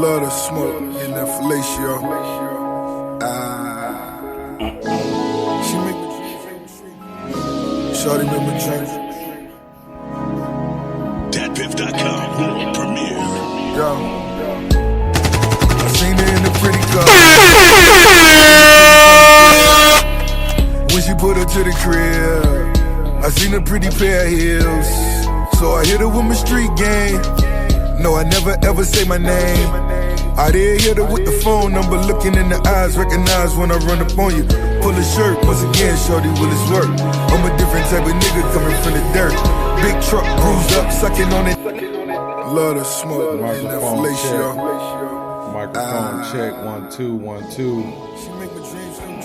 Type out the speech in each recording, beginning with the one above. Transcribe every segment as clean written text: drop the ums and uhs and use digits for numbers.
Love the smoke in that fellatio. She make me dream. Shorty make me dream. DatPiff.com world premiere. Yo, I seen her in the pretty car. When she put her to the crib, I seen a pretty pair of heels. So I hit her with my street game. No, I never ever say my name. I did hit her with the phone number, looking in the eyes, recognize when I run up on you. Pull a shirt, once again, shorty, will it's work. I'm a different type of nigga coming from the dirt. Big truck, bruised up, sucking on it. Love the smoke, in that fellatio. Microphone check, 1 2 1 2. She make me dreams come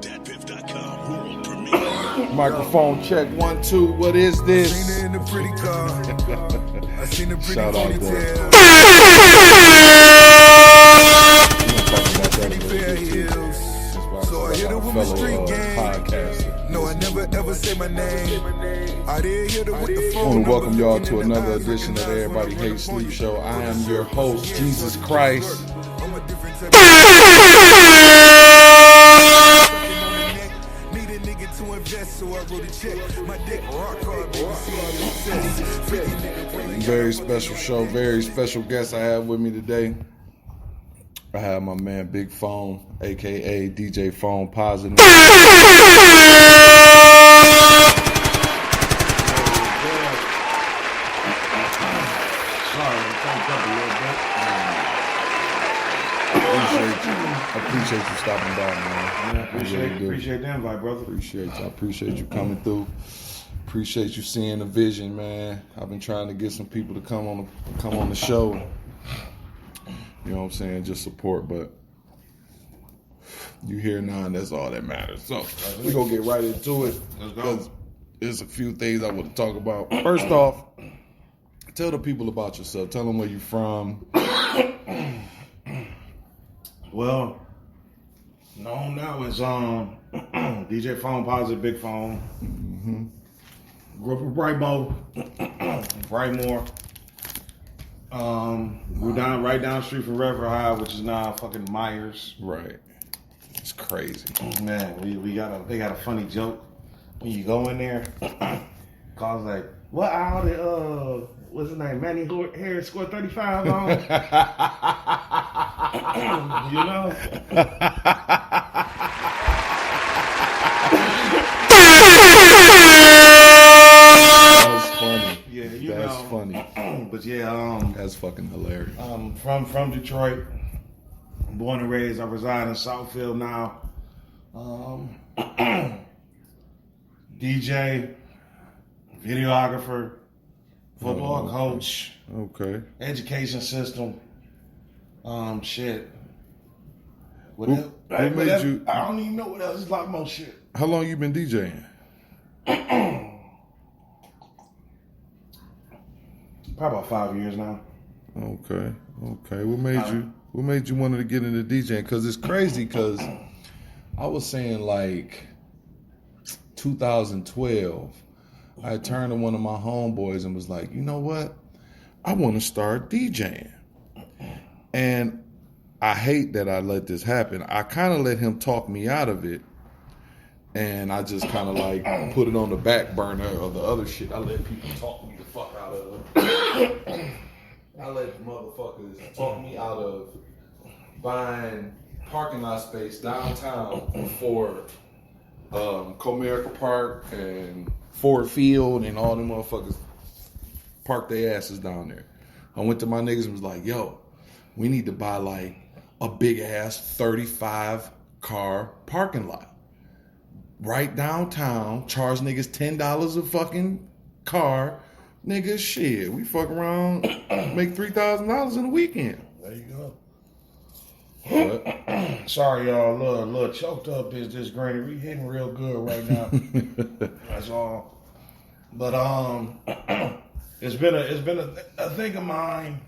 DatPiff.com world premiere. Microphone check, 1 2. What is Seen this? her in the pretty car. I seen the pretty Shout out ponytail. Pretty pair of heels. So I hit her with my street game. Podcaster. No, I never ever say my name. I did hit her with the I phone. want to welcome y'all to another edition of the Everybody Hates Sleep Show. I am your host, Jesus Christ. I'm a different type Need a nigga to invest, so I wrote a check. My dick rock hard, baby. See all the success. Freaky nigga, baby. Very special show, very special guest I have with me today. I have my man Big Phone, aka DJ Phone Positive. I appreciate you stopping by, man. Appreciate the invite, brother. I appreciate you coming through. Appreciate you seeing the vision, man. I've been trying to get some people to come on the show. You know what I'm saying? Just support, but you here now, and that's all that matters. So we're gonna get right into it. Let's go. Because there's a few things I want to talk about. First off, tell the people about yourself. Tell them where you're from. Well, known now as DJ Phone Positive, Big Phone. Grew up in Brightmore. We're right down the street from Reverend High, which is now fucking Myers. Right. It's crazy. Man, they got a funny joke when you go in there. Cause like, what aisle did what's his name? Manny Harris scored 35 on? You know? That's funny. Yeah, That's funny. But yeah, That's fucking hilarious. from Detroit, born and raised. I reside in Southfield now. DJ, videographer, football coach, Okay. education system. Shit. What Who else? made you- I don't even know what else. There's a lot more shit. How long you been DJing? Probably about 5 years now. Okay. What made you wanted to get into DJing? Because it's crazy. Because I was saying like 2012, I turned to one of my homeboys and was like, you know what? I want to start DJing. And I hate that I let this happen. I kind of let him talk me out of it. And I just kind of like put it on the back burner of the other shit. I let people talk me the fuck out of it. I let motherfuckers talk me out of buying parking lot space downtown for Comerica Park and Ford Field and all them motherfuckers parked their asses down there. I went to my niggas and was like, yo, we need to buy like a big ass 35 car parking lot. Right downtown, charge niggas $10 a fucking car. Nigga, shit, we fuck around, make $3,000 in a weekend. There you go. What? Sorry, y'all. A little choked up is this granny. We hitting real good right now. That's all. But it's been a thing of mine.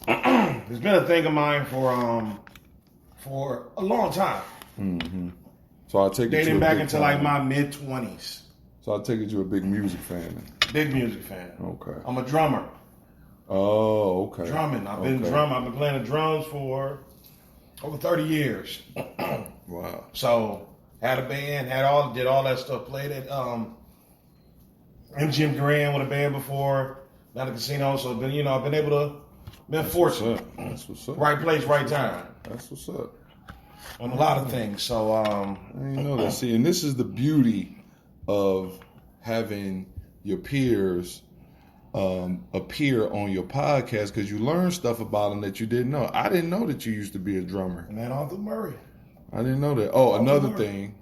It's been a thing of mine for a long time. Mm-hmm. So I take it dating you back into like my mid-20s. So I take it you're a big music fan. Then. Big music fan. Okay. I'm a drummer. Oh, okay. Drumming. I've been playing the drums for over 30 years. Wow. So had a band, did all that stuff. Played at MGM Grand with a band before, not a casino. So I've been able to, been fortunate. That's what's up. Right place, right time. That's what's up. On a lot of things. So I didn't know that. See, and this is the beauty of having your peers appear on your podcast, because you learn stuff about them that you didn't know. I didn't know that you used to be a drummer. Man, Arthur Murray. I didn't know that. Oh, another thing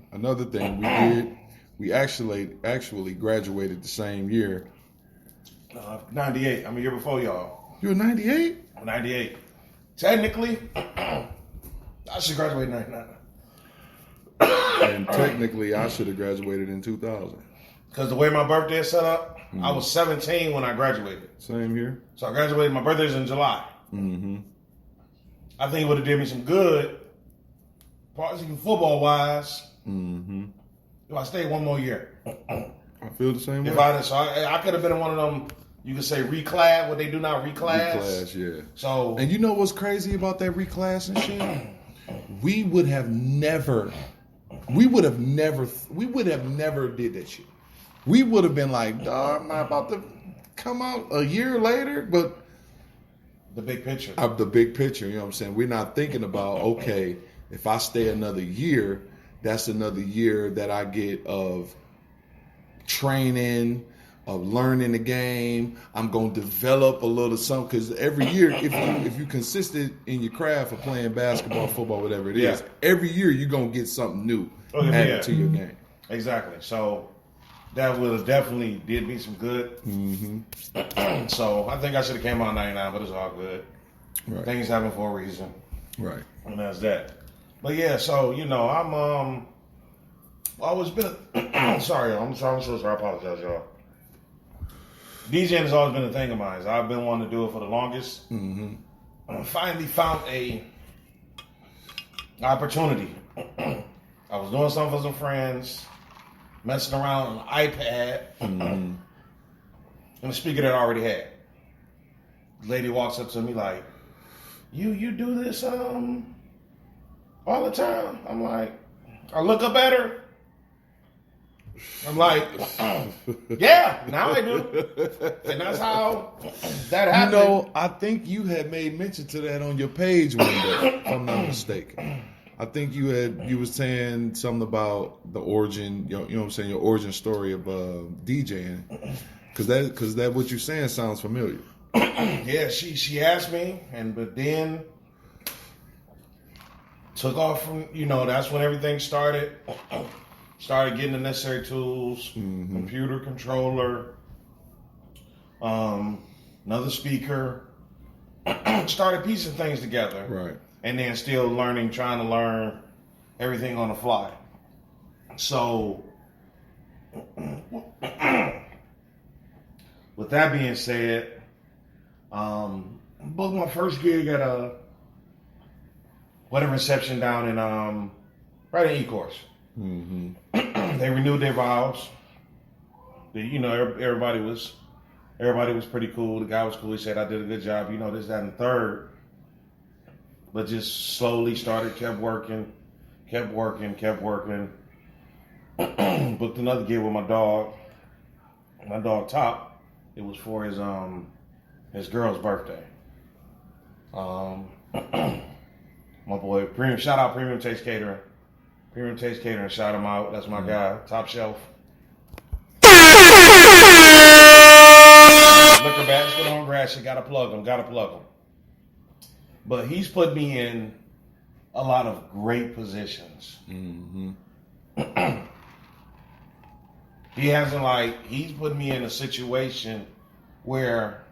we actually graduated the same year. 98. I'm a year before y'all. You were 98? 98. Technically, I should graduate in 99. And technically, I should have graduated in 2000. Because the way my birthday is set up, I was 17 when I graduated. Same year. So I graduated. My birthday's in July. Mm-hmm. I think it would have did me some good, football-wise, if I stayed one more year. I feel the same way. I could have been in one of them, you could say reclass, what they do now, reclass. Reclass, yeah. So, and you know what's crazy about that reclass and shit? We would have never did that shit. We would have been like, dog, I'm not about to come out a year later, but the big picture. Of the big picture, you know what I'm saying? We're not thinking about, okay, if I stay another year, that's another year that I get of training, of learning the game. I'm going to develop a little something, because every year, if you consistent in your craft of playing basketball, football, whatever it is, every year you're going to get something new added to your game. Exactly. So that would have definitely did me some good. Mm-hmm. So I think I should have came out in 99, but it's all good. Right. Things happen for a reason. Right. And that's that. But yeah, so, I'm always been sorry, I'm so sorry, I apologize, y'all. DJing has always been a thing of mine. I've been wanting to do it for the longest. Mm-hmm. I finally found a opportunity. I was doing something for some friends, messing around on an iPad, and the speaker that I already had. The lady walks up to me like, you do this all the time? I'm like, I look up at her. I'm like, yeah, now I do. And that's how that happened. I think you had made mention to that on your page one day, if I'm not mistaken. I think you was saying something about the origin, you know what I'm saying, your origin story of DJing. Because that what you're saying sounds familiar. Yeah, she asked me, but then took off from, that's when everything started. Started getting the necessary tools, computer controller, another speaker. Started piecing things together. Right. And then still trying to learn everything on the fly. So, with that being said, booked my first gig at a wedding reception down in right in E-Course. Mm-hmm. They renewed their vows. Everybody was pretty cool. The guy was cool. He said I did a good job. This, that, and the third. But just slowly kept working. Booked another gig with my dog Top. It was for his girl's birthday. My boy, shout out Premium Taste Catering. Premium Taste Catering, shout him out. That's my guy, Top Shelf. Liquor basket on grass, you gotta plug him. But he's put me in a lot of great positions. Mm-hmm. He's put me in a situation where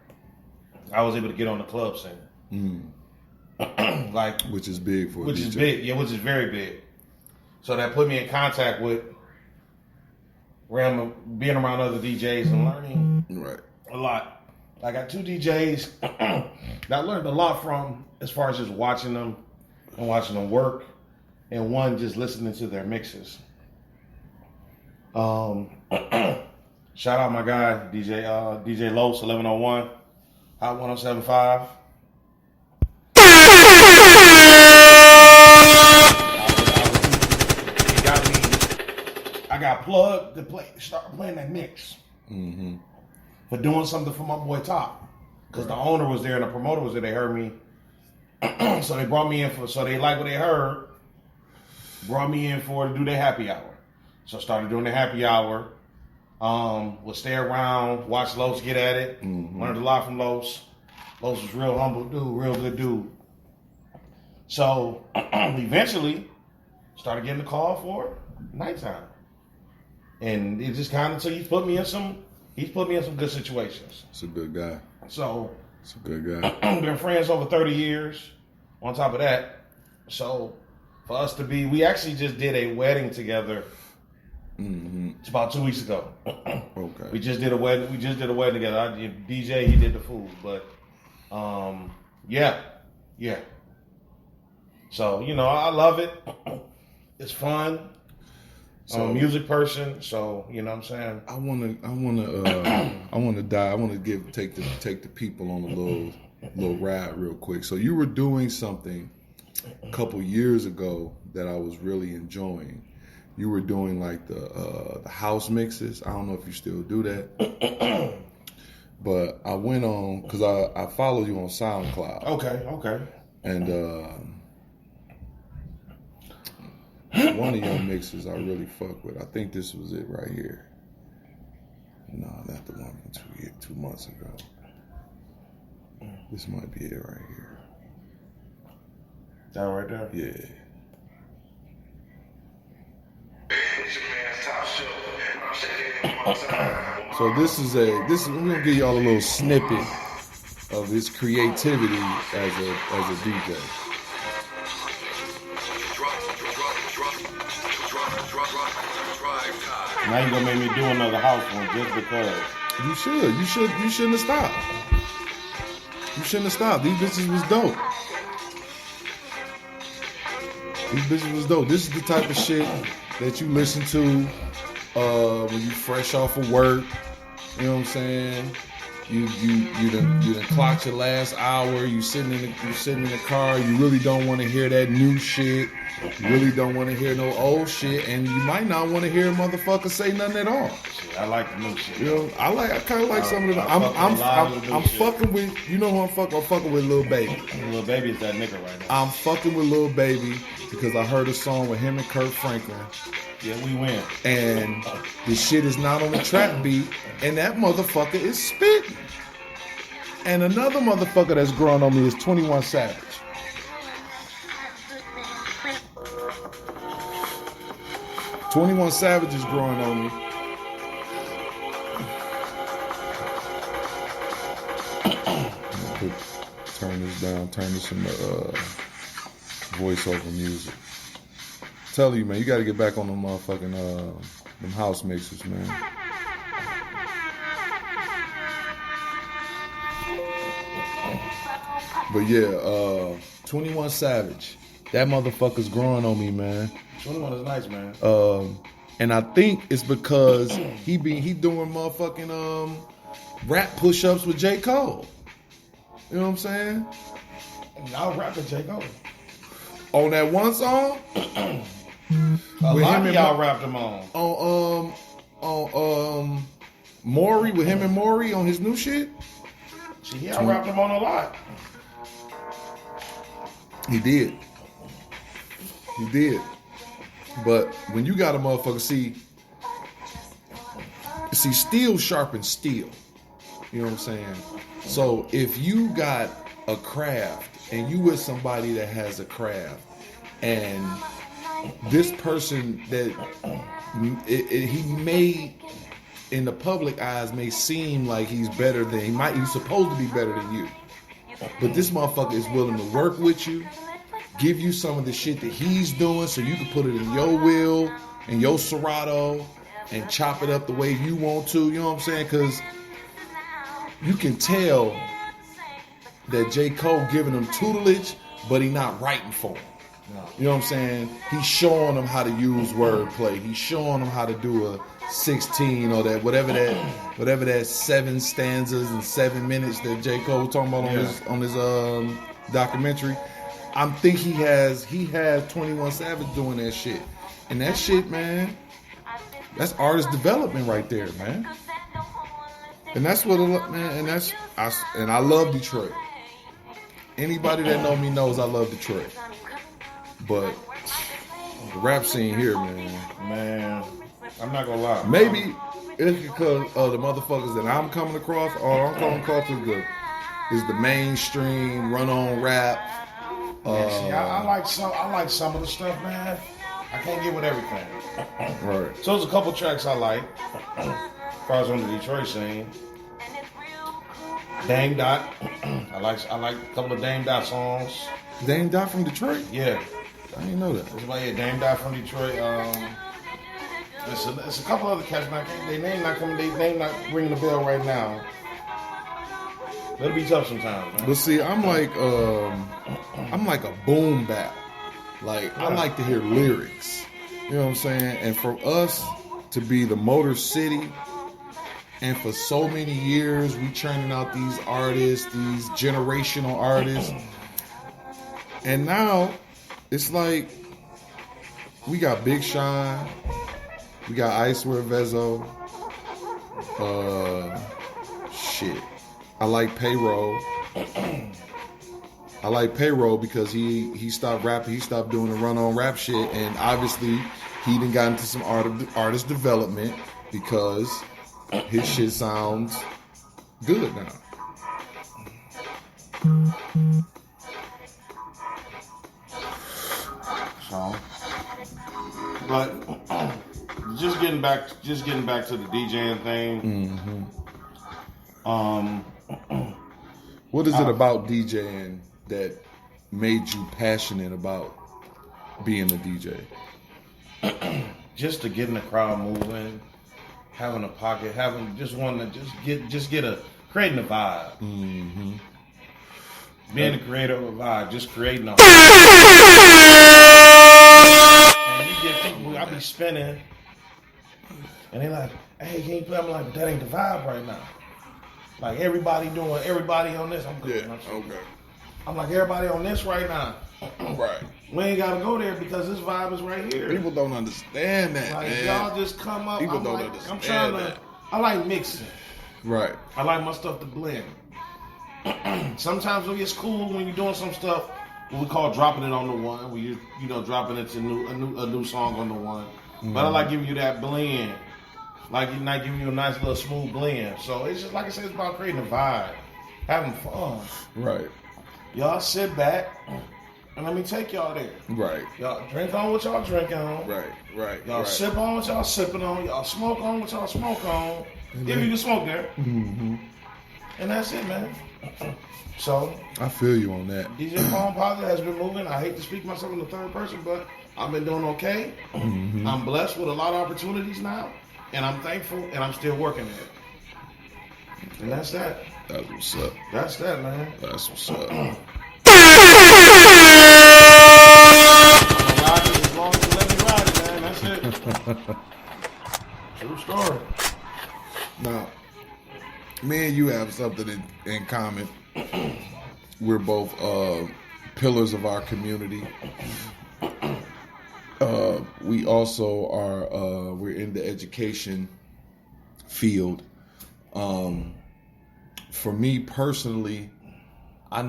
I was able to get on the club scene. Which is big for which is big, which is very big. So that put me in contact with being around other DJs and learning a lot. I got two DJs that I learned a lot from, as far as just watching them and watching them work, and one just listening to their mixes. Shout out my guy, DJ Los 1101, Hot 1075. I got plugged to start playing that mix. Mm-hmm. For doing something for my boy Top. Because the owner was there and the promoter was there. They heard me. So they brought me in so they liked what they heard. Brought me in to do their happy hour. So I started doing the happy hour. Would stay around, watch Los get at it. Mm-hmm. Learned a lot from Los. Los was real humble dude, real good dude. So eventually started getting the call for nighttime. And it just kind of, so he's put me in some good situations. It's a good guy. So it's a good guy. Been friends over 30 years. On top of that, so for us to be, we actually just did a wedding together. Mm-hmm. It's about 2 weeks ago. Okay. We just did a wedding. Together. I did DJ. He did the food. But yeah. So I love it. It's fun. I'm a music person, so you know what I'm saying. I want to take the people on a little ride real quick. So you were doing something a couple years ago that I was really enjoying. You were doing like the house mixes. I don't know if you still do that, but I went on because I follow you on SoundCloud. Okay. And one of your mixes I really fuck with. I think this was it right here. No, not the one from 2 months ago. This might be it right here. That right there? Yeah. So we're gonna give y'all a little snippet of his creativity as a DJ. Now you gonna make me do another house one just because. You should. You shouldn't have stopped. You shouldn't have stopped. These bitches was dope. This is the type of shit that you listen to when you fresh off of work. You know what I'm saying? You done clocked your last hour. You sitting in the car. You really don't want to hear that new shit. You really don't want to hear no old shit, and you might not want to hear a motherfucker say nothing at all. I like the new shit. You know, I kind of like some of the. I'm fucking with. You know who I'm fucking? I'm fucking with Lil Baby. Lil Baby is that nigga right now. I'm fucking with Lil Baby because I heard a song with him and Kurt Franklin. Yeah, we win. And the shit is not on the trap beat, and that motherfucker is spitting. And another motherfucker that's growing on me is 21 Savage. Savage is growing on me. Turn this down. Turn this into voiceover music. Tell you, man, you got to get back on them motherfucking them house mixes, man. But yeah, 21 Savage. That motherfucker's growing on me, man. 21 is nice, man. And I think it's because he doing motherfucking rap push-ups with J. Cole. You know what I'm saying? Y'all rap with J. Cole. On that one song? A lot of y'all rapped him on. On Maury, with him and Maury on his new shit? See, y'all rapped him on a lot. He did. But when you got a motherfucker, see, steel sharpens steel. You know what I'm saying? So if you got a craft and you with somebody that has a craft, and this person that he may, in the public eyes, may seem like he's better than he's supposed to be better than you. But this motherfucker is willing to work with you, give you some of the shit that he's doing so you can put it in your wheel and your Serato and chop it up the way you want to. You know what I'm saying? Because you can tell that J. Cole giving him tutelage, but he not writing for him. You know what I'm saying? He's showing them how to use wordplay. He's showing them how to do a 16 or that whatever that 7 stanzas in 7 minutes that J. Cole was talking about on his documentary. I think he has 21 Savage doing that shit. And that shit, man, that's artist development right there, man. And that's what man, and I love Detroit. Anybody that know me knows I love Detroit. But the rap scene here, man, I'm not gonna lie. Maybe it's because of the motherfuckers that I'm coming across. All I'm coming across is the mainstream run-on rap. See, I like some of the stuff, man. I can't get with everything. Right. So there's a couple tracks I like. As far as on the Detroit scene, Dame Dot. I like a couple of Dame Dot songs. Dame Dot from Detroit? Yeah. I didn't know that. It's about Dame Dot from Detroit. It's a couple other cats. They name not ringing the bell right now. It'll be tough sometimes, man. But see, I'm like a boom bap. Like I like to hear lyrics. You know what I'm saying? And for us to be the Motor City, and for so many years we churning out these artists, these generational artists, and now it's like we got Big Sean, we got Icewear Vezo, shit. I like Payroll. I like Payroll because he stopped rapping. He stopped doing the run-on rap shit, and obviously he done got into some artist development because his shit sounds good now. So, but just getting back to the DJing thing. What is it about DJing that made you passionate about being a DJ? Just to get in the crowd moving, having a pocket, creating a vibe. Mm-hmm. Being the creator of a vibe, just creating a and you get people, I be spinning, and they like, hey, can you play? I'm like, but that ain't the vibe right now. Like everybody on this. I'm good. Yeah, okay. I'm like, everybody on this right now. Right. We ain't gotta go there because this vibe is right here. People don't understand that, like, man. y'all just come up. People don't understand I'm trying that. to. I like mixing. Right. I like my stuff to blend. Sometimes it's cool when you're doing some stuff what we call dropping it on the one, where you dropping it to a new song on the one. Mm-hmm. But I like giving you that blend, like not giving you a nice little smooth blend. So it's just like I said, it's about creating a vibe, having fun. Right. Y'all sit back and let me take y'all there. Right. Y'all drink on what y'all drinking on. Right. Y'all sip on what y'all sipping on. Y'all smoke on what y'all smoke on. Mm-hmm. If you can smoke there. Mm-hmm. And that's it, man. So I feel you on that. DJ Palm Positive has been moving. I hate to speak myself in the third person, but I've been doing okay. Mm-hmm. I'm blessed with a lot of opportunities now, and I'm thankful, and I'm still working at it. And that's that. That's what's up. That's that, man. That's what's up. Ride it as long as you let me ride it, man. That's it. True story. Now, me and you have something in common. We're both pillars of our community. We also are we're in the education field. For me personally, I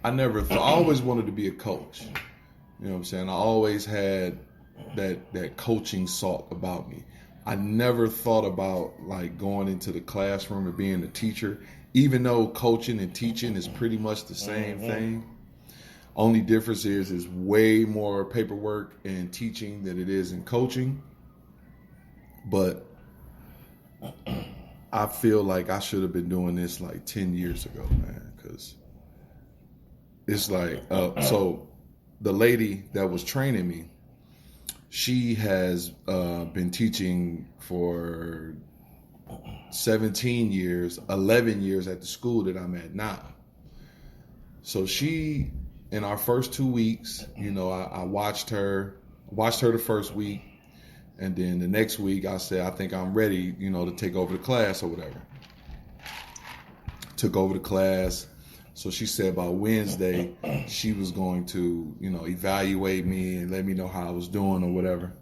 always wanted to be a coach. You know what I'm saying? I always had that coaching salt about me. I never thought about like going into the classroom and being a teacher, even though coaching and teaching is pretty much the same thing. Only difference is way more paperwork in teaching than it is in coaching. But I feel like I should have been doing this like 10 years ago, man, because it's like, so the lady that was training me, she has been teaching for 17 years, 11 years at the school that I'm at now. So she in our first 2 weeks, you know, I watched her the first week, and then the next week I said, I think I'm ready, you know, to take over the class or whatever. Took over the class. So she said by Wednesday she was going to, you know, evaluate me and let me know how I was doing or whatever.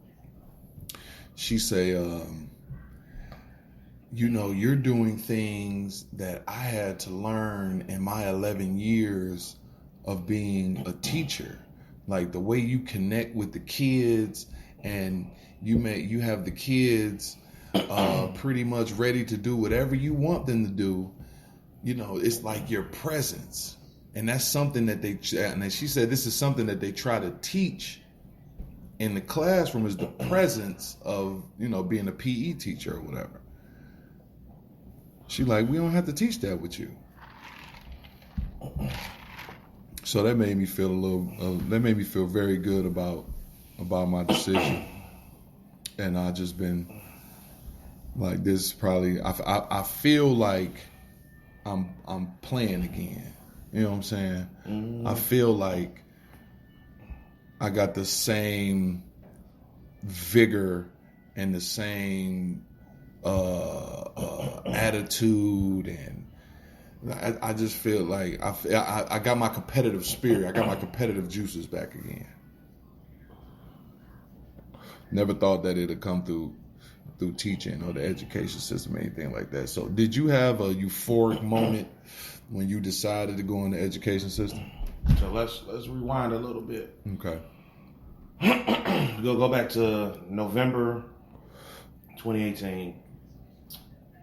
She said, you know, you're doing things that I had to learn in my 11 years of being a teacher. Like the way you connect with the kids, and you have the kids pretty much ready to do whatever you want them to do. You know, it's like your presence. And that's something that and she said this is something that they try to teach in the classroom, is the presence of, you know, being a PE teacher or whatever. She like, we don't have to teach that with you. So that made me feel very good about my decision. And I just been like, this is probably, I feel like I'm playing again. You know what I'm saying? Mm-hmm. I feel like I got the same vigor and the same attitude, and I just feel like I got my competitive spirit. I got my competitive juices back again. Never thought that it'd come through teaching or the education system or anything like that. So did you have a euphoric moment when you decided to go in the education system? So let's rewind a little bit. Okay. Go back to November 2018,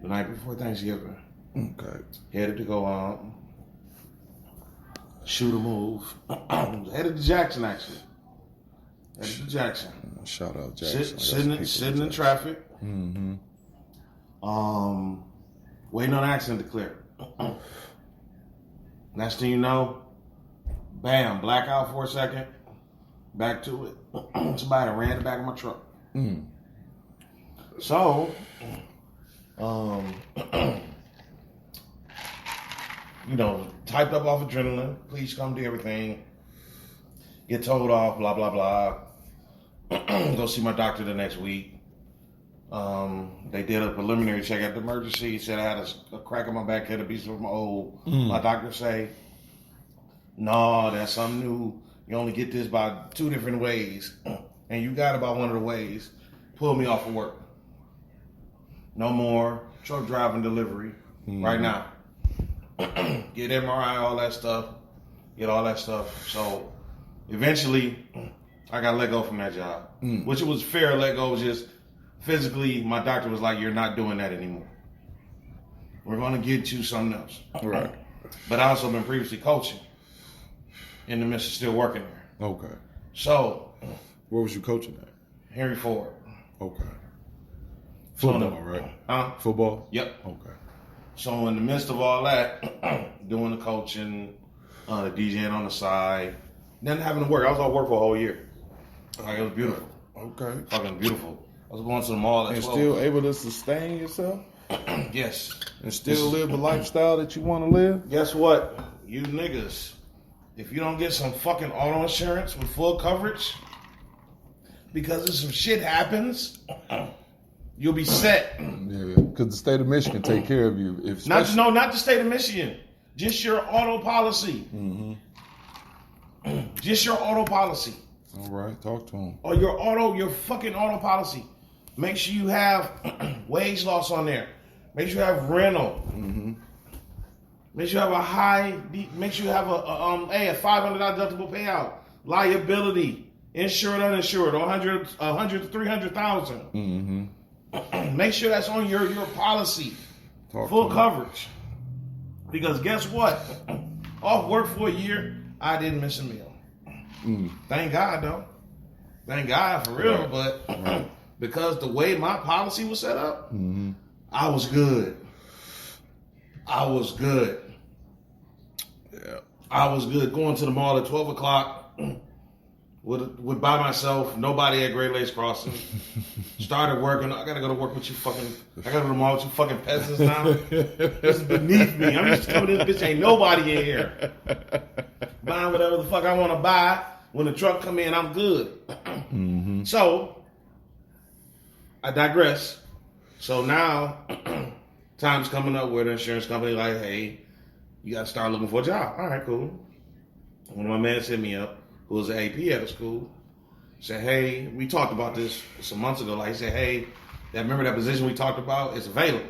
the night before Thanksgiving. Okay. Headed to go out, shoot a move. Headed to Jackson, actually. Headed to Jackson. Shout out Jackson. Sitting in traffic. Mm-hmm. Waiting on accident to clear. Next thing you know, bam, blackout for a second. Back to it. Somebody ran the back of my truck. Mm. So, you know, typed up off adrenaline. Please come do everything. Get told off, blah, blah, blah. Go see my doctor the next week. They did a preliminary check at the emergency. He said I had a crack in my back, had a piece of my old. My doctor say, no, that's something new. You only get this by 2 different ways. And you got about one of the ways. Pull me off of work. No more truck driving delivery right now. Get MRI, all that stuff. Get all that stuff. So eventually, I got let go from that job. Which it was fair let go. Just physically, my doctor was like, you're not doing that anymore. We're going to get you something else. Right. But I also been previously coaching in the midst of still working there. Okay. So. Where was you coaching at? Henry Ford. Okay. Football, right? Football? Yep. Okay. So in the midst of all that, doing the coaching, the DJing on the side, then having to work. I was off work for a whole year. Like, it was beautiful. Okay. Fucking beautiful. I was going to the mall at 12. And still able to sustain yourself? Yes. And still live the lifestyle that you want to live? Guess what? You niggas, if you don't get some fucking auto insurance with full coverage, because if some shit happens, you'll be set. Yeah, because the state of Michigan take care of you. Not the state of Michigan. Just your auto policy. Mm-hmm. Just your auto policy. All right, talk to him. Or your fucking auto policy. Make sure you have wage loss on there. Make sure you have rental. Mm-hmm. Make sure you have make sure you have a $500 deductible payout. Liability. Insured, uninsured, 100 to 300,000. Mm-hmm. Make sure that's on your policy. Full coverage. Because guess what? Off work for a year, I didn't miss a meal. Thank God, though. Thank God, for real. Right. But because the way my policy was set up, I was good. I was good. Yeah. I was good. Going to the mall at 12 o'clock with by myself, nobody at Great Lakes Crossing. Started working. I gotta go to work with you fucking. I gotta go to the mall with you fucking peasants now. This is beneath me. I'm used to coming to this bitch. Ain't nobody in here. buying whatever the fuck I want to buy. When the truck come in, I'm good. So, I digress. So now, time's coming up where the insurance company like, hey, you got to start looking for a job. All right, cool. One of my men hit me up, who was an AP at the school, said, hey, we talked about this some months ago. Like, he said, hey, remember that position we talked about? It's available.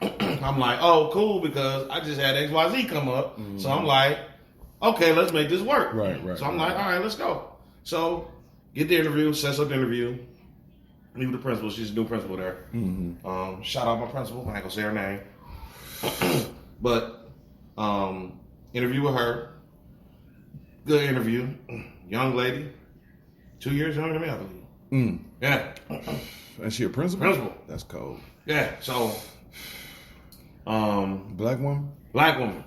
I'm like, oh, cool, because I just had XYZ come up. So I'm like, okay, let's make this work. Right. So I'm like, all right, let's go. So get the interview, sets up the interview. Meet with the principal. She's a new principal there. Shout out my principal. I ain't gonna say her name. But interview with her. Good interview. Young lady. 2 years younger than me, I believe. Yeah. Is she a principal? Principal. That's cold. Yeah. So Black woman? Black woman.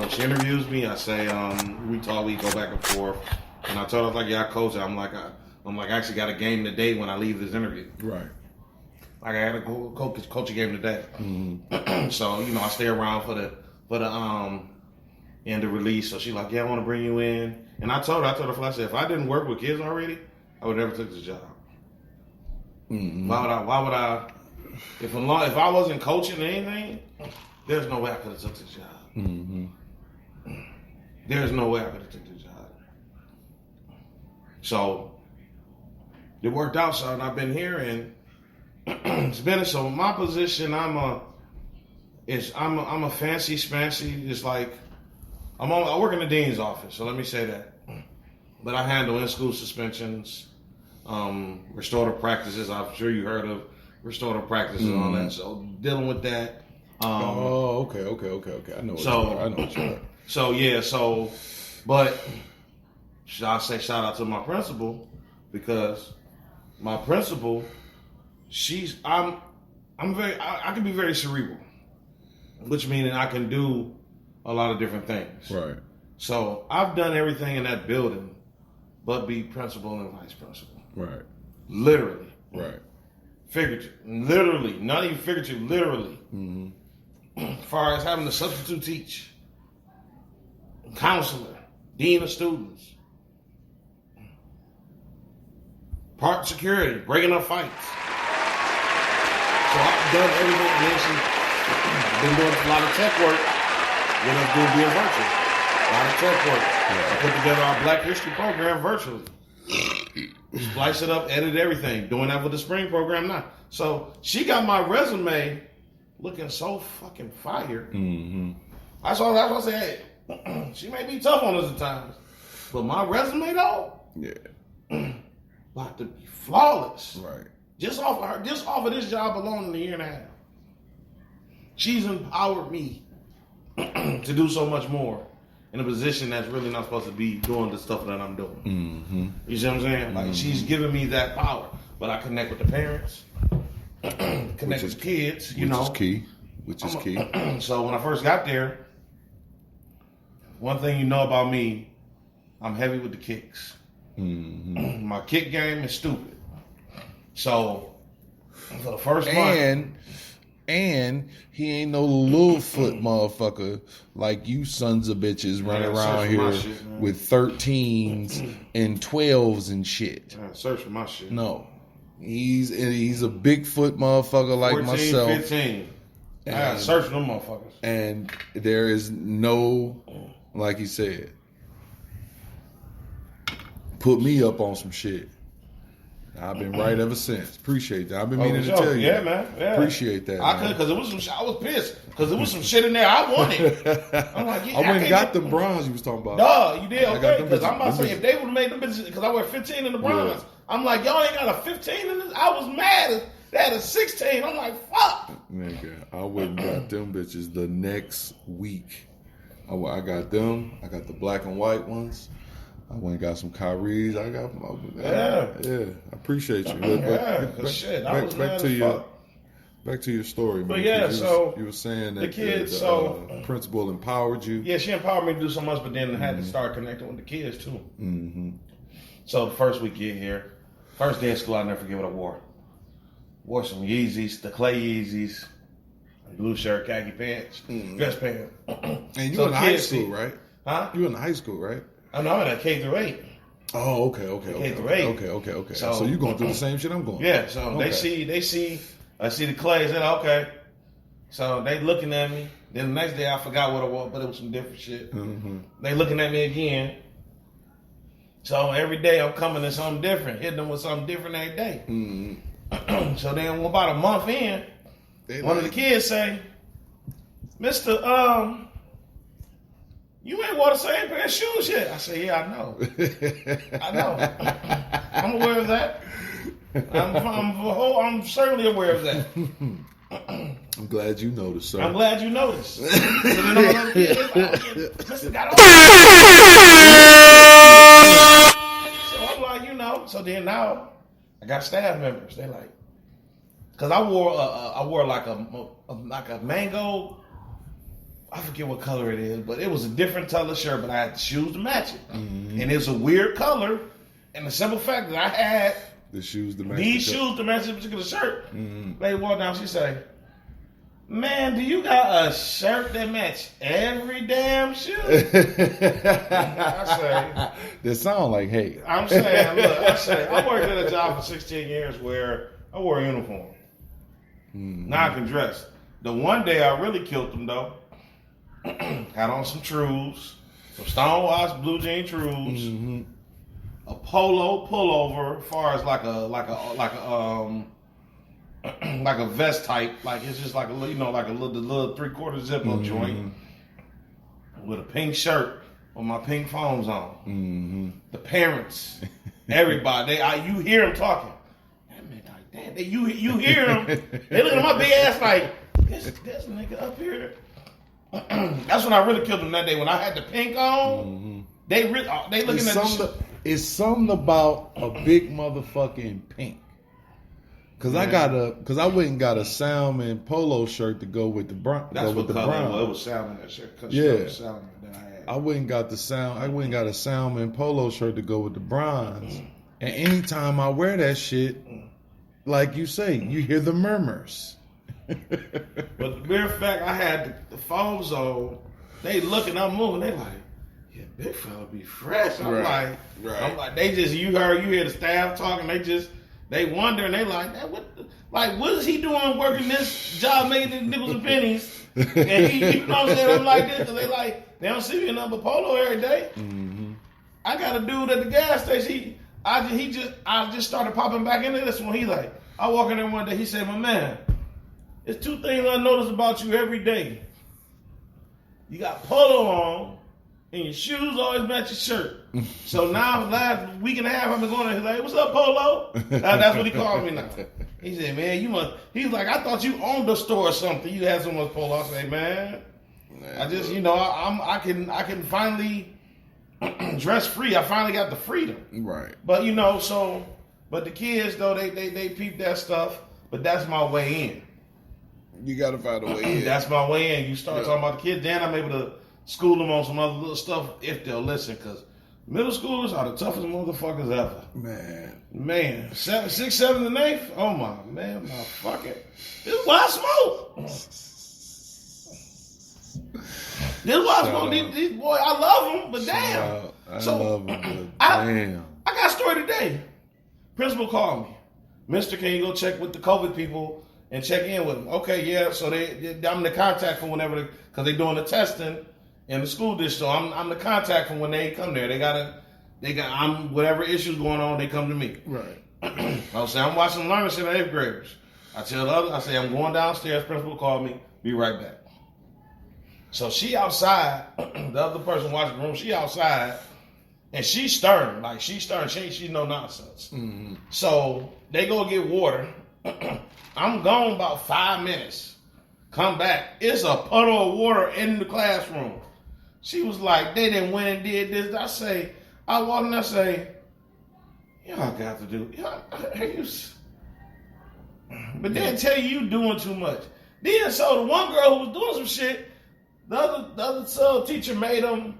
She interviews me. I say, we talk, we go back and forth. And I told her, like, yeah, I coach her. I'm like, I actually got a game today when I leave this interview. Right. Like, I had a coach a game today. So, I stay around for the end of release. So she like, yeah, I want to bring you in. And I told her flat, I said, if I didn't work with kids already, I would never took this job. Why would I? If I wasn't coaching or anything, there's no way I could have took this job. There's no way I could have took this job. So it worked out. So I've been here, and it's been so. My position, I'm a fancy spancy. It's like I work in the dean's office. So let me say that. But I handle in-school suspensions, restorative practices. I'm sure you heard of restorative practices and all that. So dealing with that. Okay. I know what you are. So yeah, but should I say shout out to my principal, because my principal, I can be very cerebral, which means I can do a lot of different things. Right. So I've done everything in that building, but be principal and vice principal. Right. Literally. Right. Figurative. Literally. Not even figurative. Literally. As far as having to substitute teach, counselor, dean of students, park security, breaking up fights. So I've done everything. I've been doing a lot of tech work when I was doing being virtual. A lot of tech work. I put together our Black History program virtually. Splice it up, edit everything. Doing that with the spring program now. So she got my resume looking so fucking fire. That's why I say, hey, she may be tough on us at times, but my resume though, about to be flawless. Right. Just off of this job alone in a year and a half, she's empowered me to do so much more in a position that's really not supposed to be doing the stuff that I'm doing. You see what I'm saying? Like, she's giving me that power, but I connect with the parents, connect with the kids. Which is key. So when I first got there, one thing you know about me, I'm heavy with the kicks. My kick game is stupid. So for the first month, and he ain't no little foot motherfucker like you sons of bitches running around here with 13s and 12s and shit. Search for my shit. No, he's a big foot motherfucker like 14, myself. 15. I gotta search for them motherfuckers. And there is no, like he said, put me up on some shit. I've been right ever since. Appreciate that. I've been meaning to tell you. Yeah, man. Yeah. Appreciate that. I could, because it was some. I was pissed because there was some shit in there I wanted. I'm like, yeah, I went and got the bronze you was talking about. Duh, you did okay. Because I'm about to say, if they would have made them bitches, because I wear 15 in the bronze. Yeah. I'm like, y'all ain't got a 15 in this. I was mad. They had a 16. I'm like, fuck. Nigga, I went and got them bitches the next week. I got them. I got the black and white ones. I went and got some Kyrie's. I got yeah. I appreciate you. Back to your story, man. But yeah, you were saying that the kids, the principal empowered you. Yeah, she empowered me to do so much, but then I had to start connecting with the kids too. So the first week get here, first day of school, I'll never forget what I wore. Wore some Yeezys, the clay Yeezys. blue shirt, khaki pants, dress pants. And you in high school, right? Huh? You in high school, right? I know, I'm at K through 8. Oh, okay. K through 8. Okay. So you going through the same shit I'm going. Yeah. So they see I see the Clays. They're like, okay. So they looking at me. Then the next day I forgot what it was, but it was some different shit. Mm-hmm. They looking at me again. So every day I'm coming to something different, hitting them with something different every day. Mm-hmm. So then about a month in, one of the kids say, Mr. You ain't wore the same pair of shoes yet. I say, yeah, I know. I know. I'm aware of that. I'm certainly aware of that. I'm glad you noticed, sir. I'm glad you noticed. So then all the other kids, Mr. got on. So I'm like, so then now I got staff members. They like, cause I wore like a mango. I forget what color it is, but it was a different color shirt, but I had the shoes to match it. Mm-hmm. And it's a weird color. And the simple fact that I had the shoes to match these shoes to match this particular shirt, they walk down, she say, man, do you got a shirt that match every damn shoe? I say, that sound like hate. I'm saying, look, I worked at a job for 16 years where I wore a uniform. Now I can dress. The one day I really killed them though, had on some trues, some Stonewatch blue jean trues, a polo pullover, as far as like a vest type, like it's just like a little 3/4 zipper joint, with a pink shirt with my pink phones on. The parents, everybody, you hear them talking. That man like that. You hear them. They look at my big ass like this nigga up here. That's when I really killed them that day. When I had the pink on, they looking at the it's something about a big motherfucking pink. Cause I went and got a salmon polo shirt to go with the brown. That's what the color brown. it was salmon that shirt. Yeah. Salmon that I had. I went and got a salmon polo shirt to go with the bronze. And anytime I wear that shit, like you say, you hear the murmurs. But the mere fact I had the phones on, they looking, I'm moving, they like, yeah, big fella be fresh. I'm like, they just you hear the staff talking, they wonder and they like, what is he doing working this job making these nickels and pennies? And he, you know what I'm saying? I'm like this, and they don't see me in number polo every day. I got a dude at the gas station. I just started popping back into this one. He like, I walk in there one day. He said, my man, there's two things I notice about you every day. You got polo on, and your shoes always match your shirt. So now, last week and a half, I've been going there. He's like, what's up, Polo? That's what he called me now. He said, man, you must. He's like, I thought you owned a store or something. You had so much polo. I say, man, I just, I can finally dress free. I finally got the freedom. Right. But but the kids though, they peep that stuff. But that's my way in. You got to find a way in. That's my way in. You start talking about the kids, then I'm able to school them on some other little stuff if they'll listen. Because middle schoolers are the toughest motherfuckers ever. Man. 7th, 6th, 7th, and 8th. Oh my man, my fucking. This is why I smoke. This is why I smoke. These boy, I love them, but damn. I love them, but damn. I got a story today. Principal called me. Mister, can you go check with the COVID people and check in with them? Okay, yeah. So I'm the contact for whenever, because they're doing the testing in the school district. So I'm the contact for when they come there. I'm whatever issues going on, they come to me. Right. I'll say I'm watching learning center 8th graders. I tell the others, I say I'm going downstairs. Principal called me. Be right back. So she outside. The other person watching the room. She outside, and she's stern. Like she's stern. She's no nonsense. Mm-hmm. So they go get water. I'm gone about 5 minutes. Come back. It's a puddle of water in the classroom. She was like, they didn't went and did this. I walk in, I say, y'all got to do. But then tell you doing too much. Then so the one girl who was doing some shit, the other teacher made them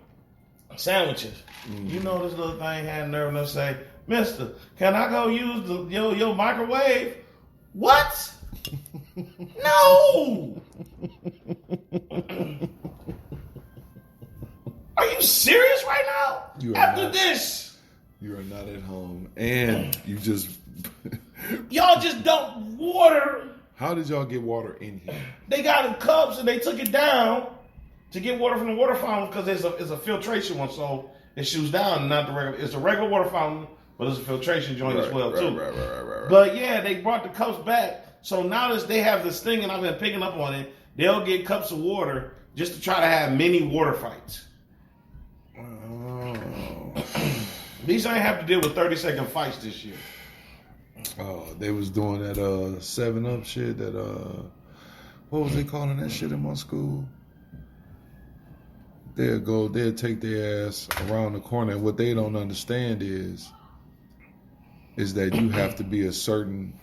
sandwiches. Mm-hmm. You know this little thing had nerve enough to say, Mister, can I go use your microwave? What? No! Are you serious right now? After this, you are not at home, and you just y'all just dumped water. How did y'all get water in here? They got in cups and they took it down to get water from the water fountain because it's a filtration one, so it shoots down. Not the regular. It's a regular water fountain, but it's a filtration joint as well too. Right. But yeah, they brought the cups back, so now that they have this thing, and I've been picking up on it. They'll get cups of water just to try to have mini water fights. These ain't have to deal with 30-second fights this year. Oh, they was doing that 7-Up shit. That what was they calling that shit in my school? They'll take their ass around the corner. And what they don't understand is that you have to be a certain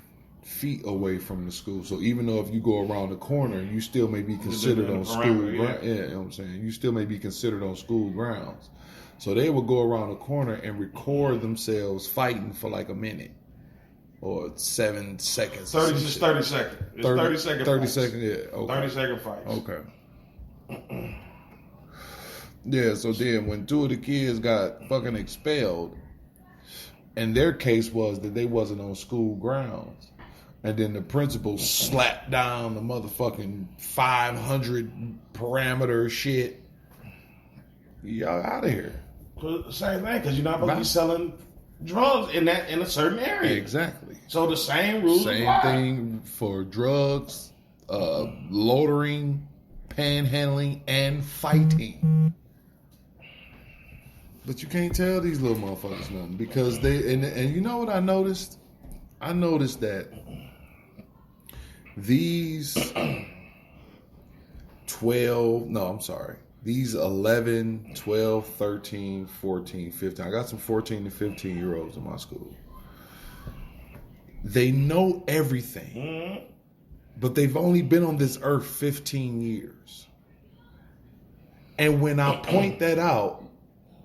feet away from the school. So even though if you go around the corner, you still may be considered on school grounds. Yeah, you know what I'm saying? You still may be considered on school grounds. So they would go around the corner and record themselves fighting for like a minute or 7 seconds. 30 seconds. It's 30 second 30 fights. seconds, yeah. Okay. 30-second fights. Okay. Yeah, so then when 2 of the kids got fucking expelled, and their case was that they wasn't on school grounds, and then the principal slapped down the motherfucking 500 parameter shit. Y'all out of here. Same thing, because you're not supposed to be selling drugs in a certain area. Exactly. So the same rules Same apply. thing for drugs, loitering, panhandling, and fighting. But you can't tell these little motherfuckers nothing because they and you know what I noticed? I noticed that these 11, 12, 13, 14, 15. I got some 14 to 15 year olds in my school. They know everything, but they've only been on this earth 15 years. And when I point that out,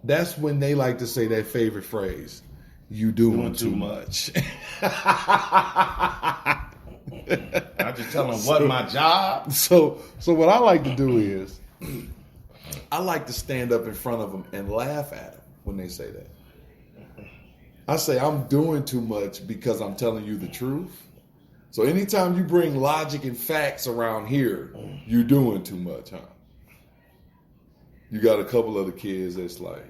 that's when they like to say their favorite phrase, you doing too much. I just tell them what my job. So what I like to do is I like to stand up in front of them and laugh at them when they say that. I say, I'm doing too much because I'm telling you the truth. So anytime you bring logic and facts around here, you're doing too much, huh? You got a couple of the kids that's like,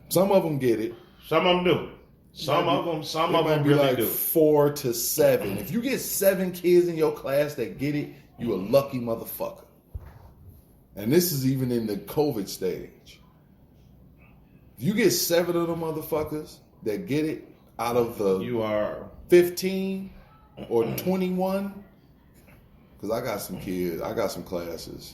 some of them get it. Some of them do. Some of them be really like do. 4 to 7. If you get 7 kids in your class that get it, you a lucky motherfucker. And this is even in the COVID stage. If you get 7 of them motherfuckers that get it out of the you are 15 or 21, because I got some kids, I got some classes.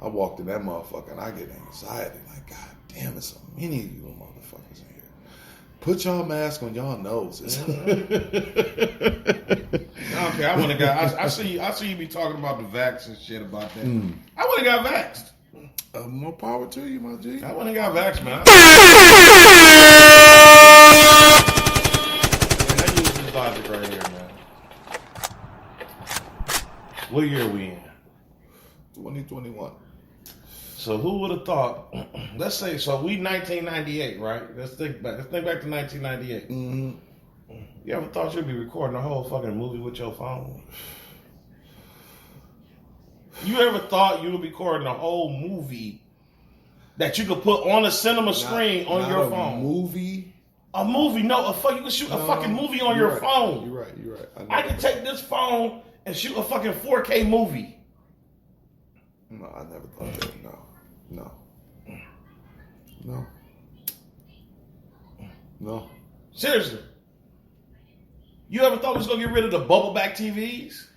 I walked in that motherfucker and I get anxiety. Like, God damn, there's so many of you motherfuckers in here. Put y'all mask on y'all noses. Okay, I want to go. I see you be talking about the vax and shit about that. I want to got vaxxed. More power to you, my G. I want to got vaxxed, man. I use this logic right here, man. What year are we in? 2021. So who would have thought? Let's say so. We 1998, right? Let's think back to 1998. Mm-hmm. You ever thought you'd be recording a whole fucking movie with your phone? You ever thought you would be recording a whole movie that you could put on a cinema screen on your phone? Movie? A movie? No, you could shoot a fucking movie on your phone. You're right. I can take this phone and shoot a fucking 4K movie. No, I never thought that. No. Seriously. You ever thought we was going to get rid of the bubble back TVs?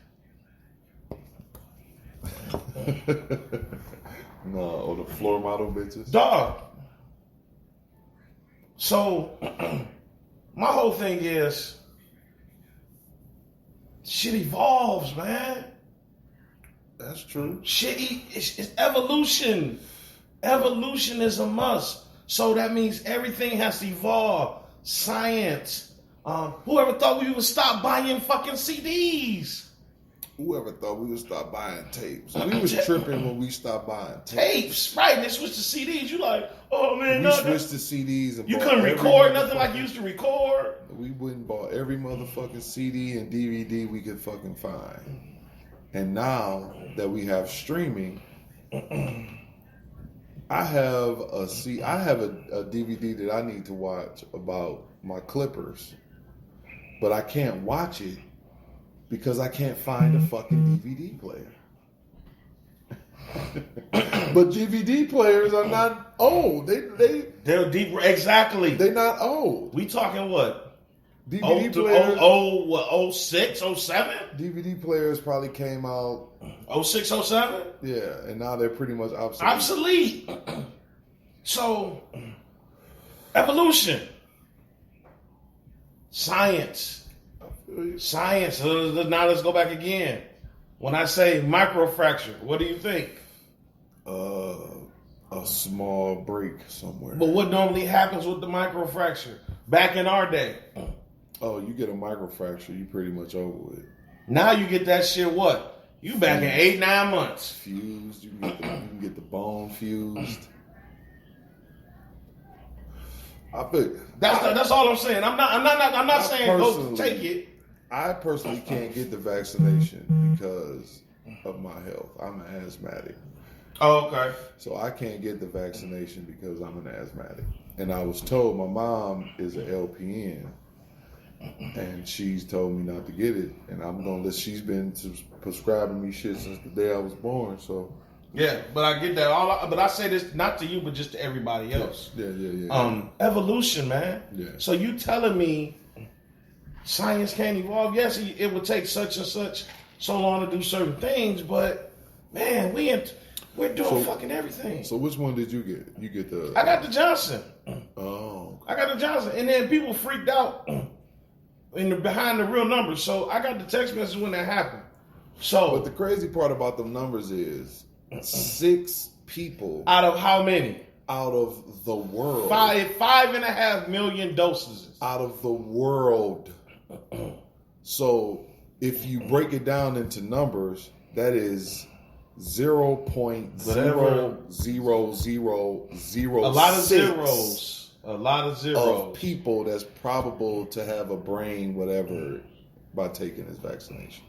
No, or the floor model bitches. Dog. So, my whole thing is, shit evolves, man. That's true. Shit, it's evolution. Evolution is a must. So that means everything has to evolve. Science. Whoever thought we would stop buying fucking CDs? Whoever thought we would stop buying tapes? We was tripping when we stopped buying tapes, right? They switched to CDs. You like, oh man, we switched to CDs. And you couldn't record nothing like you used to record. We went and bought every motherfucking CD and DVD we could fucking find. And now that we have streaming, I have a DVD that I need to watch about my Clippers, but I can't watch it because I can't find a fucking DVD player. But DVD players are not old. They're deep. Exactly. They're not old. We talking what? DVD players. 06, 07? DVD players probably came out 06, 07? Yeah, and now they're pretty much obsolete. So, evolution, science. Now let's go back again. When I say microfracture, what do you think? A small break somewhere. But what normally happens with the microfracture? Back in our day. Oh, you get a microfracture, you pretty much over with. Now you get that shit what? You back in 8-9 months. Fused. You can get the bone fused. That's all I'm saying. I'm not saying go take it. I personally can't get the vaccination because of my health. I'm an asthmatic. Oh, okay. So I can't get the vaccination because I'm an asthmatic. And I was told my mom is an LPN, and she's told me not to get it. And I'm gonna let. She's been prescribing me shit since the day I was born. So yeah, but I get that. But I say this not to you, but just to everybody else. Yeah. Evolution, man. Yeah. So you telling me science can't evolve? Yes, it would take such and such so long to do certain things, but man, we're doing fucking everything. So which one did you get? You get the... I got the Johnson. Oh. I got the Johnson. And then people freaked out behind the real numbers. So I got the text message when that happened. So, but the crazy part about the numbers is 6 people... Out of how many? Out of the world. 5.5 million doses. Out of the world. So if you break it down into numbers, that is 0.00006. A lot of zeros of people that's probable to have a brain whatever by taking this vaccination.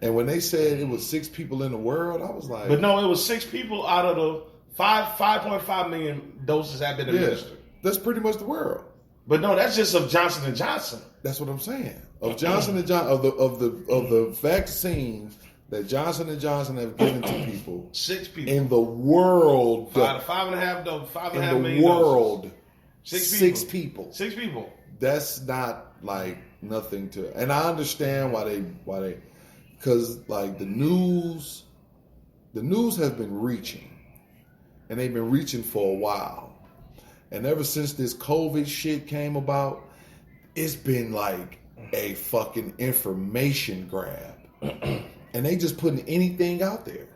And when they said it was 6 people in the world, I was like, but no, it was 6 people out of the 5.5 million doses have been administered. That's pretty much the world. But no, that's just of Johnson and Johnson. That's what I'm saying. Of Johnson and Johnson, of the vaccines that Johnson and Johnson have given to people. 6 people in the world. 5.5 million world. Doses. 6 people. 6 people. That's not like nothing to. And I understand why they, because like the news has been reaching, and they've been reaching for a while. And ever since this COVID shit came about, it's been like a fucking information grab. And they just putting anything out there.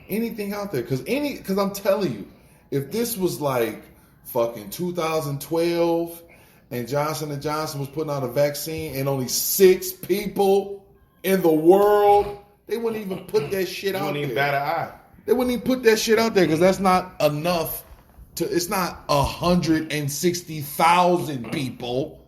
Because I'm telling you, if this was like fucking 2012 and Johnson & Johnson was putting out a vaccine and only 6 people in the world, they wouldn't even put that shit out there. Wouldn't even bat an eye. They wouldn't even put that shit out there because that's not enough. It's not 160,000 people.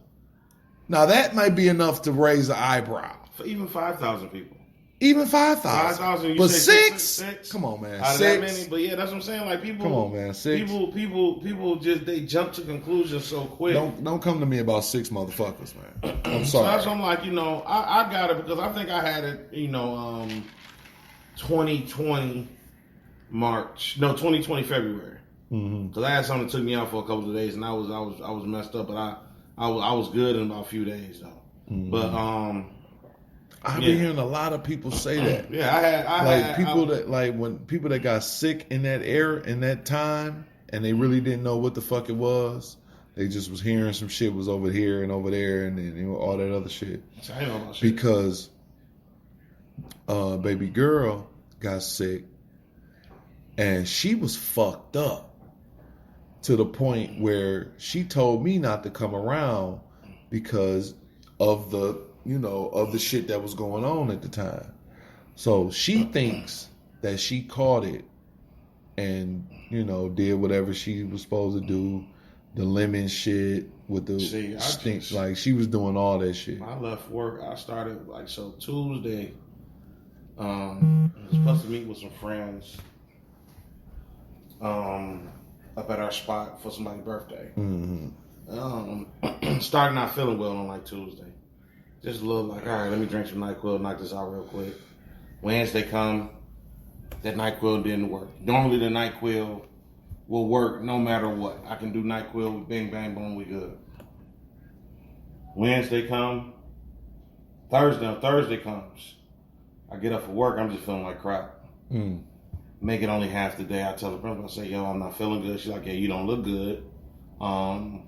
Now that might be enough to raise an eyebrow. For even 5,000 people. Even 5,000. 5,000. But 6? 6? Come on, man. Out of 6? that many? But yeah, that's what I'm saying. Like people. Come on, man. 6? People just they jump to conclusions so quick. Don't come to me about 6 motherfuckers, man. I'm sorry. So that's what I'm like, I got it because I think I had it, 2020 February. Mm-hmm. Because I had something that took me out for a couple of days, and I was messed up, but I was good in about a few days though. Mm-hmm. But I've been hearing a lot of people say that. Yeah, when people that got sick in that era, in that time, and they really didn't know what the fuck it was. They just was hearing some shit was over here and over there, and then all that other shit. I know about shit. Because baby girl got sick, and she was fucked up to the point where she told me not to come around because of the of the shit that was going on at the time. So she thinks that she caught it and, did whatever she was supposed to do. The lemon shit with the stink. Like, she was doing all that shit. I left work. I started, Tuesday. I was supposed to meet with some friends up at our spot for somebody's birthday. Mm-hmm. Started not feeling well on, Tuesday. Just a little all right, let me drink some NyQuil, knock this out real quick. Wednesday come, that NyQuil didn't work. Normally the NyQuil will work no matter what. I can do NyQuil, bang, bang, boom, we good. Wednesday come, Thursday comes. I get up for work, I'm just feeling like crap. Make it only half the day. I tell the principal, I say, yo, I'm not feeling good. She's like, yeah, you don't look good. Go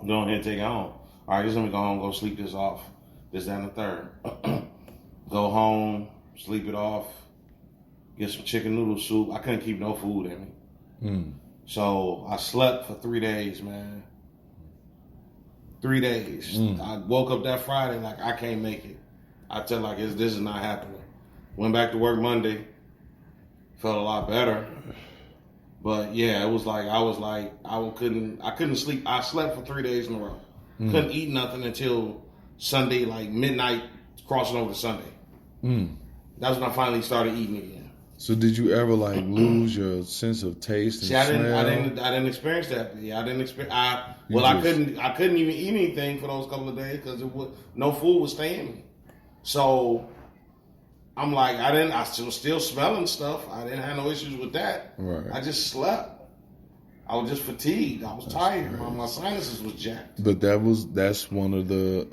ahead and take it home. All right, just let me go home, go sleep this off. This, that, and the third. Go home, sleep it off, get some chicken noodle soup. I couldn't keep no food in me. So I slept for 3 days, man. 3 days. I woke up that Friday like, I can't make it. I tell this is not happening. Went back to work Monday. Felt a lot better. But yeah, it was I couldn't sleep. I slept for 3 days in a row. Couldn't eat nothing until Sunday, midnight, crossing over to Sunday. That's when I finally started eating again. So did you ever lose your sense of taste and smell? I didn't experience that. Yeah, I didn't experience. I couldn't even eat anything for those couple of days because no food was staying in me. So I'm I was still smelling stuff. I didn't have no issues with that. Right. I just slept. I was just fatigued. I was tired. My sinuses was jacked. But that's one of the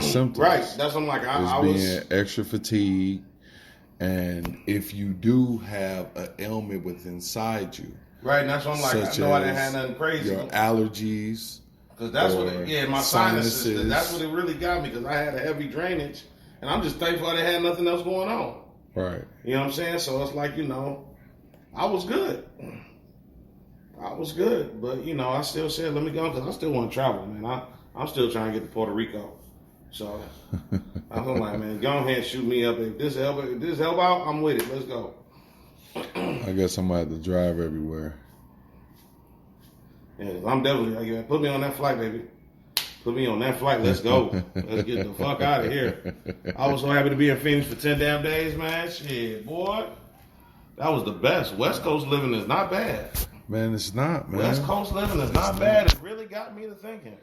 symptoms. Right. That's what I was being extra fatigued, and if you do have an ailment within inside you, right. And that's what I know I didn't have nothing crazy. Your allergies. Because that's my sinuses. That's what it really got me. Because I had a heavy drainage, and I'm just thankful I didn't have nothing else going on. Right. You know what I'm saying? So it's I was good. But, I still said, let me go, because I still want to travel, man. I'm still trying to get to Puerto Rico. So I'm man, go ahead and shoot me up. If this help out, I'm with it. Let's go. I guess I'm going to have to drive everywhere. Yeah, I'm definitely, put me on that flight, baby. Put me on that flight. Let's go. Let's get the fuck out of here. I was so happy to be in Phoenix for 10 damn days, man. Shit, boy. That was the best. West Coast living is not bad. Man, it's not, man. West Coast living is not bad. It really got me to thinking.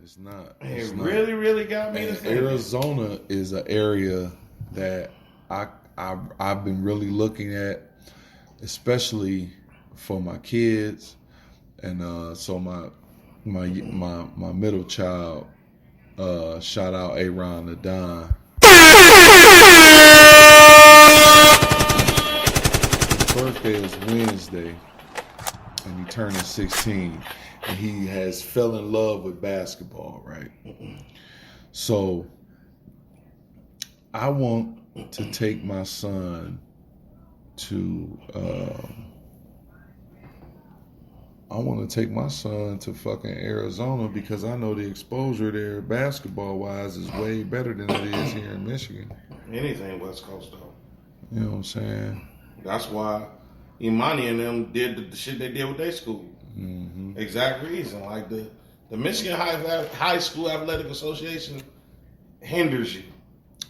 It's not. It really, really got me to thinking. Arizona is an area that I've been really looking at, especially for my kids. And so my middle child, shout out Aaron the Don. His birthday is Wednesday, and he turning 16, and he has fell in love with basketball, right? So I want to take my son to fucking Arizona, because I know the exposure there basketball wise is way better than it is here in Michigan. Anything West Coast though. You know what I'm saying? That's why Imani and them did the shit they did with their school. Mm-hmm. Exact reason. The Michigan High School Athletic Association hinders you.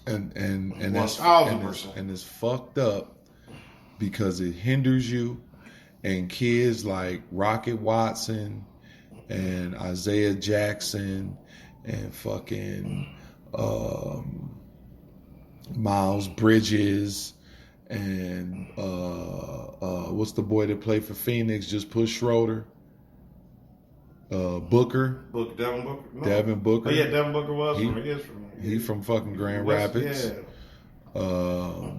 And it's fucked up because it hinders you, and kids like Rocket Watson and Isaiah Jackson and fucking Miles Bridges and what's the boy that played for Phoenix, just pushed Schroeder? Booker. Devin Booker? No. Devin Booker. Oh, yeah, Devin Booker was He from fucking Grand Rapids. Yeah.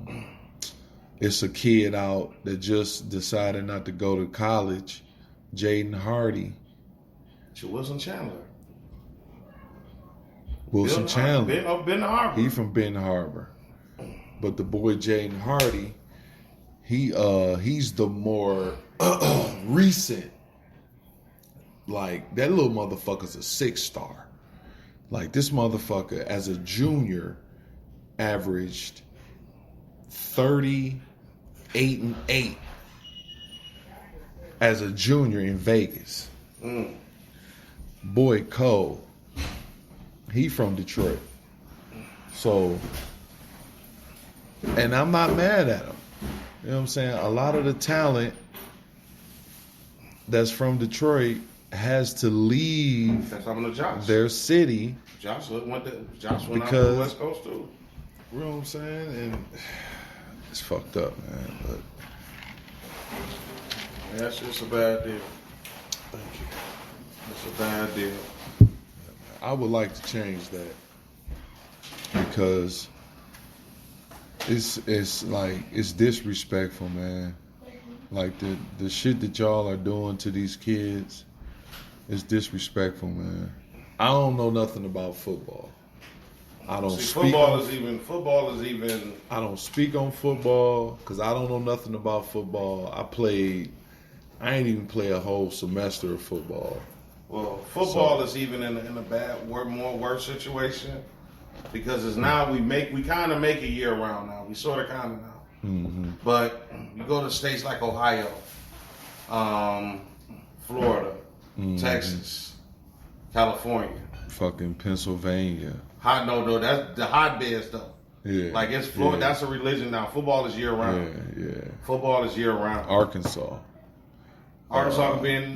It's a kid out that just decided not to go to college, Jaden Hardy. Wilson Chandler. Ben Harbor. He from Ben Harbor. But the boy Jaden Hardy, he's the more recent. Like, that little motherfucker's a 6-star. Like this motherfucker as a junior averaged 38-8 as a junior in Vegas. Boy Cole, he from Detroit. So, and I'm not mad at him. You know what I'm saying? A lot of the talent that's from Detroit has to leave That's how I'm gonna Josh. their city. Josh went out to Because- the West Coast too. You know what I'm saying? And it's fucked up, man. But That's just a bad deal. thank you. It's a bad deal. I would like to change that because it's like it's disrespectful, man. Like the shit that y'all are doing to these kids is disrespectful, man. I don't know nothing about football. I don't speak Football on, is even. I don't speak on football because I don't know nothing about football. I ain't even play a whole semester of football. Well, football is even in a bad, more worse situation because it's now we kind of make it year round now. We sort of kind of now, but you go to states like Ohio, Florida, Texas, California, Fucking Pennsylvania. That's the hotbeds though. Yeah. Like it's Florida. Yeah. That's a religion now. Football is year round. Yeah. Football is year round. Arkansas. Arkansas being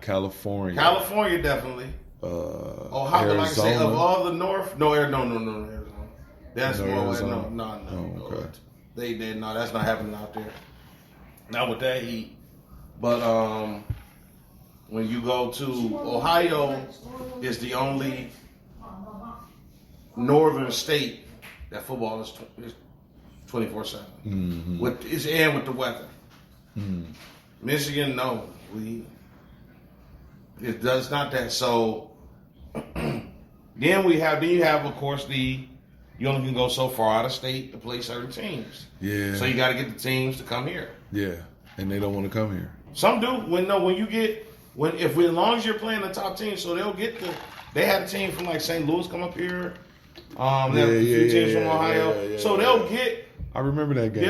California. California definitely. Ohio, Arizona. like I say, of all the North, no, Arizona. That's No, more Arizona. no. Oh, okay. They no, that's not happening out there. Not with that heat. But when you go to Ohio, is the only northern state that football is 24/7. With the weather. Michigan, no, it does not that. So then you have of course you only can go so far out of state to play certain teams. Yeah. So you got to get the teams to come here. Yeah. And they don't want to come here. Some do. As long as you're playing the top team, so they had a team from like St. Louis come up here. They have a few teams from Ohio. So they'll get. I remember that game.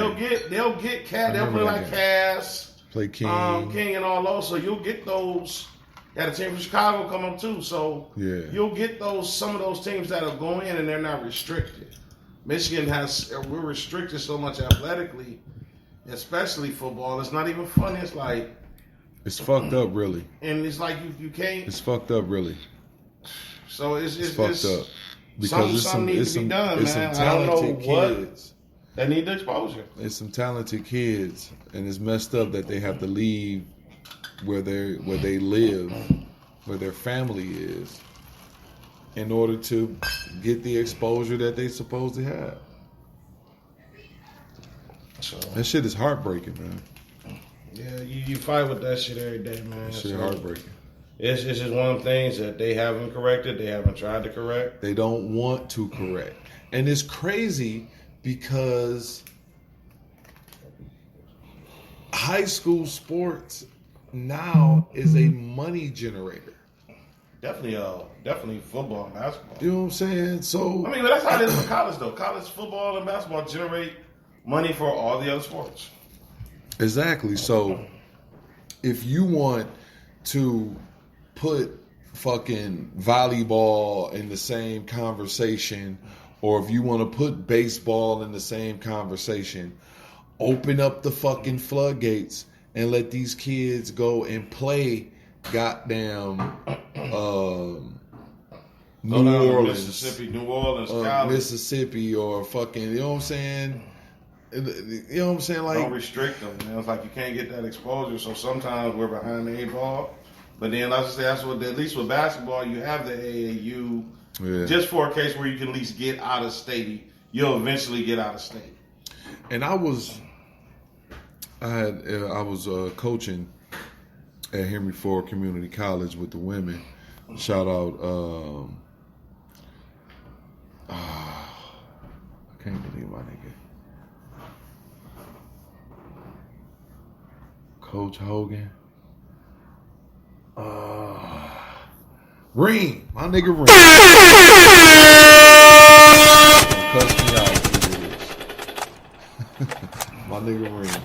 They'll get Cat. They'll play like Cass. Play King. King and all those. So you'll get those. Got a team from Chicago come up too. So you'll get some of those teams that are going in and they're not restricted. Michigan we're restricted so much athletically, especially football. It's not even fun. It's like it's fucked up, really. And it's like you can't. It's fucked up, really. So it's fucked up because something needs to be done, man. I don't know kids. They need the exposure. It's some talented kids, and it's messed up that they have to leave where they live, where their family is, in order to get the exposure that they supposed to have. So, that shit is heartbreaking, man. Yeah, you fight with that shit every day, man. That shit heartbreaking. It's just one of the things that they haven't corrected. They haven't tried to correct. They don't want to correct. And it's crazy because high school sports now is a money generator. Definitely football and basketball. You know what I'm saying? So I mean, but that's how it is for college, though. College football and basketball generate money for all the other sports. Exactly. So if you want to put fucking volleyball in the same conversation, or if you want to put baseball in the same conversation, open up the fucking floodgates and let these kids go and play goddamn New Orleans, Mississippi, or fucking, you know what I'm saying? You know what I'm saying? Like, don't restrict them. Man. It's like you can't get that exposure. So sometimes we're behind the 8 ball. But then, let's say that's what, at least with basketball, you have the AAU just for a case where you can at least get out of state. You'll eventually get out of state. And I was coaching at Henry Ford Community College with the women. Shout out, I can't believe my nigga. Coach Hogan. Reem, my nigga Reem. Don't cuss me out if it is. My nigga Reem.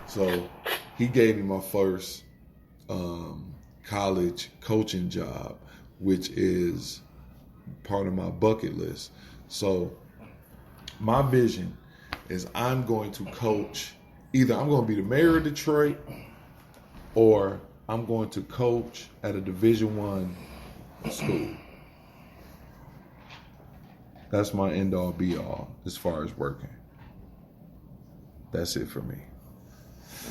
So he gave me my first college coaching job, which is part of my bucket list. So my vision is I'm going to coach, either I'm going to be the mayor of Detroit or I'm going to coach at a Division I school. That's my end all be all as far as working. That's it for me.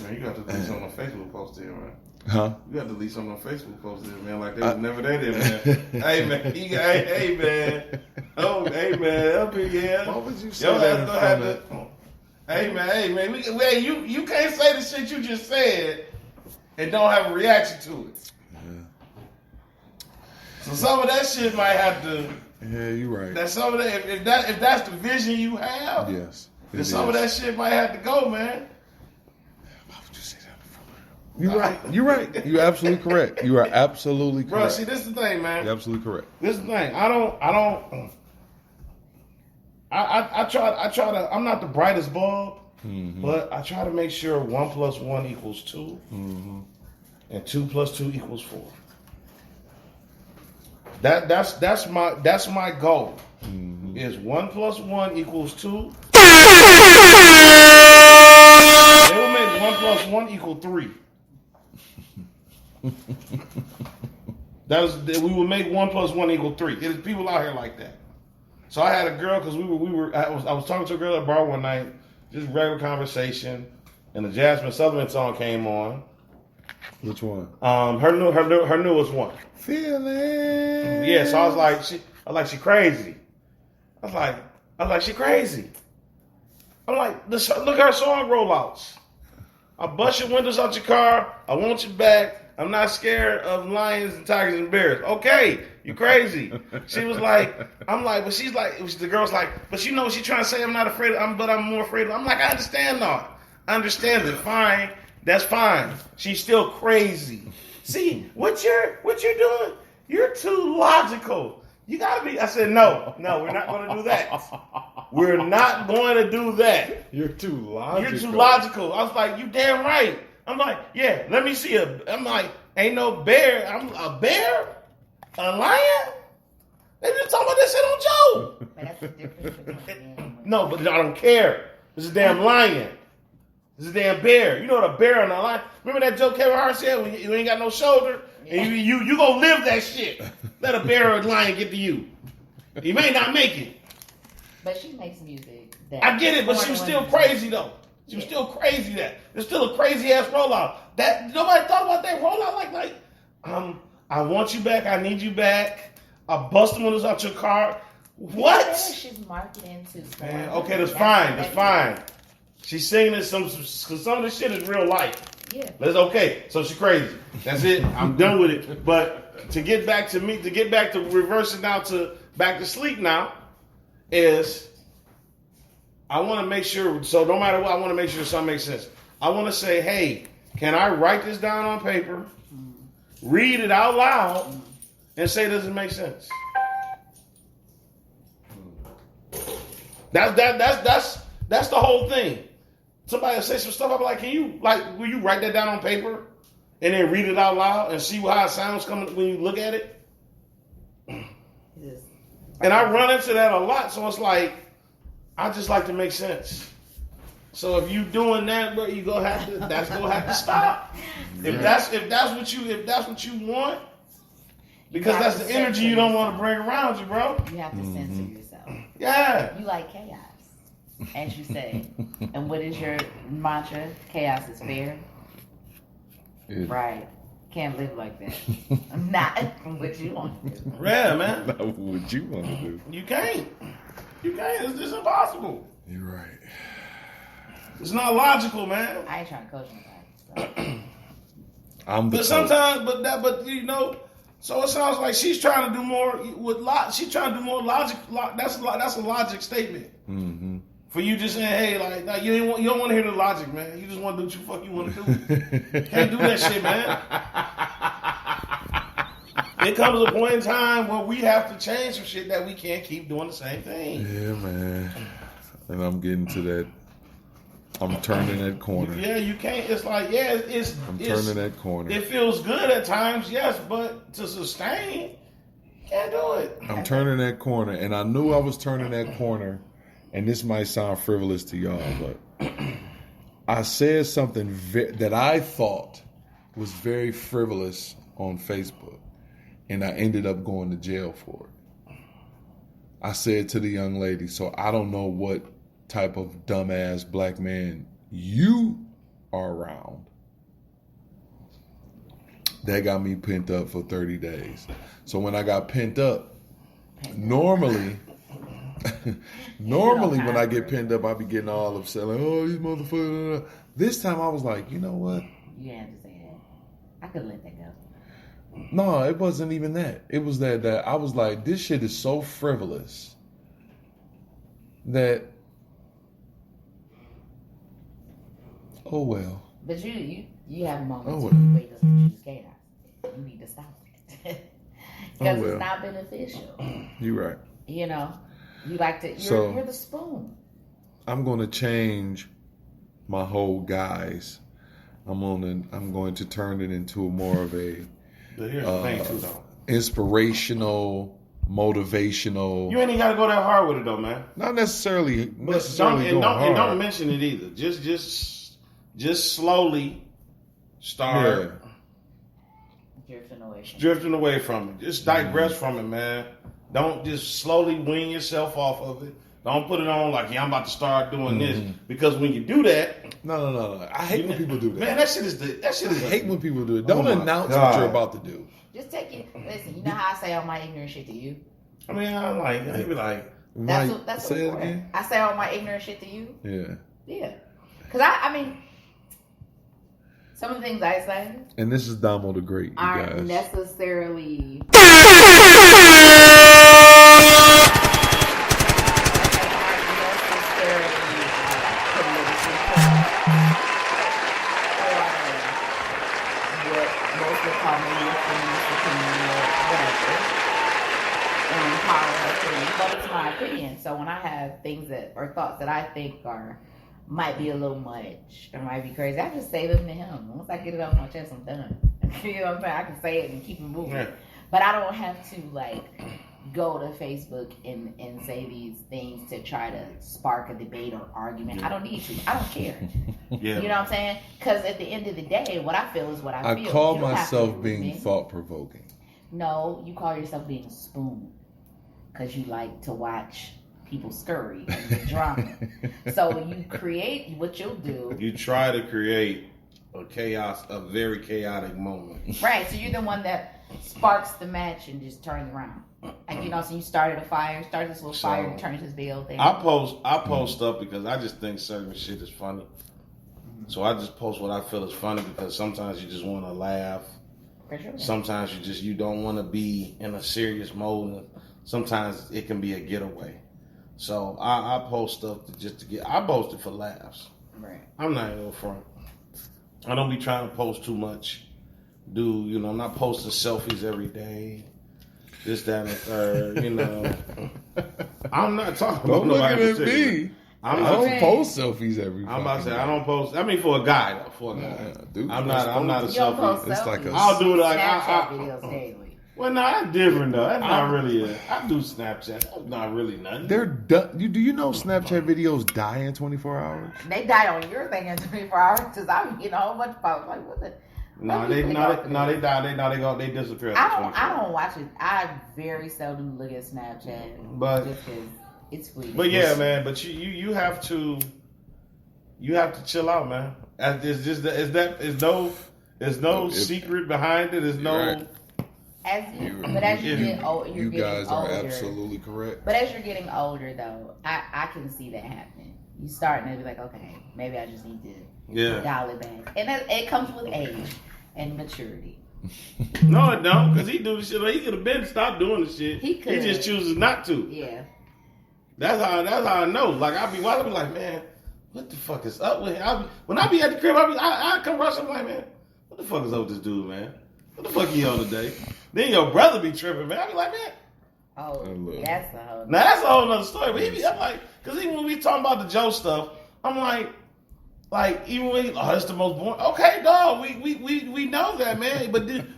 Man, you got to delete something on Facebook post there, man. Huh? You got to delete something on Facebook post there, man. Like they was never there, man. Hey, man. Hey, man. Oh, hey, man. Up here, yeah. Why would you say Yo, that in that's front gonna of... have to. Hey, man. You can't say the shit you just said and don't have a reaction to it. Yeah. So some of that shit might have to. Yeah, you're right. That some of that, if that's the vision you have, Yes. then some of that shit might have to go, man. Why would you say that in front of her? You're right. You're right. You're absolutely correct. You are absolutely Bro, correct. see, this is the thing, man. You're absolutely correct. This is the thing. I try to. I'm not the brightest bulb, but I try to make sure 1 + 1 = 2, and 2 + 2 = 4. That's my goal. Is 1 + 1 = 2. They will make 1 + 1 = 3. We will make 1 + 1 = 3. There's people out here like that. So I had a girl because I was talking to a girl at a bar one night, just regular conversation, and the Jasmine Sullivan song came on. Which one? Her newest one. Feeling. Yeah, so I was like, she crazy. I was like, she crazy. I'm like, look at her song rollouts. I bust your windows out your car. I want you back. I'm not scared of lions and tigers and bears. Okay, you crazy. She was like, I'm like, but she's like, the girl's like, but you know what she's trying to say? I'm not afraid but I'm more afraid of. I'm like, I understand that. I understand it. Fine. That's fine. She's still crazy. See, what you're doing, you're too logical. You gotta be. I said, no, we're not gonna do that. We're not going to do that. You're too logical. You're too logical. I was like, you damn right. I'm like, yeah, let me see I'm like, ain't no bear. I'm a bear? A lion? They just talking about this shit on Joe. But that's the difference between No, but I don't care. This is a damn lion. This is a damn bear. You know what a bear and a lion. Remember that joke Kevin Hart said when you ain't got no shoulder? And you gonna live that shit. Let a bear or a lion get to you. You may not make it. But she makes music. I get it, but she was still crazy though. She was still crazy. There's still a crazy ass rollout. That nobody thought about that rollout. Like, I want you back. I need you back. I bust the windows out your car. What? She's marketing to. Man, okay, that's fine. That's fine. She's singing it. Some of this shit is real life. Yeah. That's okay. So she's crazy. That's it. I'm done with it. But to get back to reversing now to back to sleep now is I want to make sure. So no matter what, I want to make sure something makes sense. I want to say, hey, can I write this down on paper, read it out loud, and say, does it make sense? That's the whole thing. Somebody will say some stuff. I'm like, will you write that down on paper and then read it out loud and see how it sounds coming when you look at it? Yes. And I run into that a lot. So it's like, I just like to make sense. So if you doing that, bro, that's gonna have to stop. If that's what you want, because that's the energy you don't want to bring around you, bro. You have to censor yourself. Yeah. You like chaos, as you say. And what is your mantra? Chaos is fair. Yeah. Right. Can't live like that. Not what you want to do. Yeah, man. Not what you want to do. You can't. It's just impossible. You're right. It's not logical, man. I ain't trying to coach nobody. So. But sometimes, so it sounds like she's trying to do more with she's trying to do more logic. That's a logic statement. Mm-hmm. For you just saying, hey, like you don't want to hear the logic, man. You just want to do what you want to do. Can't do that shit, man. it comes a point in time where we have to change some shit that we can't keep doing the same thing. Yeah, man. And I'm getting to that. I'm turning that corner. Yeah, you can't. It's like, yeah, I'm turning that corner. It feels good at times, yes, but to sustain, you can't do it. I'm turning that corner, and I knew I was turning that corner. And this might sound frivolous to y'all, but I said something that I thought was very frivolous on Facebook, and I ended up going to jail for it. I said to the young lady, so I don't know what type of dumbass black man you are around. That got me pent up for 30 days. So when I got pent up, normally when I get pinned up, I be getting all upset, like, oh, these motherfuckers. This time I was like, you know what? You didn't have to say that. I could let that go. No, it wasn't even that. It was that I was like, this shit is so frivolous that, oh well. But you have moments Oh, when you wake up and choose chaos. You need to stop it. Because well. it's not beneficial. You're right. You know? You like to, you're the spoon. I'm going to change my whole guise. I'm going to turn it into more of a But here's the thing, too, though. inspirational, motivational. You ain't even got to go that hard with it, though, man. Not necessarily But going hard. and don't mention it either. Just slowly start drifting away from it. Just digress from it, man. Don't just slowly wean yourself off of it. Don't put it on like, yeah, I'm about to start doing this. Because when you do that... No. I hate when people do that. Man, that shit is... I hate when people do it. Don't announce what you're about to do. Just take it. Listen, you know how I say all my ignorant shit to you? I mean, I'm like... They be like... That's say what it again? I say all my ignorant shit to you? Yeah. Yeah. Because I mean... Some of the things I say... And this is Damo the Great, you aren't guys. necessarily... But it's my opinion. So when I have things that or thoughts that I think might be a little much or might be crazy, I just say them to him. Once I get it off my chest, I'm done. You know what I'm saying? I can say it and keep it moving. Yeah. But I don't have to like go to Facebook and say these things to try to spark a debate or argument. Yeah. I don't need to. I don't care. Yeah. You know what I'm saying? Because at the end of the day, what I feel is what I feel. I call myself being thought-provoking. No, you call yourself being a spoon. Because you like to watch people scurry and the drama. So you create what you'll do. You try to create a very chaotic moment. Right. So you're the one that sparks the match and just turns around. Like, you know, so you started a fire, started this little fire and turned this big old thing. I post stuff because I just think certain shit is funny. So I just post what I feel is funny because sometimes you just want to laugh. For sure. Sometimes you don't want to be in a serious mode. Sometimes it can be a getaway. So I post stuff I post it for laughs. Right. I'm not even front. I don't be trying to post too much. I'm not posting selfies every day. This, that, and the third, I'm not talking about nobody. Don't look at me. I don't post selfies every day. I'm about to say, I don't post. I mean, for a guy, though. For a guy. Dude, I'm not a selfie. It's like I'll do it like Snapchat videos daily. Well, no, that's different though. That's not really it. I do Snapchat. That's not really nothing. They're done. Do you know Snapchat videos die in 24 hours? They die on your thing in 24 hours because I'm getting a whole bunch of posts. Like, what the? They die. They disappear. I don't watch it. I very seldom look at Snapchat, but just because it's free. But yeah, man. But you have to chill out, man. There's no secret behind it. There's no. Right. As you get older, you guys are absolutely correct. But as you're getting older, though, I can see that happening. You starting to be like, okay, maybe I just need to dial it back, and it comes with age and maturity. No, it don't, because he do the shit. He could have been stopped doing the shit. He could. He just chooses not to. Yeah. That's how I know. Like I'll be like, man, what the fuck is up with him? When I be at the crib, I come rush. I'm like, man, what the fuck is up with this dude, man? What the fuck you on today? Then your brother be tripping, man. I be like, man. Oh, look. that's a whole. Now that's a whole nother story. But I'm like, because even when we talking about the Joe stuff, I'm like even when that's the most boring. Okay, dog, we know that, man.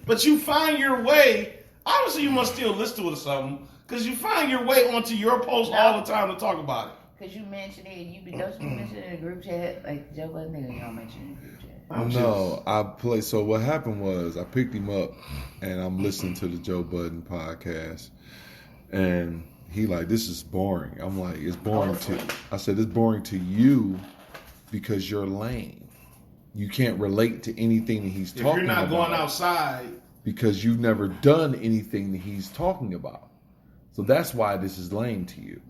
But you find your way. Obviously, you must still listen to it or something, because you find your way onto your post all the time to talk about it. Because you mentioned it, don't you mention it in the group chat? Like Joe Budden, nigga, you don't mention it in the group chat. No, I play. So what happened was I picked him up and I'm listening to the Joe Budden podcast, and he like, this is boring. I'm like, it's boring I said, it's boring to you because you're lame. You can't relate to anything that he's talking about. If you're not going outside. Because you've never done anything that he's talking about. So that's why this is lame to you.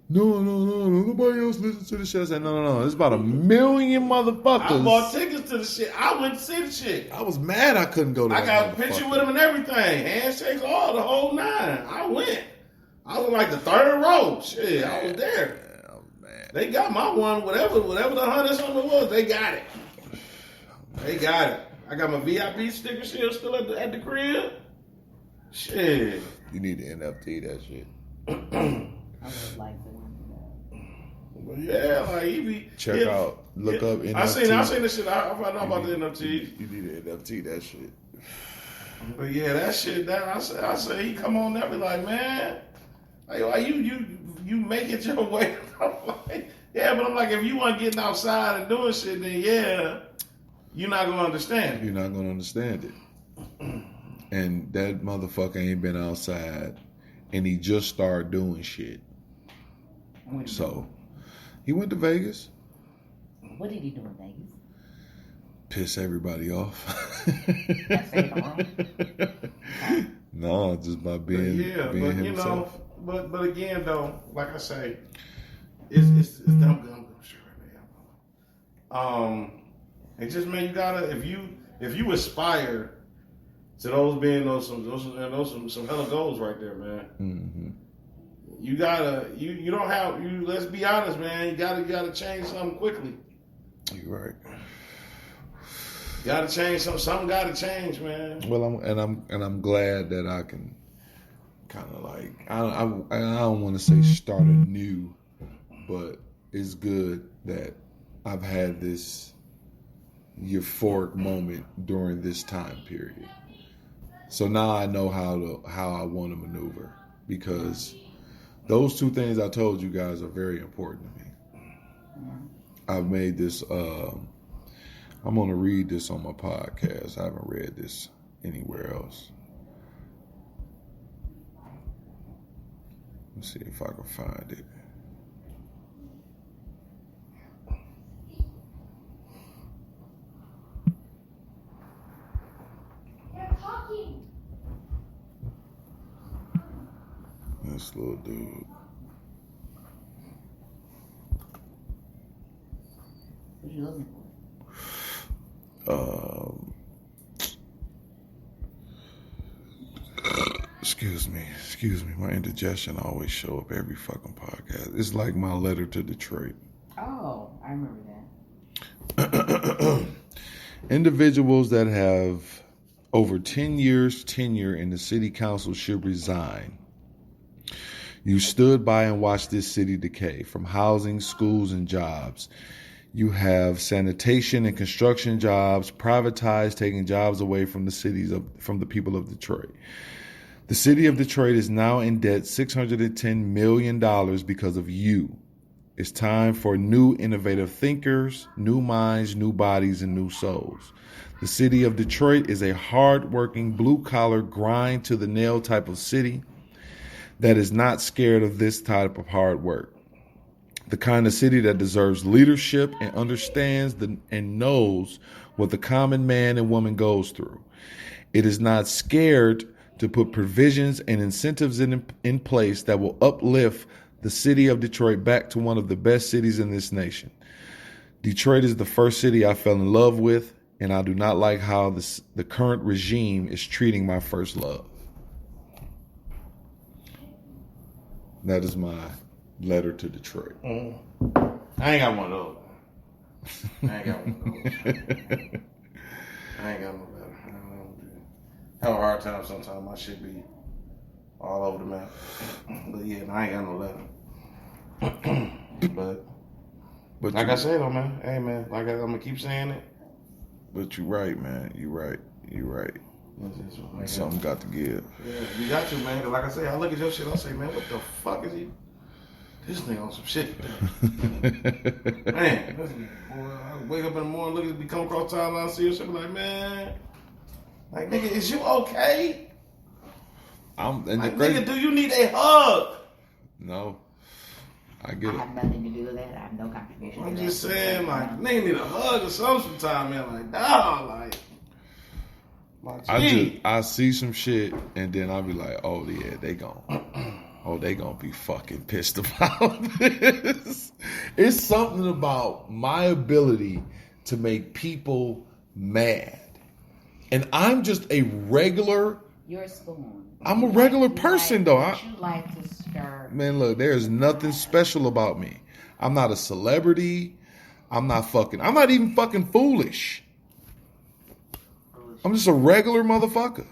No, nobody else listens to the shit. I said, no. There's about 1 million motherfuckers. I bought tickets to the shit. I went to see the shit. I was mad I couldn't go to that. I got a picture with him and everything. Handshakes, all the whole nine. I went. I was like the third row. Shit, I was there. Oh, man. They got my one, whatever the 100 something was, they got it. They got it. I got my VIP sticker still at the crib. Shit. You need to NFT that shit. I would like to win that. But yeah, like he be Look up NFT. I seen the shit. I found out about the NFT. You need to NFT that shit. But yeah, that shit. I say he come on there, be like, man, like why you make it your way. I'm like, yeah, but I'm like, if you want getting outside and doing shit, then yeah, you're not gonna understand. You're not gonna understand it. And that motherfucker ain't been outside, and he just started doing shit. So he went to Vegas. What did he do in Vegas? Piss everybody off. No, just by being himself. But again though, like I say, it's dumb shit right now. It just, man, you gotta, if you aspire to those being those some hella goals right there, man. Mm-hmm. You gotta you don't have let's be honest, man. You gotta change something quickly. You're right. You gotta change something gotta change, man. Well, I'm glad that I can kind of like I don't want to say start anew, but it's good that I've had this euphoric moment during this time period. So now I know how I want to maneuver, because those two things I told you guys are very important to me. I've made this, I'm going to read this on my podcast. I haven't read this anywhere else. Let's see if I can find it. This little dude. What you looking for? Excuse me. My indigestion always show up every fucking podcast. It's like my letter to Detroit. Oh, I remember that. Individuals that have over 10 years tenure in the city council should resign. You stood by and watched this city decay, from housing, schools, and jobs. You have sanitation and construction jobs privatized, taking jobs away from the people of Detroit. The city of Detroit is now in debt $610 million because of you. It's time for new innovative thinkers, new minds, new bodies, and new souls. The city of Detroit is a hard-working, blue-collar, grind-to-the-nail type of city that is not scared of this type of hard work. The kind of city that deserves leadership and understands and knows what the common man and woman goes through. It is not scared to put provisions and incentives in place that will uplift the city of Detroit back to one of the best cities in this nation. Detroit is the first city I fell in love with, and I do not like how the current regime is treating my first love. That is my letter to Detroit. Mm-hmm. I ain't got one of those. I ain't got no letter. have a hard time sometimes. My shit be all over the map. But yeah, I ain't got no letter. But like I said though, man, hey man, like I'm gonna keep saying it. But you're right, man. You're right. Something got to give. Yeah, you got to, man. 'Cause like I say, I look at your shit, I say, man, what the fuck is he? This nigga on some shit. Man, boy, I wake up in the morning, look at me, come across timeline, see your shit, be like, man, like nigga, is you okay? Nigga, do you need a hug? No. I get I it. have nothing to do with that. I have no contribution. I'm to just that. saying, like, nigga need a hug or something sometime, man. Like, dog, like, my G. I see some shit and then I'll be like, oh yeah, they gonna be fucking pissed about this. It's something about my ability to make people mad. And I'm just a regular. You're a spoon. I'm a regular person, though. You like to stir. Man, look, there's nothing special about me. I'm not a celebrity. I'm not even fucking foolish. I'm just a regular motherfucker.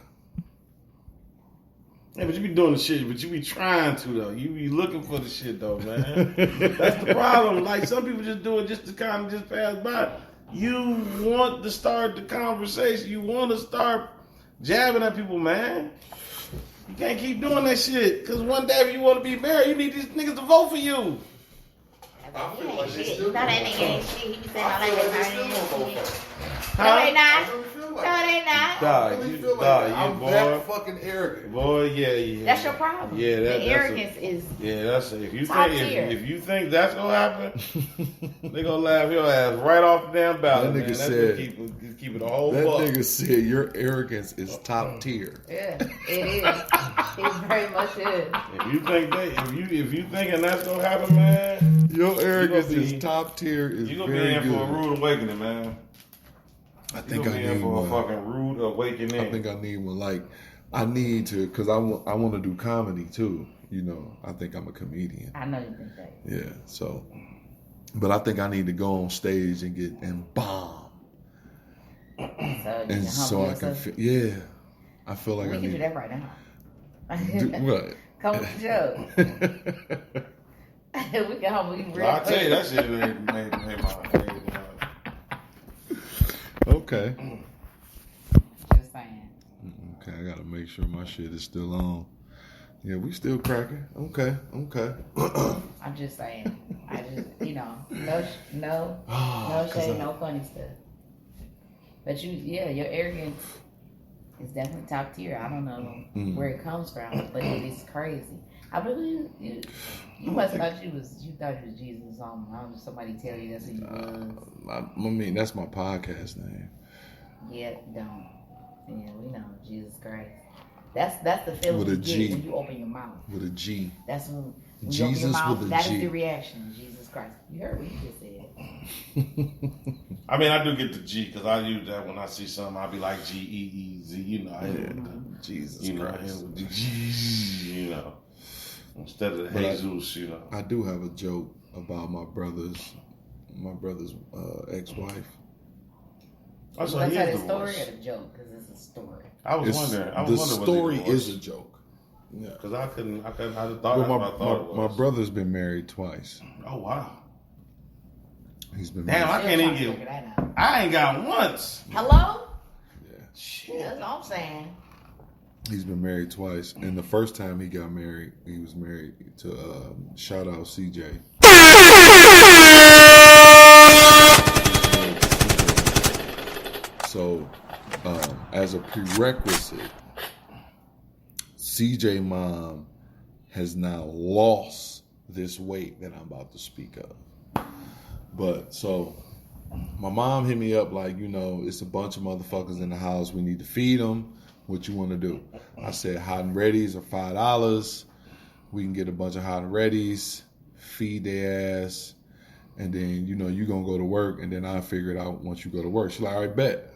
Yeah, but you be doing the shit, but you be trying to, though. You be looking for the shit, though, man. That's the problem. Like, some people just do it just to kind of just pass by. You want to start the conversation. You want to start jabbing at people, man. You can't keep doing that shit. Because one day if you want to be married, you need these niggas to vote for you. I feel like shit. No, that nigga ain't shit. He be saying all that shit. Huh? No, they not. No, they not. I'm that fucking arrogant. Boy, yeah. That's your problem. Yeah, the arrogance is. Yeah, that's it. Top tier. If you think that's gonna happen, they gonna laugh your ass right off the damn ballot. That nigga man. said, keep it a whole that buck. nigga said your arrogance is top tier. Yeah, it is. It very much is. If you think if you thinking that's gonna happen, man, Your arrogance is top tier. You gonna be in for a rude awakening, man. I think I in need for one. a fucking rude awakening. I think I need one. Like, I need to, because I want to do comedy too. You know, I think I'm a comedian. I know you think that. Yeah, so, but I think I need to go on stage and bomb. So I can, yeah. I feel like we I can need do that right now. do what? Come with the show. We can home. We can real I'll tell you, quick. that shit made my head. Okay. Just saying. Okay, I gotta make sure my shit is still on. Yeah, we still cracking. Okay. I'm just saying. I just, no Oh, shade, no funny stuff. But your arrogance is definitely top tier. I don't know where it comes from, but it is crazy. I believe you must have thought you thought you was Jesus or something. I don't know, somebody tell you that's who you was. I mean, that's my podcast name. Yeah, don't. Yeah, we know Jesus Christ. That's the feeling With a you G. get when you open your mouth. With a G. That's when you Jesus open your mouth. with a That G. is the reaction. Jesus Christ. You heard what you just said. I mean, I do get the G because I use that when I see something. I'll be like G-E-E-Z, you know. I hit it with the, Jesus I hit Christ. it with the G, instead of the But Jesus, I do have a joke about my brother's ex-wife. I saw Was he that is a story divorced. or a joke? Because it's a story. I was wondering. The story is a joke. Yeah. Because I thought Well, that's what I thought it my was. brother's been married twice. Oh, wow. He's been Damn, married. I can't even Still get. trying to figure that out. I ain't got once. Hello? Yeah. Shit. That's all I'm saying. He's been married twice, and the first time he got married, he was married to shout out CJ. So, as a prerequisite, CJ mom has now lost this weight that I'm about to speak of. But so, my mom hit me up like, it's a bunch of motherfuckers in the house. We need to feed them. What you want to do? I said hot and readies are $5. We can get a bunch of hot and readies, feed their ass, and then you gonna go to work, and then I'll figure it out once you go to work. She's like, all right, bet.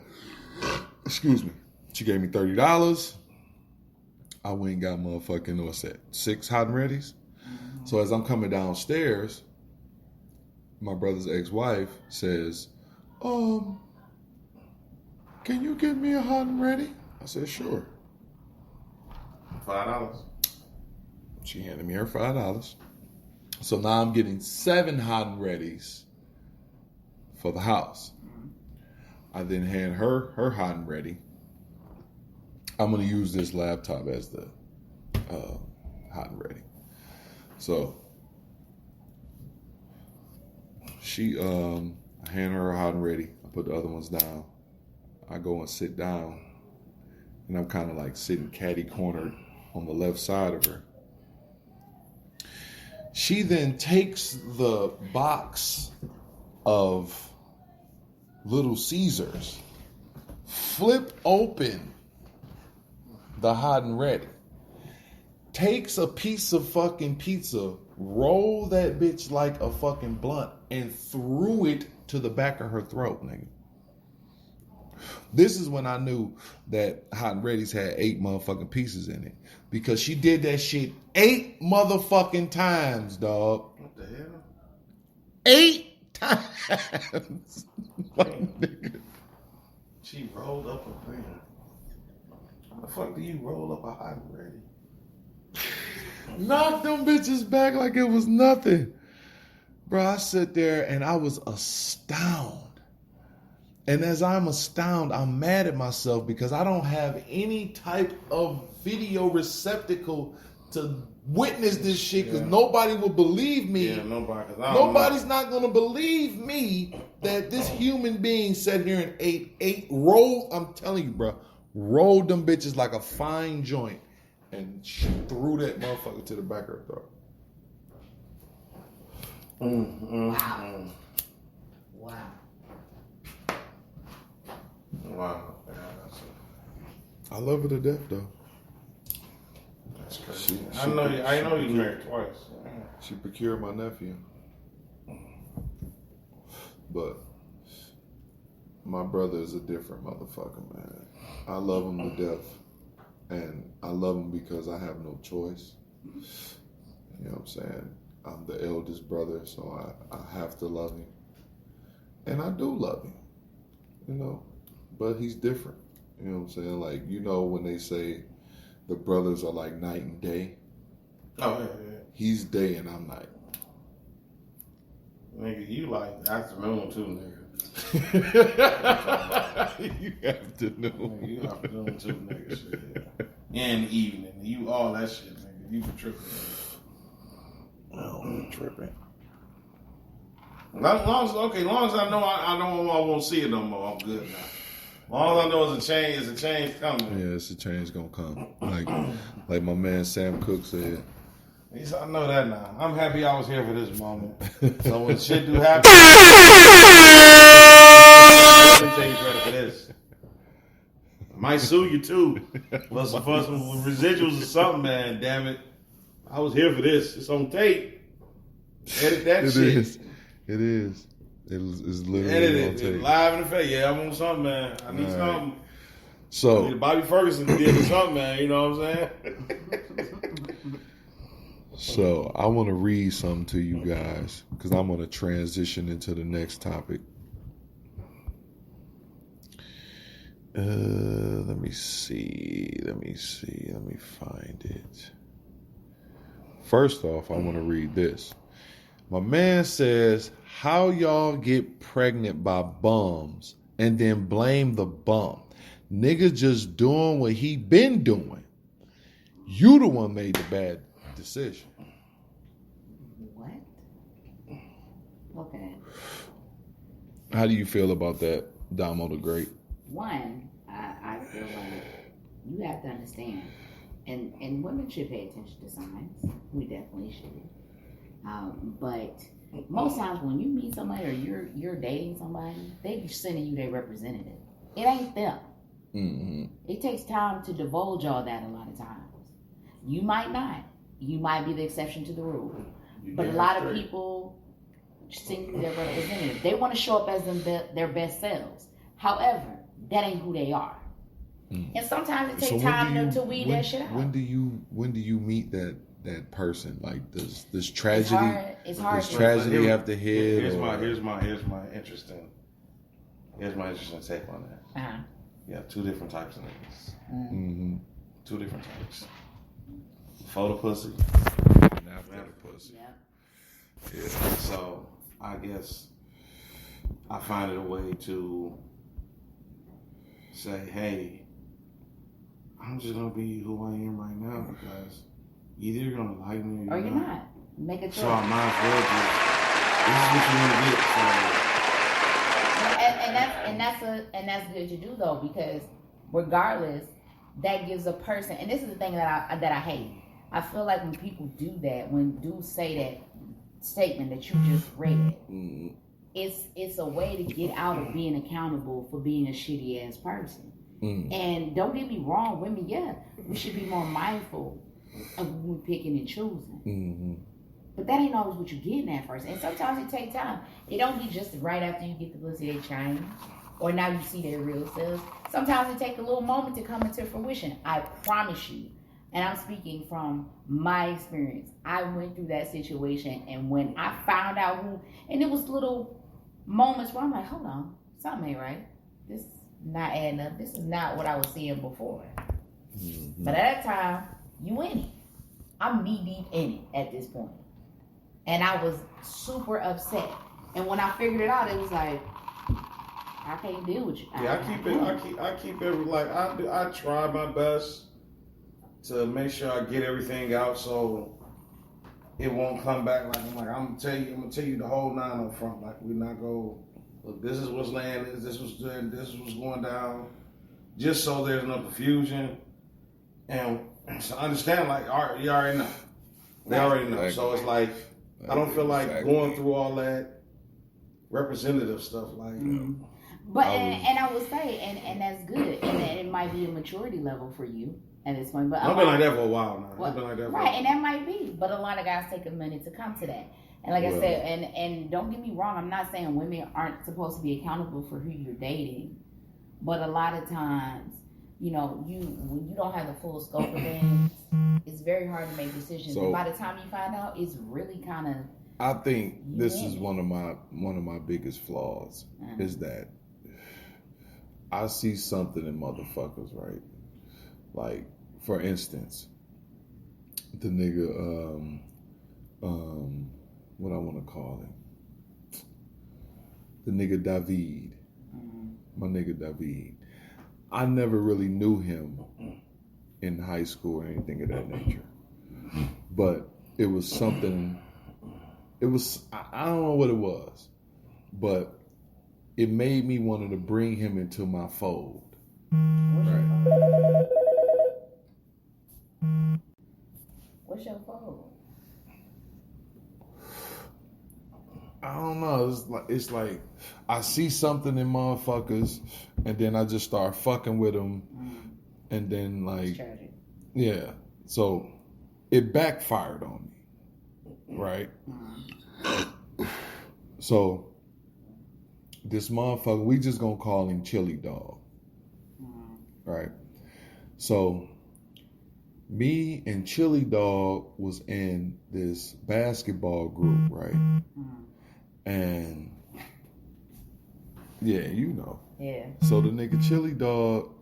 Excuse me. She gave me $30. I went and got motherfucking, what's that, 6 hot and readies? So as I'm coming downstairs, my brother's ex-wife says, can you get me a hot and ready? I said, sure. $5. She handed me her $5. So now I'm getting 7 hot and readies for the house. I then hand her hot and ready. I'm going to use this laptop as the hot and ready. So I hand her hot and ready. I put the other ones down. I go and sit down, and I'm kind of like sitting catty cornered on the left side of her. She then takes the box of Little Caesars, flip open the hot and ready, takes a piece of fucking pizza, roll that bitch like a fucking blunt, and threw it to the back of her throat, nigga. This is when I knew that Hot and Ready's had 8 motherfucking pieces in it. Because she did that shit 8 motherfucking times, dog. What the hell? 8 times. Like, nigga. She rolled up a thing. How the fuck do you roll up a Hot and Ready? Knocked them bitches back like it was nothing. Bro, I sit there and I was astounded. And as I'm astounded, I'm mad at myself because I don't have any type of video receptacle to witness this shit because nobody will believe me. Yeah, Nobody's not going to believe me that this human being sat here and ate rolled. I'm telling you, bro, rolled them bitches like a fine joint and she threw that motherfucker to the back of her throat. Wow. Wow. I love her to death, though. That's crazy. I know you married twice. She procured my nephew. But my brother is a different motherfucker, man. I love him to death. And I love him because I have no choice. You know what I'm saying? I'm the eldest brother, so I have to love him. And I do love him, you know. But he's different. You know what I'm saying? Like, you know when they say the brothers are like night and day? Oh, yeah. He's day and I'm night. Nigga, you like afternoon too, nigga. You afternoon. You afternoon too, nigga. Shit, yeah. And evening. You all that shit, nigga. You be tripping. I'm tripping. Long as I know I won't see it no more, I'm good now. Long as I know it's a change coming. Yeah, it's a change gonna come. Like my man Sam Cooke said. I know that now. I'm happy I was here for this moment. So when shit do happen, everything's ready for this. I might sue you too. For some residuals or something, man. Damn it. I was here for this. It's on tape. Edit that shit. It is. It's literally Edit on it. tape. Live in the face. Yeah, I want something, man. I need something. So I need Bobby Ferguson did or something, man. You know what I'm saying? So I want to read something to you guys because I'm going to transition into the next topic. Let me see. Let me find it. First off, I want to read this. My man says, how y'all get pregnant by bums and then blame the bum? Nigga just doing what he been doing. You the one made the bad decision. What? Okay. How do you feel about that, Damo the Great? One, I feel like you have to understand, and women should pay attention to signs. We definitely should. But most times when you meet somebody or you're dating somebody, they be sending you their representative. It ain't them. Mm-hmm. It takes time to divulge all that a lot of times. You might not. You might be the exception to the rule. But a lot of people send you their representative. They want to show up as their best selves. However, that ain't who they are. Mm. And sometimes it takes time to weed that shit out. When do you meet that person? Like does tragedy it's hard does tragedy have to hit? Here's my interesting take on that. Uh-huh. You have 2 different types of niggas. Mm-hmm. 2 different types. For the pussy. And after the pussy. Yep. Yeah. So I guess I find it a way to say, hey, I'm just gonna be who I am right now because either you're gonna like me Or you're not. Make a choice. So I might as well just, this is what you want to get. So And that's good to do though, because regardless, that gives a person, and this is the thing that I hate. I feel like when people do that, when dudes say that statement that you just read, it's a way to get out of being accountable for being a shitty ass person. And don't get me wrong, women, yeah, we should be more mindful of when we're picking and choosing. But that ain't always what you're getting at first. And sometimes it takes time. It don't be just right after you get the pussy they change, or now you see their real selves. Sometimes it takes a little moment to come into fruition. I promise you. And I'm speaking from my experience. I went through that situation, and when I found out who, and it was little moments where I'm like, hold on, something ain't right. This is not adding up. This is not what I was seeing before. But at that time, you in it. I'm knee deep in it at this point. And I was super upset. And when I figured it out, it was like, I can't deal with you. yeah, I keep it like I try my best to make sure I get everything out so it won't come back like I'm gonna tell you the whole nine up front. Like we not go, look, this is what's landing, this was going down, just so there's no confusion. And so I understand, like, all right, you already know. They already know. So it's like I don't feel like going through all that representative stuff like But and I would say, and that's good, and it might be a maturity level for you at this point. But I've been like that for a while now. Well, I've been like that for right, and that might be, but a lot of guys take a minute to come to that. And like I said, and don't get me wrong, I'm not saying women aren't supposed to be accountable for who you're dating, but a lot of times, you know, when you don't have the full scope of things, it's very hard to make decisions. So, and by the time you find out, it's really kind of. I think this is one of my biggest flaws is that I see something in motherfuckers, right? Like, for instance, the nigga, what I want to call him, the nigga David, my nigga David. I never really knew him in high school or anything of that nature, but it was something. It was, I don't know what it was, but it made me wanted to bring him into my fold. Right. What's your fold? I don't know. It's like I see something in motherfuckers, and then I just start fucking with them, and then like, yeah. So it backfired on me, right? So this motherfucker, we just gonna call him Chili Dog, right? So me and Chili Dog was in this basketball group, right? And yeah, you know. Yeah. So the nigga Chili Dog,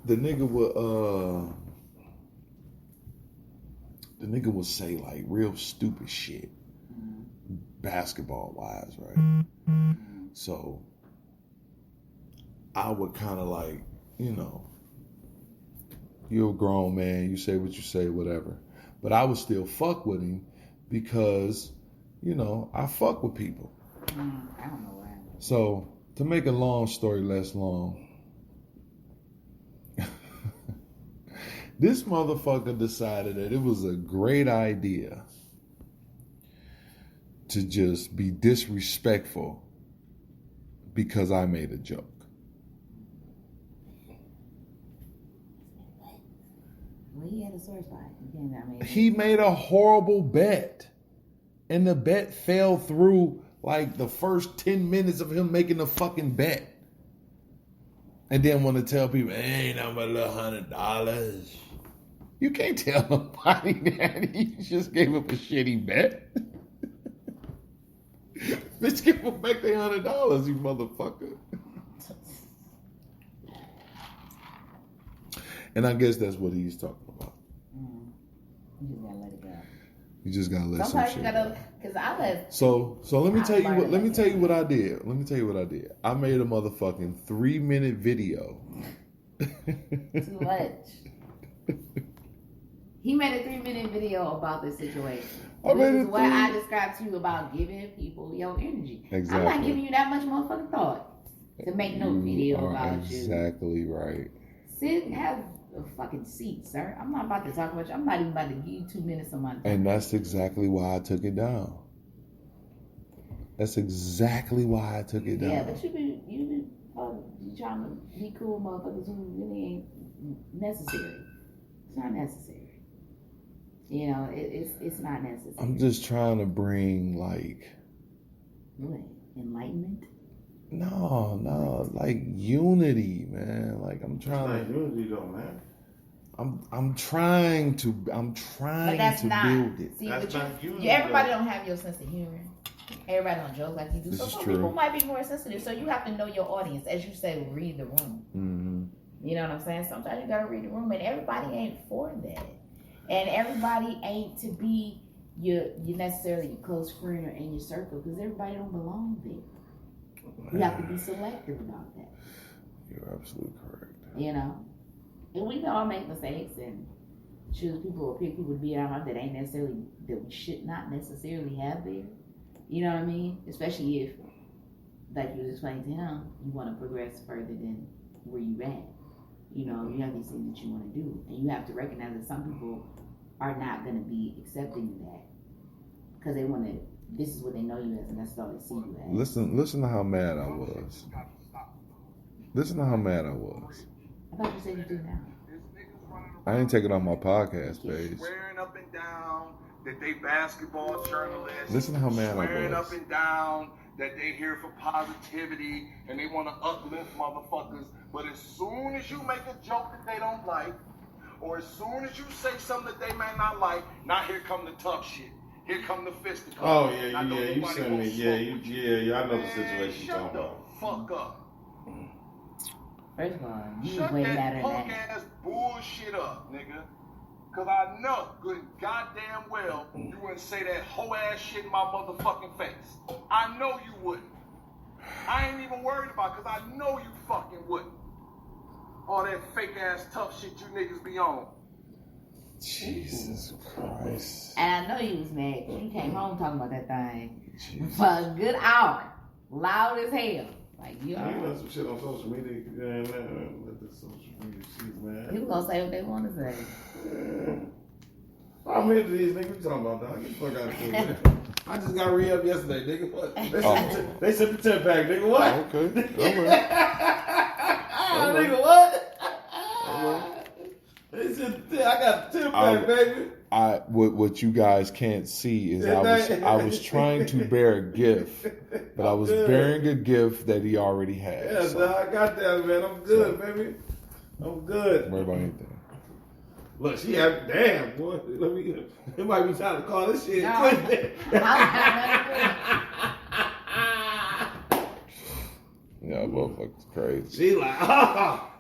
the nigga would say like real stupid shit, basketball wise, right? So I would kind of like, you know, you're a grown man, you say what you say, whatever. But I would still fuck with him because, you know, I fuck with people. I don't know why. So to make a long story less long, this motherfucker decided that it was a great idea to just be disrespectful because I made a joke. Well, he had a sore spot. He made a horrible bet, and the bet fell through like the first 10 minutes of him making the fucking bet. And then want to tell people, ain't nothing but a little $100. You can't tell nobody that he just gave up a shitty bet. Bitch, give him back their $100, you motherfucker. And I guess that's what he's talking about. You just gotta let it go. You just gotta let Sometimes some you shit gotta, go. because I let. So let me tell you what. Let me learned tell you what I did. Let me tell you what I did. I made a motherfucking 3-minute video. Too much. He made a 3-minute video about this situation. This is what I described to you about giving people your energy. Exactly. I'm not giving you that much motherfucking thought to make no video about exactly you. right. Sit, have a fucking seat, sir. I'm not about to talk about you. I'm not even about to give you 2 minutes of my time. And that's exactly why I took it down. That's exactly why I took it down. Yeah, but you been trying to be cool, motherfuckers who really ain't necessary. It's not necessary. You know, it's not necessary. I'm just trying to bring like what? Enlightenment? No, like unity, man. Like I'm trying It's not unity though, man. I'm trying to build it. See, That's not unity. Everybody don't have your sense of humor. Everybody don't joke like you do. This So is some true. people might be more sensitive. So you have to know your audience. As you say, read the room. Mm-hmm. You know what I'm saying? Sometimes you gotta read the room, and everybody ain't for that. And everybody ain't to be your necessarily your close friend or in your circle, because everybody don't belong there. You have to be selective about that. You're absolutely correct. You know? And we all make mistakes and choose people or pick people to be around that ain't necessarily, that we should not necessarily have there. You know what I mean? Especially if, like you was explaining to him, you want to progress further than where you at. You know, you have these things that you want to do. And you have to recognize that some people are not going to be accepting of that. Because they want to, this is what they know you as, and that's all they see you as. Listen to how mad I was. Listen to how mad I was. I thought you said you do now. I didn't take it on my podcast page. Swearing up and down that they basketball journalists. Listen to how mad I Swearing was. up and down that they here for positivity and they want to uplift motherfuckers. But as soon as you make a joke that they don't like, or as soon as you say something that they may not like, now here come the tough shit. Here come the fisticuffs. Oh yeah, Now, don't you nobody sent want me. smoke. Yeah. I know the Man, situation you're shut talking the about. fuck up. First of all, you was Shut way that better than punk that. ass bullshit up, nigga. Cause I know good goddamn well you wouldn't say that whole ass shit in my motherfucking face. I know you wouldn't. I ain't even worried about it, cause I know you fucking wouldn't. All that fake ass tough shit you niggas be on. Jesus Christ. And I know you was mad 'cause you came home talking about that thing for a good hour. Loud as hell. Like, you You know, know some shit on social media. Yeah, man. Let the social media shit, man. people gonna say what they want to say. I'm here to these niggas. What you talking about, dog? Get the fuck out of here, man. I just got re-up yesterday, nigga. What? They sent the 10-pack, nigga. What? Okay. All right. Nigga, what? They said, I got the 10-pack, baby. What you guys can't see is I was trying to bear a gift, but I was bearing a gift that he already had. Yeah, so. dog, I got that, man. I'm good, baby. I'm good. Don't worry about anything. Look, she had, damn, boy. It might be time to call this shit. No. Yeah, motherfucker's crazy. She like, oh,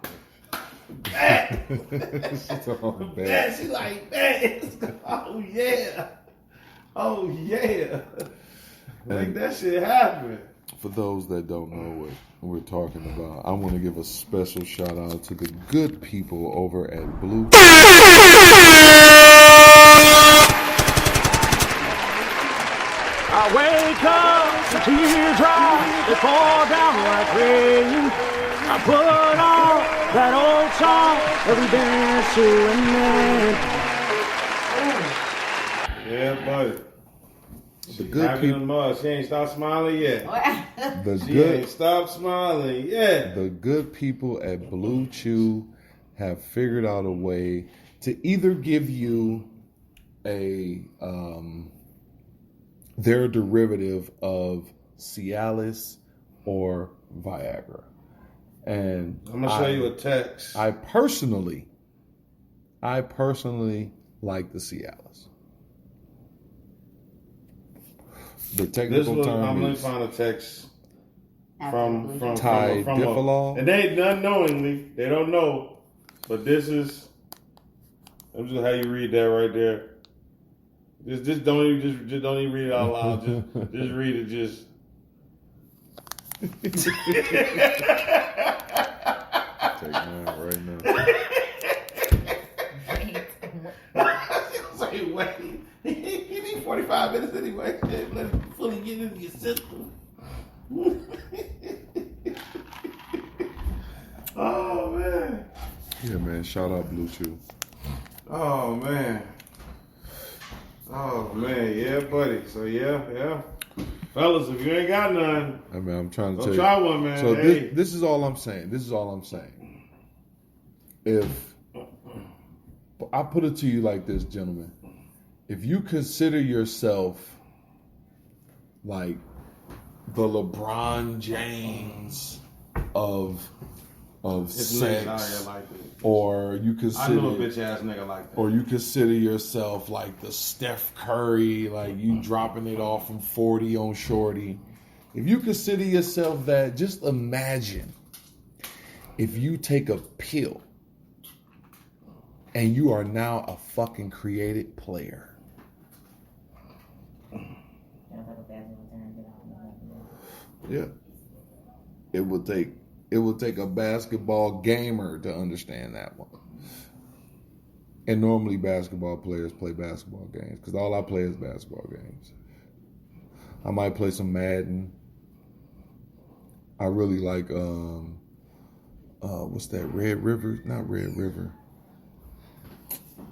bad. She's all bad. Bad. She like, bad. Oh, yeah. Oh, yeah. Make that shit happen. For those that don't know what we're talking about, I want to give a special shout out to the good people over at Blue. I wake up, the tears dry, they fall down like rain. I put on that old song that we danced to and then. Yeah, buddy. The good people. She ain't stopped smiling yet. The She ain't stopped smiling yet. The good people at Blue Chew have figured out a way to either give you their derivative of Cialis or Viagra. And I'm gonna show you a text. I personally like the Cialis. The technical I'm term gonna is find a text from Tidifalol. and they unknowingly, they don't know. But this is. I'm just how you read that right there. Just don't even read it out loud. Just read it. Just. Take mine right now. Say wait. He need 45 minutes anyway. Let it fully get into your system. Oh man. Yeah, man. Shout out Blue Chew. Oh man. Yeah, buddy. So yeah. Fellas, if you ain't got none, I mean, I'm trying to go tell try you. one, man. So Hey. this is all I'm saying. If I put it to you like this, gentlemen, if you consider yourself like the LeBron James of It's niggas out sex, here like this. or you I consider know a bitch ass nigga like that. or you consider yourself like the Steph Curry, like you dropping it off from 40 on shorty. If you consider yourself that, just imagine if you take a pill and you are now a fucking created player. Yeah. It will take a basketball gamer to understand that one. And normally basketball players play basketball games because all I play is basketball games. I might play some Madden. I really like what's that? Red River? Not Red River.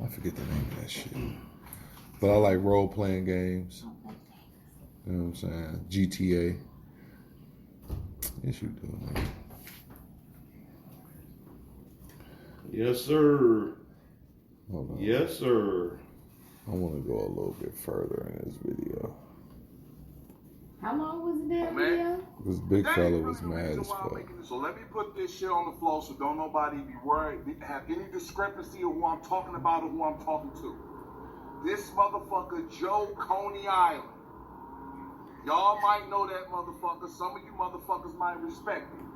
I forget the name of that shit. But I like role playing games. You know what I'm saying? GTA. Yes, you do, man. Yes, sir. Hold on. Yes, sir. I want to go a little bit further in this video. How long was that Man. video? This big That fella ain't was really the mad reason as why I'm fuck. making this. So let me put this shit on the floor so don't nobody be worried, have any discrepancy of who I'm talking about or who I'm talking to. This motherfucker, Joe Coney Island. Y'all might know that motherfucker. Some of you motherfuckers might respect him.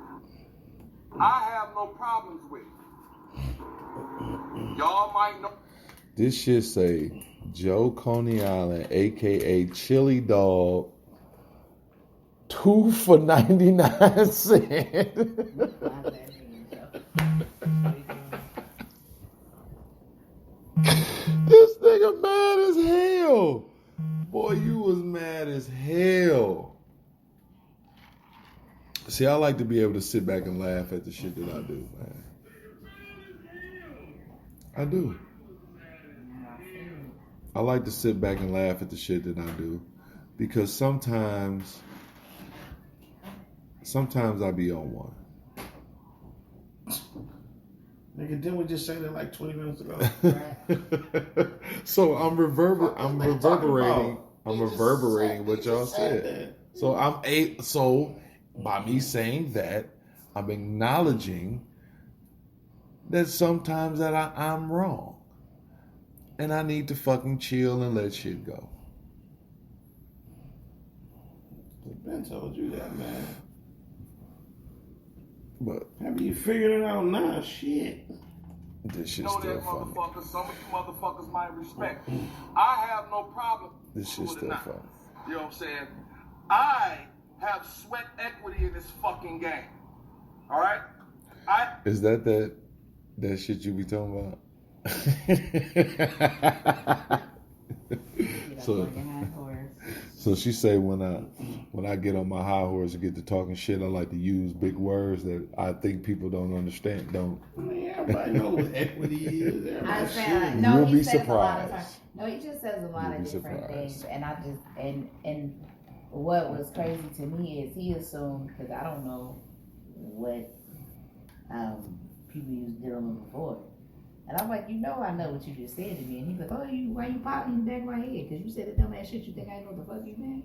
I have no problems with it. Y'all might know. This shit say Joe Coney Island, aka Chili Dog, 2 for 99 cents. This nigga mad as hell. Boy, you was mad as hell. See, I like to be able to sit back and laugh at the shit that I do, man. I do. I like to sit back and laugh at the shit that I do because sometimes I be on one. Nigga, didn't we just say that like 20 minutes ago? So I'm reverberating what y'all just said. that. So by me saying that, I'm acknowledging that sometimes that I'm wrong. And I need to fucking chill and let shit go. Ben told you that, man. But Have you figured it out now? Shit. this shit's Know still that funny. motherfucker. Some of you motherfuckers might respect him. I have no problem. This shit's with it still not. funny. You know what I'm saying? I have sweat equity in this fucking game. All right? Is that shit you be talking about? So she say when I get on my high horse and get to talking shit, I like to use big words that I think people don't understand. Everybody knows what equity is. I Everybody saying, like, shit. no, You'll he be says a lot of surprised. times. No, he just says a lot You'll of be different surprised. things, and I just and what was crazy to me is he assumed, because I don't know what people used dealing with before, and I'm like, I know what you just said to me, and he's like, why you popping in the back of my head? Because you said the dumb ass shit. You think I know what the fuck you meant?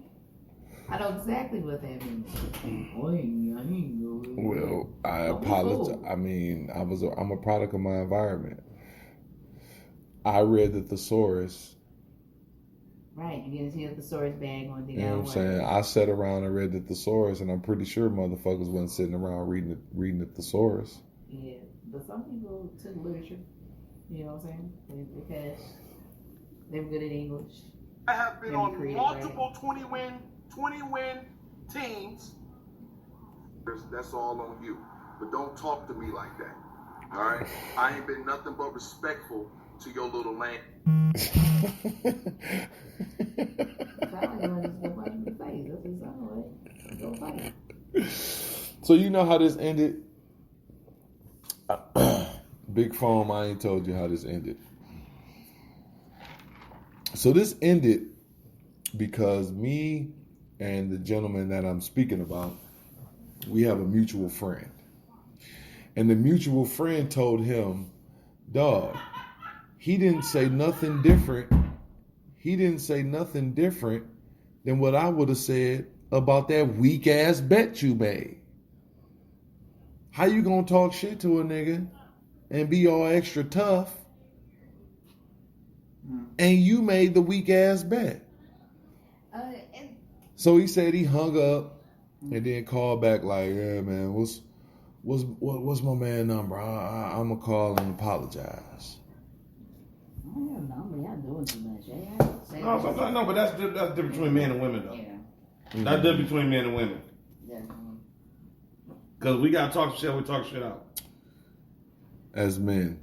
I know exactly what that means. Well, I apologize. I mean, I'm a product of my environment. I read the thesaurus. Right, you get into the thesaurus bag on the You know what I'm saying? I sat around and read the thesaurus, and I'm pretty sure motherfuckers wasn't sitting around reading the thesaurus. Yeah, But some people took literature. You know what I'm saying? Because they're good at English. I have been on creative, multiple 20-win teams. That's all on you. But don't talk to me like that. All right? I ain't been nothing but respectful to your little land. So you know how this ended? Big Foam, I ain't told you how this ended. So this ended because me and the gentleman that I'm speaking about, we have a mutual friend. And the mutual friend told him, dog, he didn't say nothing different. He didn't say nothing different than what I would have said about that weak ass bet you made. How you gonna talk shit to a nigga and be all extra tough and you made the weak ass bet? So he said he hung up and then called back like, yeah, man, what's my man number? I'm gonna call and apologize. I don't know, but y'all doing too much. No, but that's different between men and women, though. Yeah. That's different between men and women. Definitely. Because we got to talk shit, we talk shit out. As men,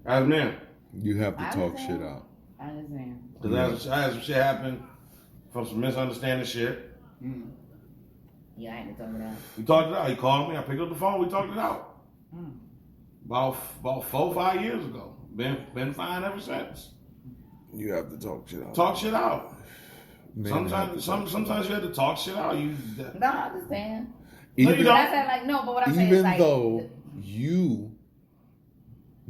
you have to talk shit out. I understand. Because I had some shit happen from some misunderstanding shit. Mm. Yeah, I had to talk it out. We talked it out. He called me. I picked up the phone. We talked it out. Mm. About 4-5 years ago. Been fine ever since. You have to talk shit out. Talk shit out. Men Sometimes you have to talk shit out. No, I understand. Even, you don't. But what I'm saying is like, though you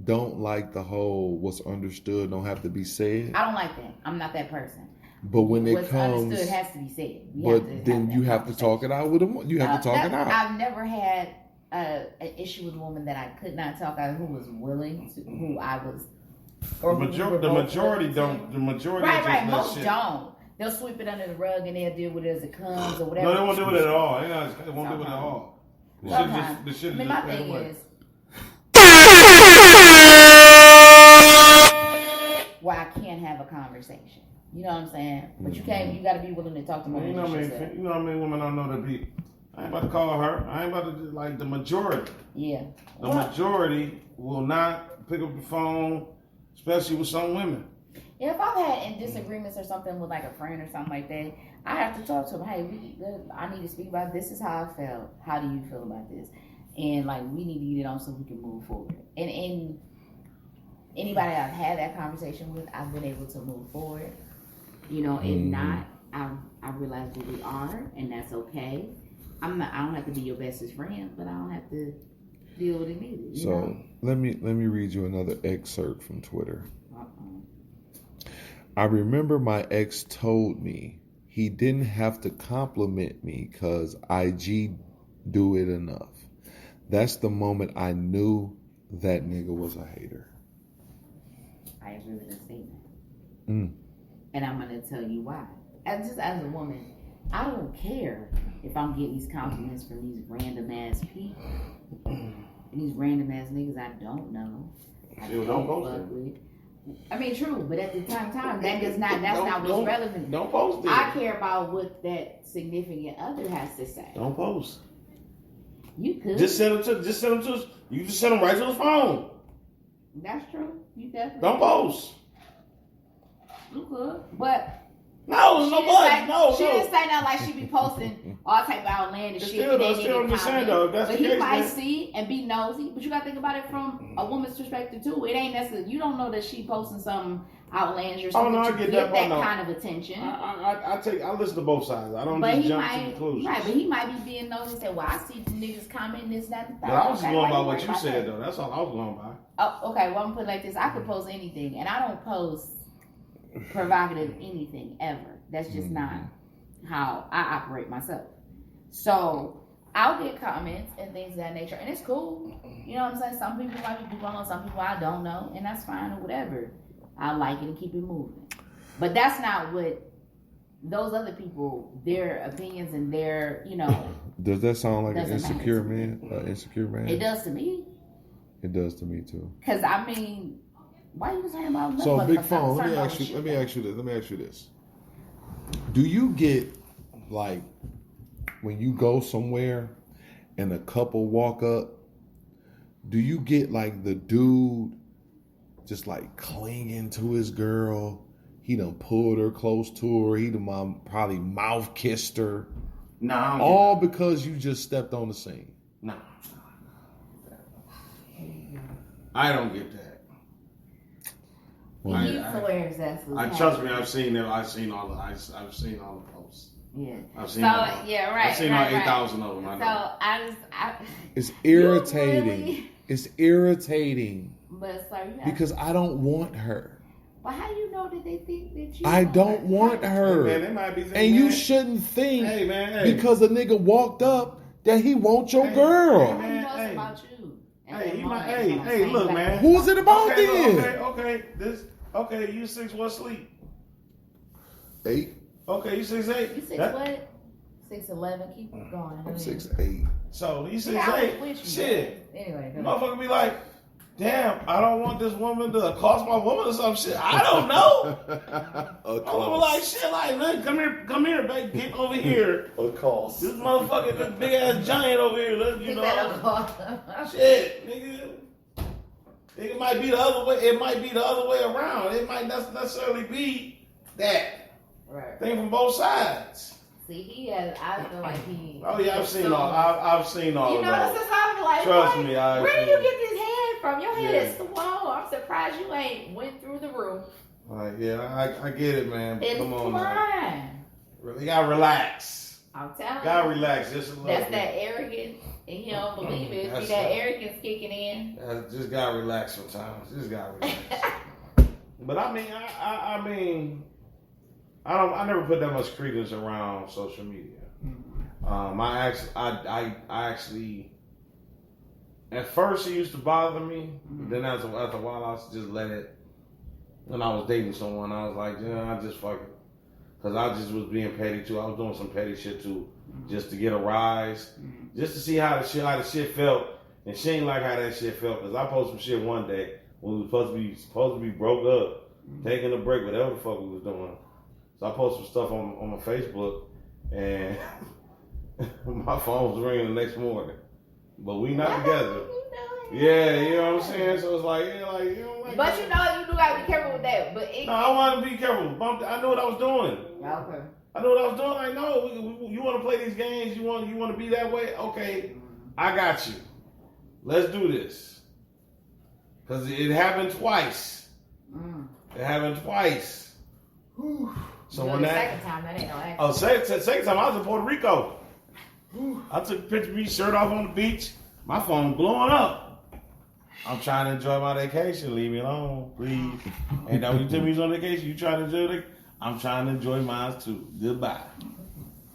don't like the whole what's understood don't have to be said. I don't like that. I'm not that person. But when it What's comes, understood has to be said. But then you have to talk it out with them. You have to talk it out. I've never had an issue with a woman that I could not talk out, who was willing to, who I was. Or the majority don't. The majority right. just Most shit. don't. They'll sweep it under the rug and they'll deal with it as it comes or whatever. No, they won't do it at all. They won't do it at all. Sometimes. The shit my just thing away. is, why I can't have a conversation. You know what I'm saying? But you can't. You got to be willing to talk to me. You know what I mean? Women I know that be. I ain't about to call her. I ain't about to do, like the majority. Yeah. The majority will not pick up the phone, especially with some women. Yeah, if I've had disagreements or something with like a friend or something like that, I have to talk to them. Hey, I need to speak about this. Is how I felt. How do you feel about this? And like we need to get it on so we can move forward. And anybody I've had that conversation with, I've been able to move forward. You know, if not, I realize who we are, and that's okay. I don't have to be your bestest friend, but I don't have to deal with it either. You know? let me read you another excerpt from Twitter. I remember my ex told me he didn't have to compliment me because IG do it enough. That's the moment I knew that nigga was a hater. I agree with that statement. And I'm going to tell you why. As a woman, I don't care if I'm getting these compliments from these random ass people and these random ass niggas I don't know. Don't post it. With. I mean, true, but at the same time, that's not what's relevant. Don't post it. I care about what that significant other has to say. Don't post. You could Just send them to. You just send them right to the phone. That's true. You definitely Don't post. You could, but. No, She didn't say nothing like she be posting all type of outlandish shit. Still just saying though. That's but the he case, might man. see and be nosy. But you gotta think about it from a woman's perspective too. It ain't necessarily you don't know that she posting something outlandish or something I to get get that no. kind of attention. I listen to both sides. I don't But just he jump to might, conclusions. right? But he might be being nosy and say, "Well, I see the niggas commenting this, that, and that." But I was just going by what you about said that? though. That's all I was going by. Oh, okay. Well, I'm gonna put it like this: I could post anything, and I don't post provocative anything ever. That's just not how I operate myself. So I'll get comments and things of that nature, and it's cool. You know what I'm saying? Some people might be people I know, some people I don't know, and that's fine or whatever. I like it and keep it moving. But that's not what those other people, their opinions and their, Does that sound like an Doesn't insecure matter. man? Insecure man? It does to me. It does to me too. Because I mean, why you saying about So nothing big but phone. something Let about shit? me ask you this. Do you get like when you go somewhere and a couple walk up? Do you get like the dude just like clinging to his girl? He done pulled her close to her. He done probably mouth kissed her. Nah, All because you just stepped on the scene. Nah. I don't get that. He swears that's what trust me. I've seen them. I've seen all the posts. Yeah. I've seen So all. yeah, right. I've seen right, all 8,000 of them. I So know. I It's irritating. really- It's irritating but so you have, because I don't want her. but how you know that they think that you? I don't want her. Hey, man, they might be thinking, And you man, shouldn't think Hey, man, hey. because a nigga walked up that he wants your girl. How you know Hey. it's about you? And Hey, that he moment might. is Hey, on the hey, same look, level. man. Who's it about then? Okay, you 6'1" sleep. 8. Okay, you 6'8". You 6 That- what? 6'11". Keep going. I'm 6'8". So you Yeah, I was 6'8". with you. Shit. Anyway, go ahead. Motherfucker be like, damn, I don't want this woman to accost my woman or some shit. I don't know. I was like, shit, like, look, come here, babe, get over here. Accost. This motherfucker, this big ass giant over here, look, you He know. better call. Shit, nigga. It might be the other way. It might be the other way around. It might not necessarily be that Right. thing from both sides. See, he has. I feel like he. Oh yeah, I've seen all. I've seen all You of know, those. this is how I'm like. Trust what? me, Where do you get this head from? Your head Yeah. is swole. I'm surprised you ain't went through the roof. Like, yeah, I get it, man. But It's come on, man. fine. You gotta relax. I'm telling Gotta you. relax just a little That's bit. that arrogance, and he don't believe it. Be That's that that. arrogance kicking in. Just gotta relax sometimes. Just gotta relax. But I mean, I mean, I never put that much credence around social media. I actually, at first it used to bother me. Then after a while, I just let it. When I was dating someone, I was like, yeah, I just fuck it. Cause I just was being petty too. I was doing some petty shit too, just to get a rise, just to see how the shit felt. And she ain't like how that shit felt. Cause I posted some shit one day when we were supposed to be broke up, taking a break, whatever the fuck we was doing. So I posted some stuff on my Facebook, and my phone was ringing the next morning. But we not together. Yeah, you know what I'm saying? So it's like, yeah, like, you know, like. But you know, you do gotta be careful with that. But it, No, I want to be careful. I knew what I was doing. okay. I know what I was doing. Like, no, you want to play these games? You want to be that way? Okay, I got you. Let's do this. Cause it happened twice. It happened twice. Whew. So You know, when the that second time, that ain't no accident. oh second time I was in Puerto Rico. Whew. I took a picture of me, shirt off on the beach. My phone blowing up. I'm trying to enjoy my vacation. Leave me alone, please. And now when you tell me you're on vacation, you trying to enjoy it? I'm trying to enjoy mine too. Goodbye.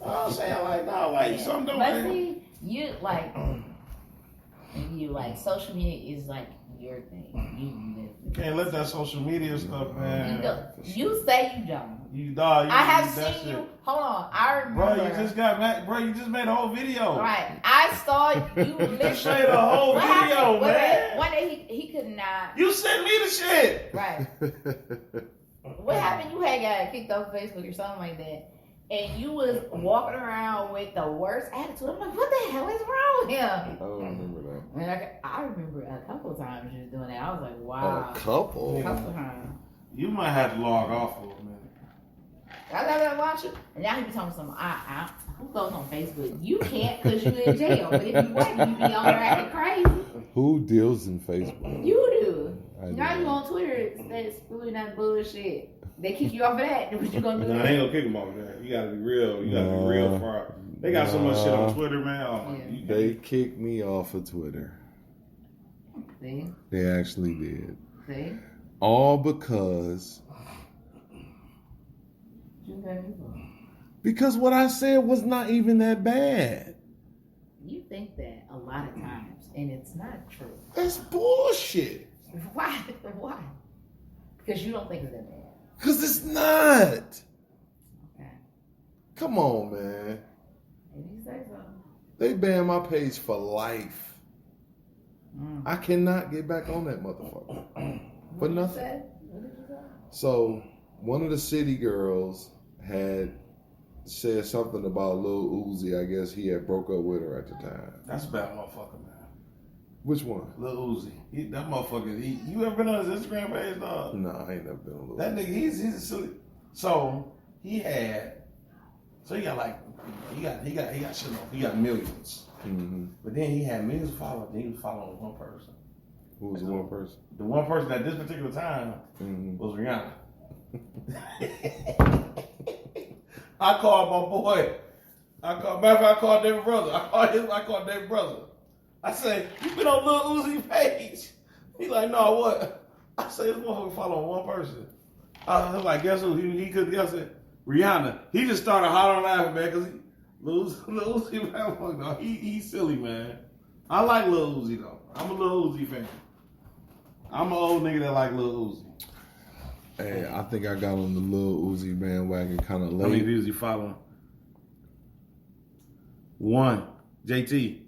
I'm saying like, no, like something don't. But see, you like social media is like your thing. You can't let that social media stuff, man. You say you don't. I have seen you. Hold on, I remember. Bro, you just got back. Bro, you just made a whole video. Right, I saw you. You Literally. just made a whole video, man. One day he could not. You sent me the shit. Right. What happened? You had got kicked off Facebook or something like that, and you was walking around with the worst attitude. I'm like, what the hell is wrong with him? I don't remember that. And I remember a couple of times you was doing that. I was like, wow. A couple? A couple of times. You might have to log off for a minute. I gotta watch it. And now he be talking some. Who goes on Facebook? You can't because you in jail. But if you wasn't, you be on there acting crazy. Who deals in Facebook? You do. I Now do. you on Twitter, that's spewing that bullshit. They kick you off of that. What you gonna do? No, I ain't gonna kick them off that. You gotta be real. You gotta be real far. They got so much shit on Twitter, man. Oh, Yeah. They kicked me off of Twitter. See? They actually did. See? All because what I said was not even that bad. You think that a lot of times, and it's not true. That's bullshit. Why? Why? Because you don't think it's that bad. Because it's not. Okay. Come on, man. If you say so. They banned my page for life. I cannot get back on that motherfucker for nothing. So one of the city girls had said something about Lil Uzi. I guess he had broke up with her at the time. That's a bad motherfucker, man. Which one? Lil Uzi. That motherfucker. You ever been on his Instagram page, dog? No, I ain't never been on Lil That Uzi. nigga, he's a silly. So he got like he got shit on. He got millions. Mm-hmm. But then he had millions of followers. And he was following one person. Who was the one person? The one person at this particular time was Rihanna. I called my boy. Matter of fact, I called David brother. I called David brother. I said, "You been on Lil Uzi page?" He like, "No, what?" I said, "This motherfucker following one person." I was like, "Guess who?" He could guess it. Rihanna. He just started hollering laughing, man, because Lil Uzi, man, fuck no. He's silly, man. I like Lil Uzi though. I'm a Lil Uzi fan. I'm an old nigga that like Lil Uzi. Hey, I think I got on the Lil Uzi bandwagon kind of How many late. views you following? 1. JT.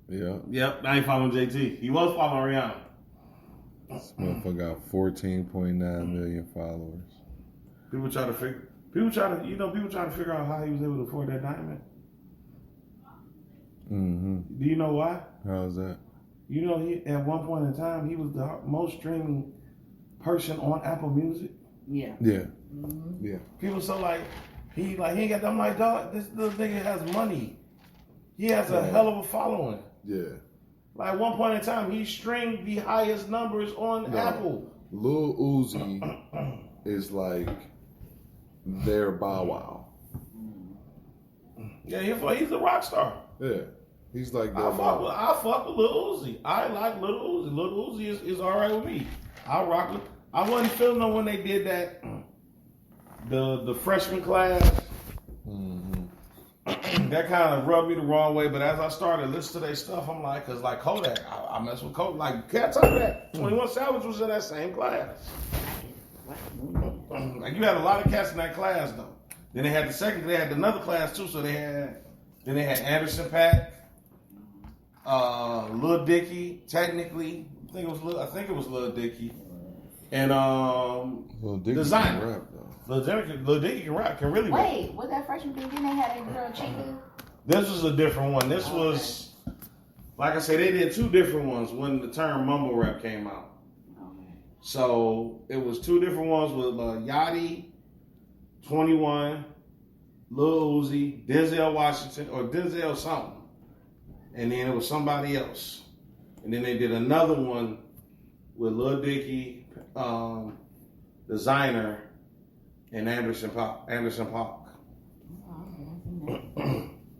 Yeah, Yep, I ain't following JT. He was following Rihanna. this motherfucker got 14.9 million followers. People trying to figure out how he was able to afford that diamond. Mm-hmm. Do you know why? How's that? You know, he at one point in time he was the most streaming person on Apple Music. Yeah. Yeah. Yeah. People so like he ain't got that. I'm like, dog, this little nigga has money. He has a hell of a following. Yeah. Like at one point in time, he streamed the highest numbers on Apple. Lil Uzi is like their Bow Wow. Yeah, he's a rock star. Yeah. He's like their I Bow Wow. fuck with Lil Uzi. I like Lil Uzi. Lil Uzi is all right with me. I rock with. I wasn't feeling them when they did that. The freshman class. That kind of rubbed me the wrong way. But as I started listening to their stuff, I'm like, cause like Kodak, I mess with Kodak. Like, can't tell you that 21 Savage was in that same class. Like you had a lot of cats in that class though. Then they had they had another class too. So they had Anderson .Paak, Lil Dicky, technically. I think it was Lil Dicky. And Lil Dicky Designer. can rap though. Lil Dicky can rap, can really rap. Wait, was that freshman thing? Then they had a girl Chica. This was a different one. This was, like I said, they did 2 different ones when the term mumble rap came out. Okay. So it was 2 different ones with Yachty, 21, Lil Uzi, Denzel Washington, or Denzel something. And then it was somebody else. And then they did another one with Lil Dicky, Designer, and Anderson .Paak.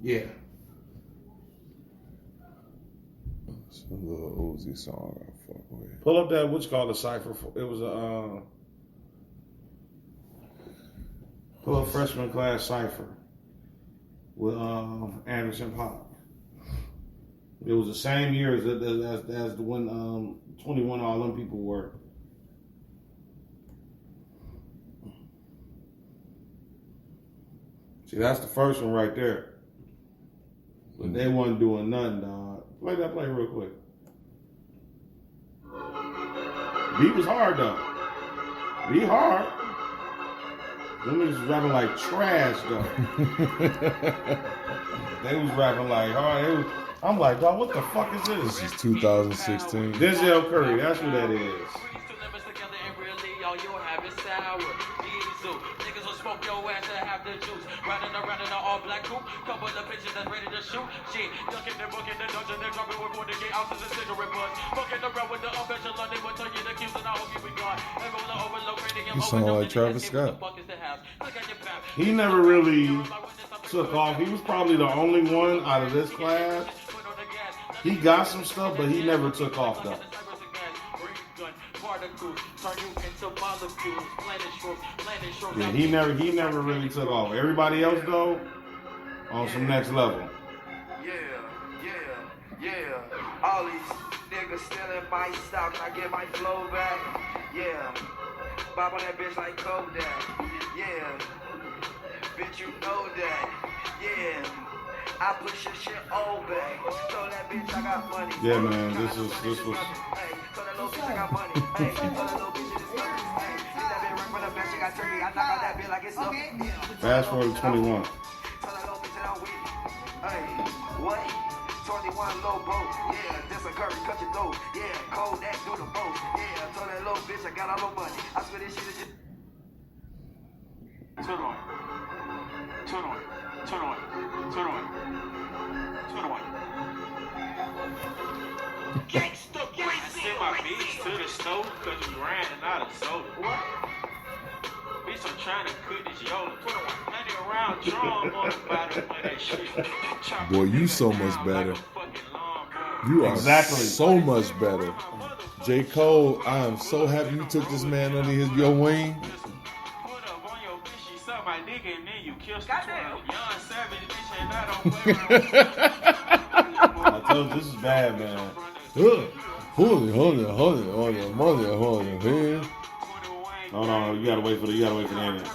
Yeah. It's a Lil Uzi song I fuck with. Pull up that what's called a cipher. It was a pull up freshman class cipher with Anderson .Paak. It was the same year as the when 21 all them people were. See, that's the first one right there. But they wasn't doing nothing, dog. Play that play real quick. Beat was hard though. Beat hard. Them niggas was rapping like trash though. They was rapping like hard. I'm like, dog, what the fuck is this? This is 2016. Denzel Curry, that's who that is. Niggas will smoke your ass and have the juice. Riding around in an all black coupe. Couple of bitches that's ready to shoot. Shit, ducking the book in the dungeon. They're dropping with 40 ounces of cigarette butts. Fucking around with the official on they will tell you the cues and I hope you be gone. You sound like Travis Scott. He never really took off. He was probably the only one out of this class. He got some stuff, but he never took off though. Yeah, he never really took off. Everybody else though, on some next level. Yeah. All these niggas stealing my stock, I get my flow back. Yeah. Bob on that bitch like Kodak. Yeah. Bitch, you know that. Yeah. I push your shit all back. Told that bitch I got money. Yeah, man, this was. Hey, told that little bitch I got money. Hey, told that little bitch it is money. Hey, see that bitch run from the bench, she got turkey. I knock out that bitch like it's nothing. Fast forward to 21. Told that little bitch that I'm with it. Hey, what? 21 low boat. Yeah, this a curry, cut your throat. Yeah, cold that do the most. Yeah, told that little bitch I got all the money. I swear this shit is just. Turn on. Turn on. Turn on. Turn on. Turn on. Gangsta, I sent my bitch to the stove because you ran out of soda. What? Bitch, I'm trying to cook this Yola. 90 around drum on the bottom of that shit. Boy, you so much better. You are so much better. J. Cole, I am so happy you took this man under your wing. I told you this is bad, man. Hold it. No, you gotta wait for the ending.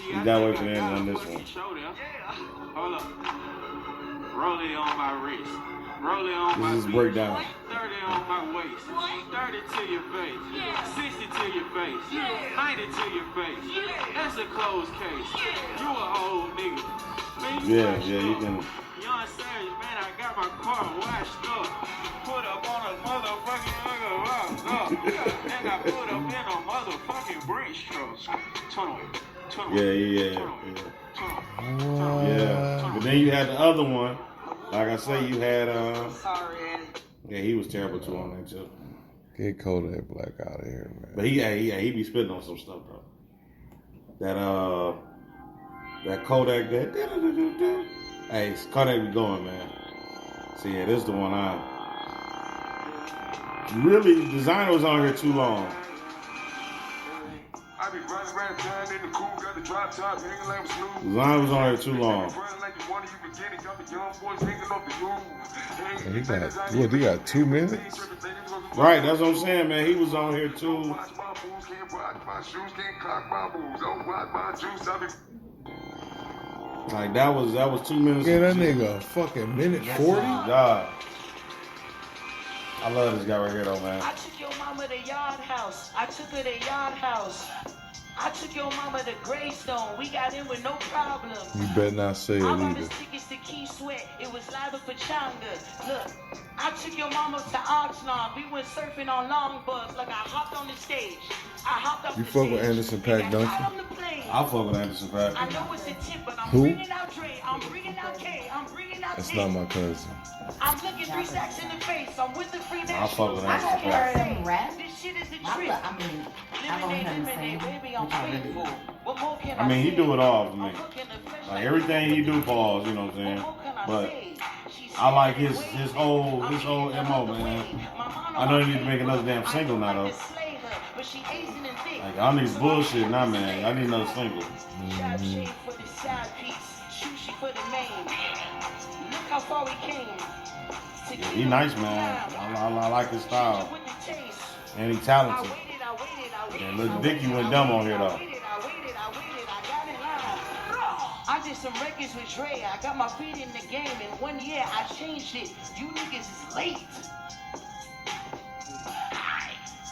You gotta wait for the ending on this one. Hold up. Roll it on my wrist. Roll it on my This is breakdown. 30 on my waist. 30 to your face. 60 to your face. 90 to your face. That's a closed case. You an old nigga. Man, Yeah, you can. Young Savage, man, I got my car washed up. Put up on a motherfucking and I put up in a motherfucking bridge truck. Tunnel. Yeah. But then you had the other one. Like I say, you had Sorry, Eddie. yeah, he was terrible too on that too. Get Kodak Black out of here, man. But he be spitting on some stuff though. That Kodak that. Hey, Kodak be going, man. See, yeah, this is the one really, the designer was on here too long. I be running down in the cool, got the drop top, hanging like smooth. Designer was on here too long. And he got 2 minutes? Right, that's what I'm saying, man. He was on here too. Like that was 2 minutes. Yeah, that nigga a fucking minute 40? God. I love this guy right here though, man. I took your mama to Yard House. I took her to Yard House. I took your mama to Greystone. We got in with no problem. You better not say it I bought either. us tickets to Key Sweat. It was live at Pachanga. Look, I took your mama to Oxnard. We went surfing on longboards. Like I hopped on the stage. I hopped off You the fuck stage. with Anderson .Paak, don't Got you? on the plane. I fuck with Anderson .Paak. I know it's a tip, but I'm Who? bringing out Dre. I'm bringing out K. I'm bringing out That's Nick. not my cousin. I'm looking 3 sacks in the face. I'm with the free I fuck with I nationals. have heard him rap. This shit is a I trip. mean, I've only heard him sing. Baby, I'm Which I really faithful. do. What more can I mean, he say? do it all for me. I'm hooking the flesh Like everything he do falls, you know what I'm saying? But I like his whole MO, man. I know he need to make another damn single now though. Like I need bullshit now, man. I need another single. Shade for the side piece, sushi for the main. Look how far we came. Yeah, he nice, man. I like his style. And he talented. And Lil Dicky went dumb on here though. I did some records with Dre. I got my feet in the game. In 1 year, I changed it. You niggas is late.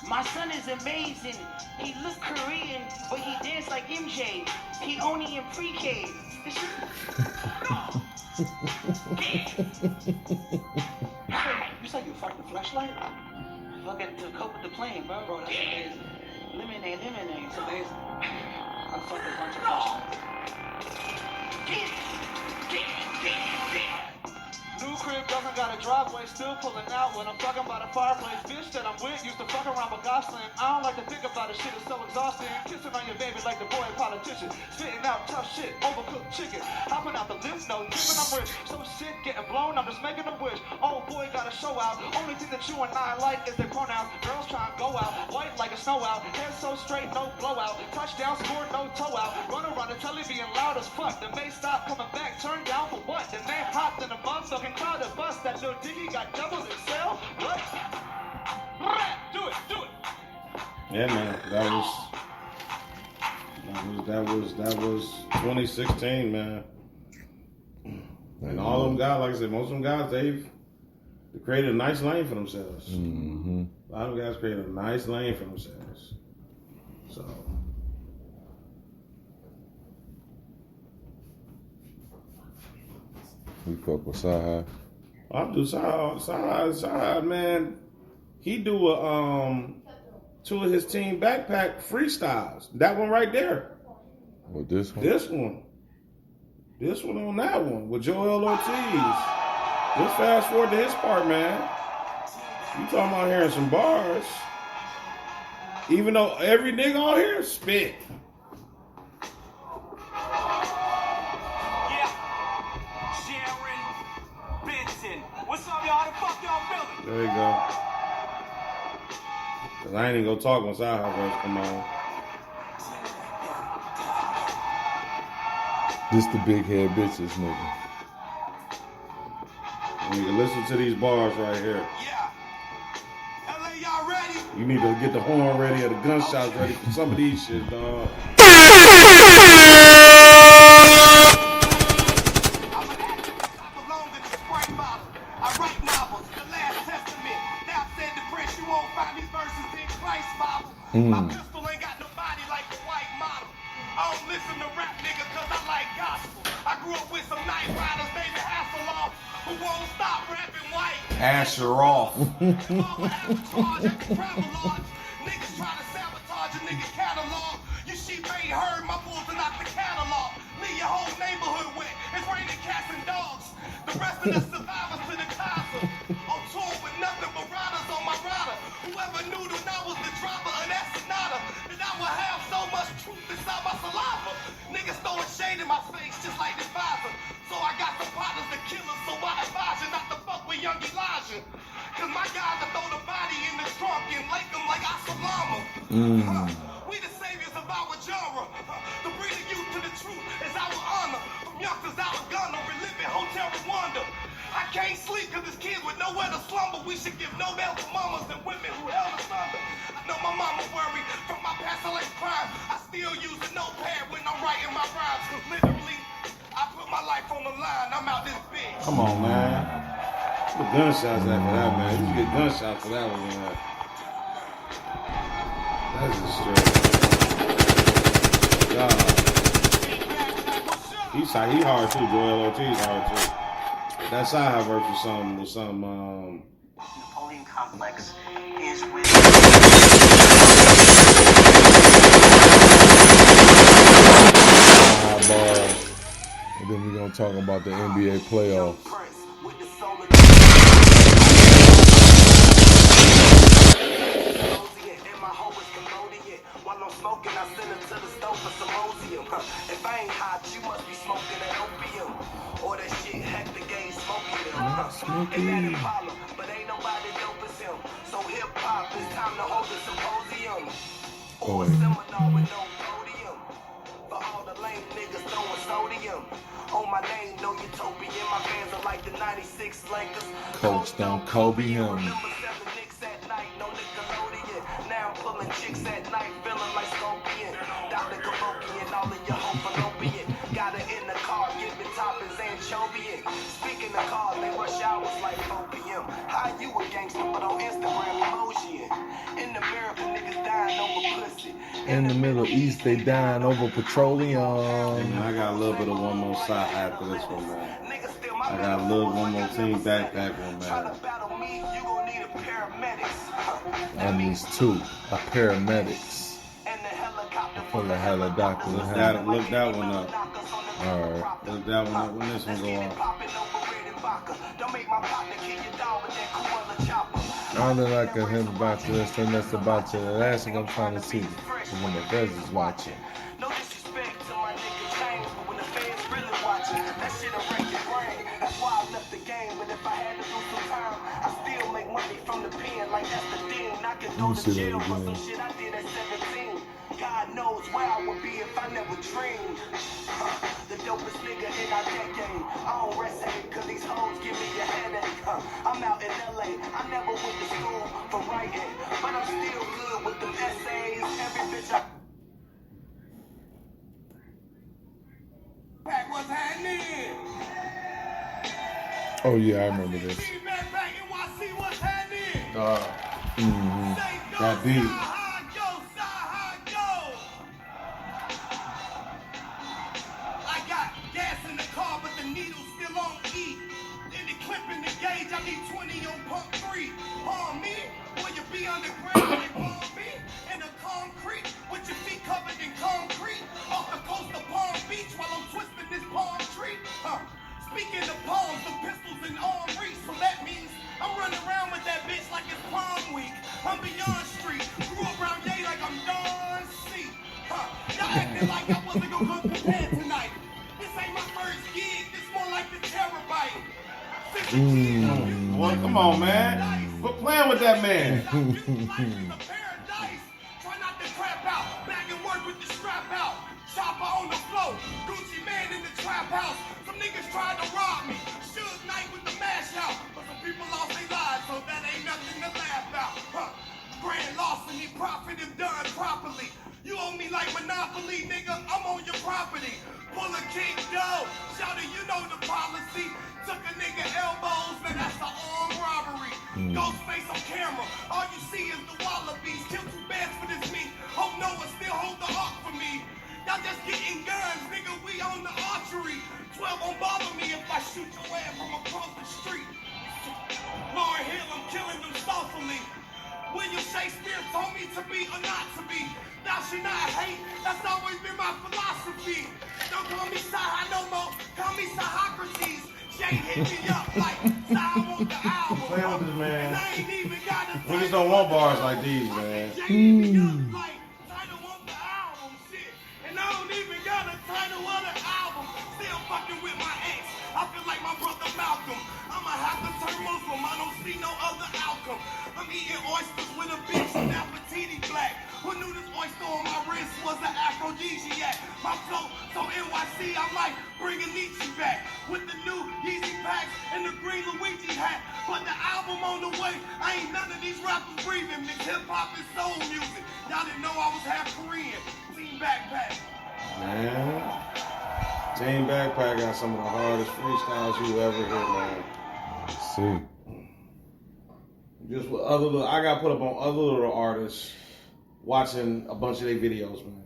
My son is amazing. He look Korean, but he dance like MJ. He only in pre-K. This shit. You said you fucked the flashlight? Fucking to cope with the plane, bro. That's what it is. Lemonade. So there's. I fucked a bunch of flashlights. New crib doesn't got a driveway, still pulling out when I'm fucking by the fireplace. Bitch that I'm with used to fuck around with Gosling. I don't like to think about it, shit is so exhausting. Kissing on your baby like the boy politician. Spitting out tough shit, overcooked chicken. Hopping out the lymph node, giving I'm rich. So shit getting blown, I'm just making a wish. Oh boy, got a show out. Only thing that you and I like is their pronouns. Girls trying to go out, white like a snow out. Hair so straight, no blowout. Touchdown, score, no toe out. Run around the telly being loud as fuck. The May stop coming back, turn down for what? The name hopped in a motherfucking crowd of bus. That little diggy got double XL. What? Do it. Yeah, man. That was 2016, man. And all them guys, like I said, most of them guys, they've created a nice lane for themselves. Mm-hmm. A lot of guys created a nice lane for themselves. So. We fuck with Sahai. I do Sahai, man. He do two of his team backpack freestyles. That one right there. What, this one? This one. This one on that one with Joel Ortiz. Just fast forward to his part, man. You talking about hearing some bars. Even though every nigga on here spit. What's up, y'all? The fuck y'all feeling? There you go. Cause I ain't even gonna talk once I have verse come on. This the big head bitches, nigga. Nigga, listen to these bars right here. Yeah. LA, y'all ready? You need to get the horn ready or the gunshots ready for some of these shit, dog. My pistol ain't got no body like the white model. I don't listen to rap niggas cause I like gospel. I grew up with some night riders, baby Hasselhoff, who won't stop rapping white. Asheroff. Niggas try to sabotage a nigga catalog. You sheep ain't heard my bulls are not the catalog. Leave your whole neighborhood wet. It's raining cats and dogs. The rest of the survivors to the casa. On tour with nothing but riders on my rider. Whoever knew that I was the dropper of that sonata, that I would have so much truth inside my saliva. Niggas throwing shade in my face just like this visor. So I got some partners to kill us, so I advise you not to fuck with young Elijah. Cause my guys will throw the body in the trunk and lake them like Asalama. We the saviors of our genre. To bring the youth to the truth is our honor. From youngsters out of Ghana, reliving Hotel Rwanda. I can't sleep cause there's kids with nowhere to slumber. We should give Nobel to mamas and women who held us under. I know my mama worried from my past life crime. I still use a notepad when I'm writing my rhymes. Cause literally, I put my life on the line. I'm out this bitch. Come on, man. Put gunshots after that, man. You should get gunshots for that one, man. That's just straight. God. He hard too. Joel Ortiz hard too. That side verse was some Napoleon complex is with. Bars. And then we're gonna talk about the NBA playoffs. If I ain't hot, you must be smoking that opium. Or that shit hack the game smoking. And that Impala, but ain't nobody dope as him. So hip hop, it's time to hold a symposium. Or a seminar with no podium. For all the lame niggas throwing sodium. On my name, no utopian. My fans are like the 96 Lakers. Coach Stone Kobe him. Number 7 Knicks at night, no Nickelodeon. Now I'm pulling chicks at night, feeling like Scorpion. Dr. Kabokian, all of your hope fallopian. Got it in the car, give me toppings and chovian. Speaking of cars, they rush hours like 4 p.m. How you a gangster, but on Instagram emotion? In America, niggas dying over pussy. In the Middle East, they dying over petroleum. Hey, man, I got a little bit of one more side after this one, man. I got a little one more team backpack one, man. I need two. A paramedics. Full of helicopters. Look that one up. Alright. Look that one up when this one go off. All that I can hear about this and that's about you. The last thing I'm trying to see is when the feds is watching. No disrespect to my nigga James, but when the fans really watching, that shit'll wreck your brain. That's why I left the game, but if I had to do some time, I still make money from the pen like that's the thing. I could go to jail for some shit I did at 17. God knows where I would be if I never dreamed. The dopest nigga in our decade. I don't rest hate cause these hoes give me a headache. I'm out in LA, I never went to school for writing, but I'm still good with them essays. Every bitch I pack was happening. Oh yeah, I remember this. That beat. I got gas in the car, but the needle's still on E. Then the clip in the gauge, I need 20 on pump 3. On me, will you be underground like Palm B? In the concrete, with your feet covered in concrete. Off the coast of Palm Beach while I'm twisting this palm tree. Speaking of palms, the pistols in arm reach. So that means I'm running around with that bitch like it's prom week. I'm beyond street. Grew up around Ye like I'm Don C. Y'all acting like I wasn't gonna come prepared tonight. This ain't my first gig. This more like the terabyte. Boy, come on, man. Quit playing with that man. Try not to crap out. Bag and work with the strap out. Chopper on the floor. Gucci man in the trap house. Some niggas tried to rob me. Suge Knight with the mash out. But some people lost their lives, so that ain't nothing to laugh about. Grand larceny, profit if done properly. You owe me like Monopoly, nigga. I'm on your property. Pull a king dough. Shout it, you know the policy. Took a nigga elbows, man, that's the armed robbery. Ghostface on camera. All you see is the wallabies. Kill 2 bands for this meat. Hope Noah still hold the ark for me. Y'all just getting guns, nigga. We on the archery. 12 won't bother me if I shoot your ass from across the street. Lauren Hill, I'm killing them softly. William Shakespeare told me to be or not to be. Thou should not hate. That's always been my philosophy. Don't call me Saha no more. Call me Sahocrates. Jay hit me up like, I want the album. Play with this, man. And I ain't even got a Niggas don't want bars like these, man. Jay hit me up like, I don't want the album, shit. And I don't even got a title of the album. Still fucking with my ex. I feel like my brother Malcolm. I'ma have to turn Muslim. I don't see no other outcome. I'm eating oysters with a bitch and Appetiti black. Who knew this oyster on my wrist was an aphrodisiac? My flow so NYC, I might bring a Nietzsche back with the new Yeezy packs and the green Luigi hat. Put the album on the way. I ain't none of these rappers breathing. Mix hip hop and soul music. Y'all didn't know I was half Korean. Team Backpack. Man. Team Backpack got some of the hardest freestyles you ever hear, man. See. Just with other little, I got put up on other little artists watching a bunch of their videos, man.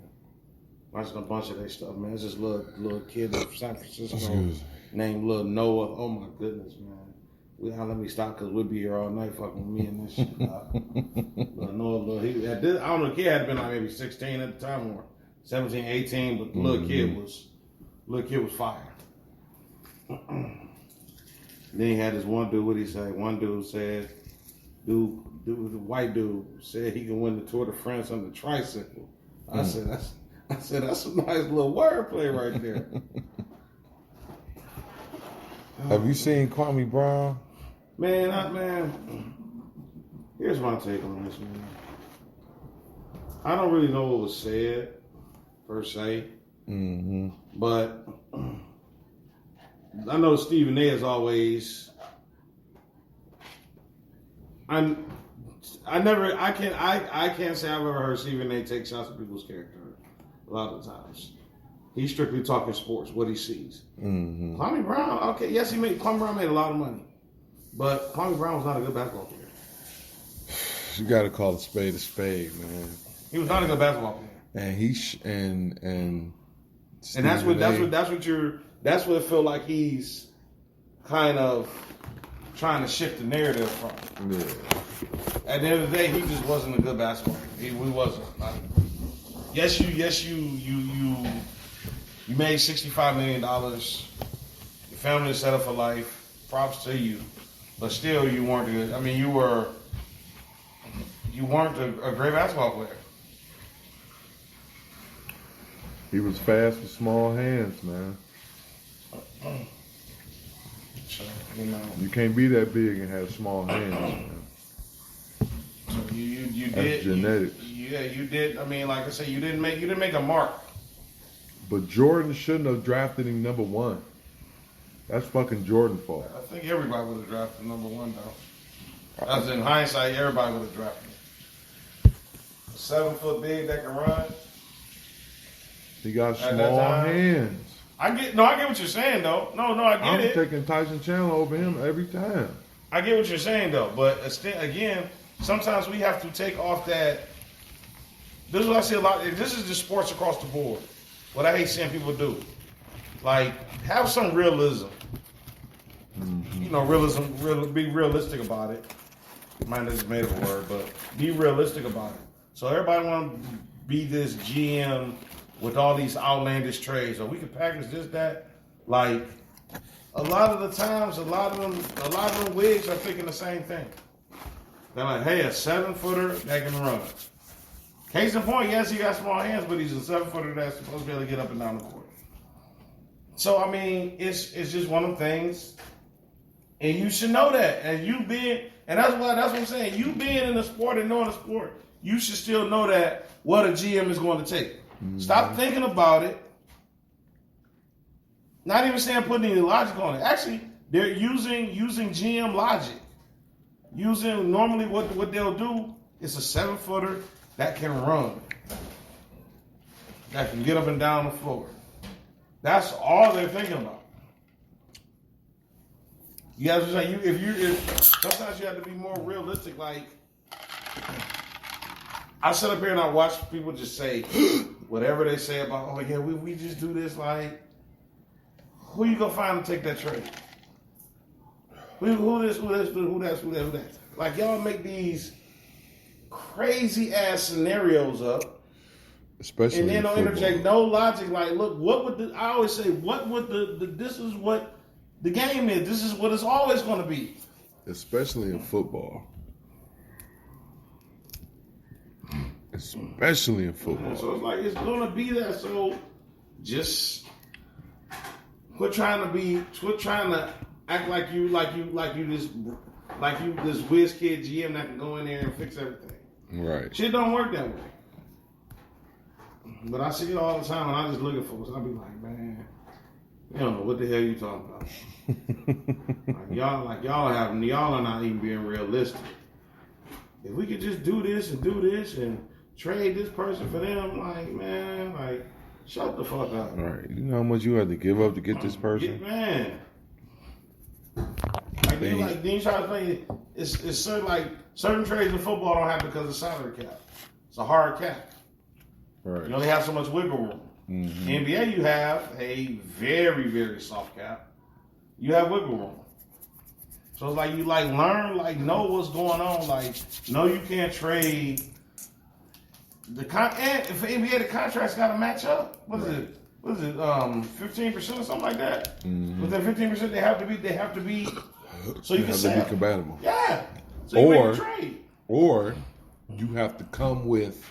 Watching a bunch of their stuff, man. It's this little kid in San Francisco named Lil Noah. Oh my goodness, man. Let me stop because we'll be here all night fucking with me and this shit. Lil Noah, I don't know, the kid had been like maybe 16 at the time or 17, 18, but the little kid was fire. Then he had this one dude, what he say? One dude said, the white dude said he can win the Tour de France on the tricycle. I said that's a nice little wordplay right there. Have you seen Kwame Brown? Man, here's my take on this, man. I don't really know what was said per se, but I know Stephen A. is always. I can't say I've ever heard Stephen A. take shots at people's character. A lot of times, he's strictly talking sports, what he sees. Kwame Brown, okay, yes, Kwame Brown made a lot of money, but Kwame Brown was not a good basketball player. You got to call a spade, man. He was not a good basketball player. And that's what it feel like he's kind of trying to shift the narrative from. Yeah. At the end of the day, he just wasn't a good basketball player. He wasn't. Yes, you made $65 million. Your family is set up for life. Props to you, but still, you weren't good. I mean, you weren't a great basketball player. He was fast with small hands, man. So, you know, you can't be that big and have small hands, man. So you That's did genetics. You did. I mean, like I said, you didn't make a mark. But Jordan shouldn't have drafted him number 1. That's fucking Jordan's fault. I think everybody would have drafted number 1 though. As in hindsight, everybody would have drafted him. A 7 foot big that can run. He got small hands. I get what you're saying though. No, I get it. I'm taking Tyson Chandler over him every time. I get what you're saying though, but again, sometimes we have to take off that. This is what I see a lot. This is just sports across the board. What I hate seeing people do, like have some realism. Mm-hmm. You know, be realistic about it. Might have just made up a word, but be realistic about it. So everybody want to be this GM with all these outlandish trades, or we could package this, that. Like a lot of the times, a lot of them wigs are thinking the same thing. They're like, hey, a 7-footer that can run. Case in point, yes, he got small hands, but he's a 7-footer that's supposed to be able to get up and down the court. So I mean, it's just one of them things, and you should know that. And that's what I'm saying. You being in the sport and knowing the sport, you should still know that what a GM is going to take. Mm-hmm. Stop thinking about it. Not even saying putting any logic on it. Actually, they're using GM logic. Normally what they'll do is a 7-footer that can run, that can get up and down the floor. That's all they're thinking about. You have to say sometimes you have to be more realistic. Like I sit up here and I watch people just say whatever they say about, oh yeah, we just do this. Like, who you gonna find to take that trade? Who that? Like y'all make these crazy ass scenarios up, especially, and then don't interject no logic. Like, look, I always say, this is what the game is. This is what it's always going to be. Especially in football. Especially in football. So it's like, it's going to be that. So just quit trying to act like you this whiz kid GM that can go in there and fix everything. Right. Shit don't work that way. But I see it all the time, and I just look at folks. I be like, man, you don't know what the hell you talking about. y'all are not even being realistic. If we could just do this and trade this person for them, like, man, like, shut the fuck up. Right. You know how much you had to give up to get this person? Man. Then you try to think it's certain trades in football don't happen because of salary cap. It's a hard cap. Right. You only have so much wiggle room. Mm-hmm. NBA, you have a very, very soft cap. You have wiggle room. So it's like you learn, know what's going on. Like, no, you can't trade and for NBA, the contracts got to match up. What is it? 15% or something like that. Mm-hmm. With that 15%, they have to be. So you can have to be compatible. Yeah. So you make a trade. Or you have to come with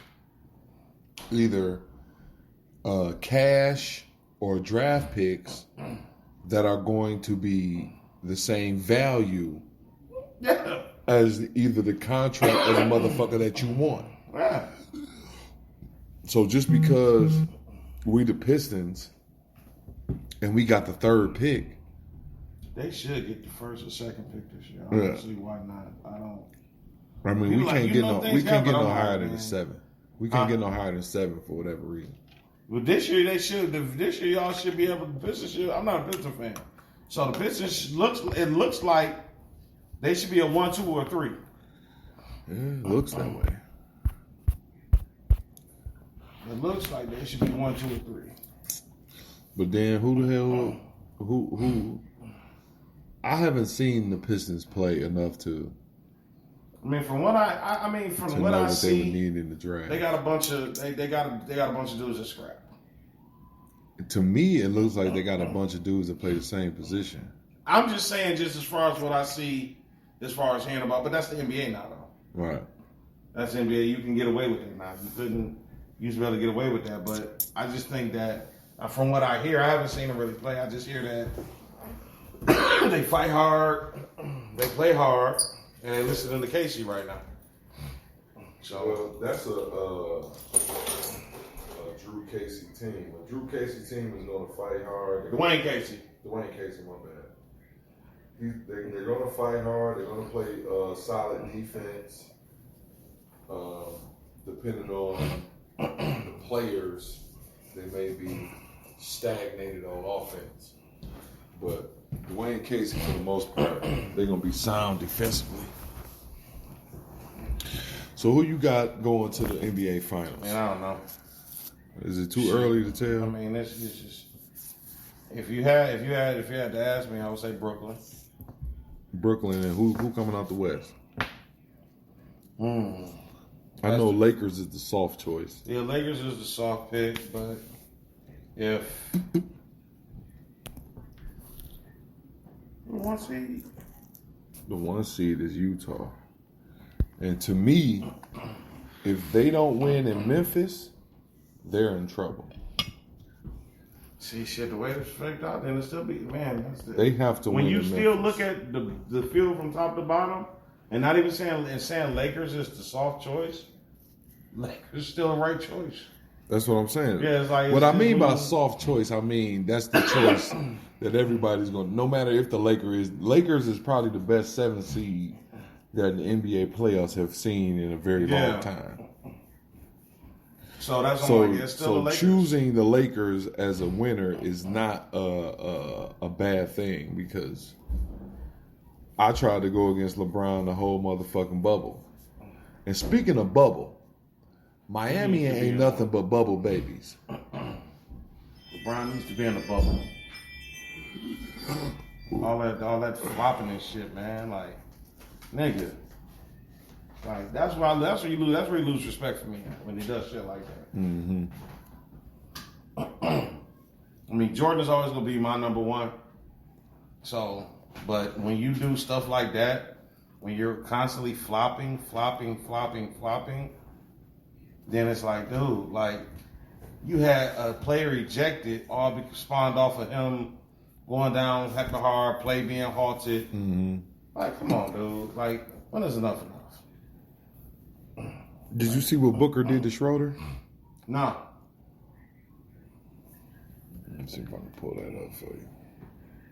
either cash or draft picks that are going to be the same value as either the contract or the motherfucker that you want. Yeah. So just because we the Pistons and we got the third pick, they should get the first or second pick this year. I don't see why not. I mean, we can't get no higher than a 7. We can't get no higher than 7 for whatever reason. Well, this year they should. This year y'all should be able. The Pistons should. I'm not a Pistons fan, so the Pistons looks like they should be a 1, 2, or 3. Yeah, it looks that way. It looks like they should be 1, 2, or 3. But then who the hell? Who? I haven't seen the Pistons play enough to. I mean, from what I see, they would need in the draft. They got a bunch of they got a bunch of dudes that scrap. To me, it looks like they got a bunch of dudes that play the same position. I'm just saying, just as far as what I see, as far as hearing about, but that's the NBA now, though. Right. That's the NBA. You can get away with it now. You used to be able to get away with that, but I just think that from what I hear, I haven't seen them really play. I just hear that they fight hard, they play hard. And they're listening to Casey right now. So that's a Drew Casey team. A Drew Casey team is going to fight hard. Dwayne Casey, my bad. They're going to fight hard. They're going to play solid defense. Depending on the players, they may be stagnated on offense. But Dwayne Casey, for the most part, they're gonna be sound defensively. So who you got going to the NBA Finals? Man, I don't know. Is it too early to tell? I mean, it's just if you had to ask me, I would say Brooklyn. Brooklyn, and who coming out the West? I know Lakers is the soft choice. Yeah, Lakers is the soft pick, but if one seed, the 1 seed is Utah. And to me, if they don't win in Memphis, they're in trouble. see shit the way it's faked out, then it still be They have to win. When you in still Memphis. look at the field from top to bottom, and not even saying Lakers is the soft choice, Lakers still the right choice. That's what I'm saying. Yeah, it's like what I mean by moving. soft choice, I mean that's the choice that everybody's going to, no matter if the Lakers is probably the best 7 seed that the NBA playoffs have seen in a very long time. So that's So, it's still the Lakers. choosing the Lakers as a winner is not a bad thing, because I tried to go against LeBron the whole motherfucking bubble. And speaking of bubble, Miami ain't nothing but bubble babies. LeBron needs to be in the bubble. All that flopping and shit, man. Like, nigga. Like that's where you lose. That's where you lose respect for me when he does shit like that. Mm-hmm. I mean, Jordan is always gonna be my number one. So, but when you do stuff like that, when you're constantly flopping, then it's like, dude, like you had a player ejected, all spawned off of him going down hecka hard, play being halted. Mm-hmm. Like, come on, dude. Like, when is enough enough? Did you see what Booker did to Schroeder? No. Let me see if I can pull that up for you.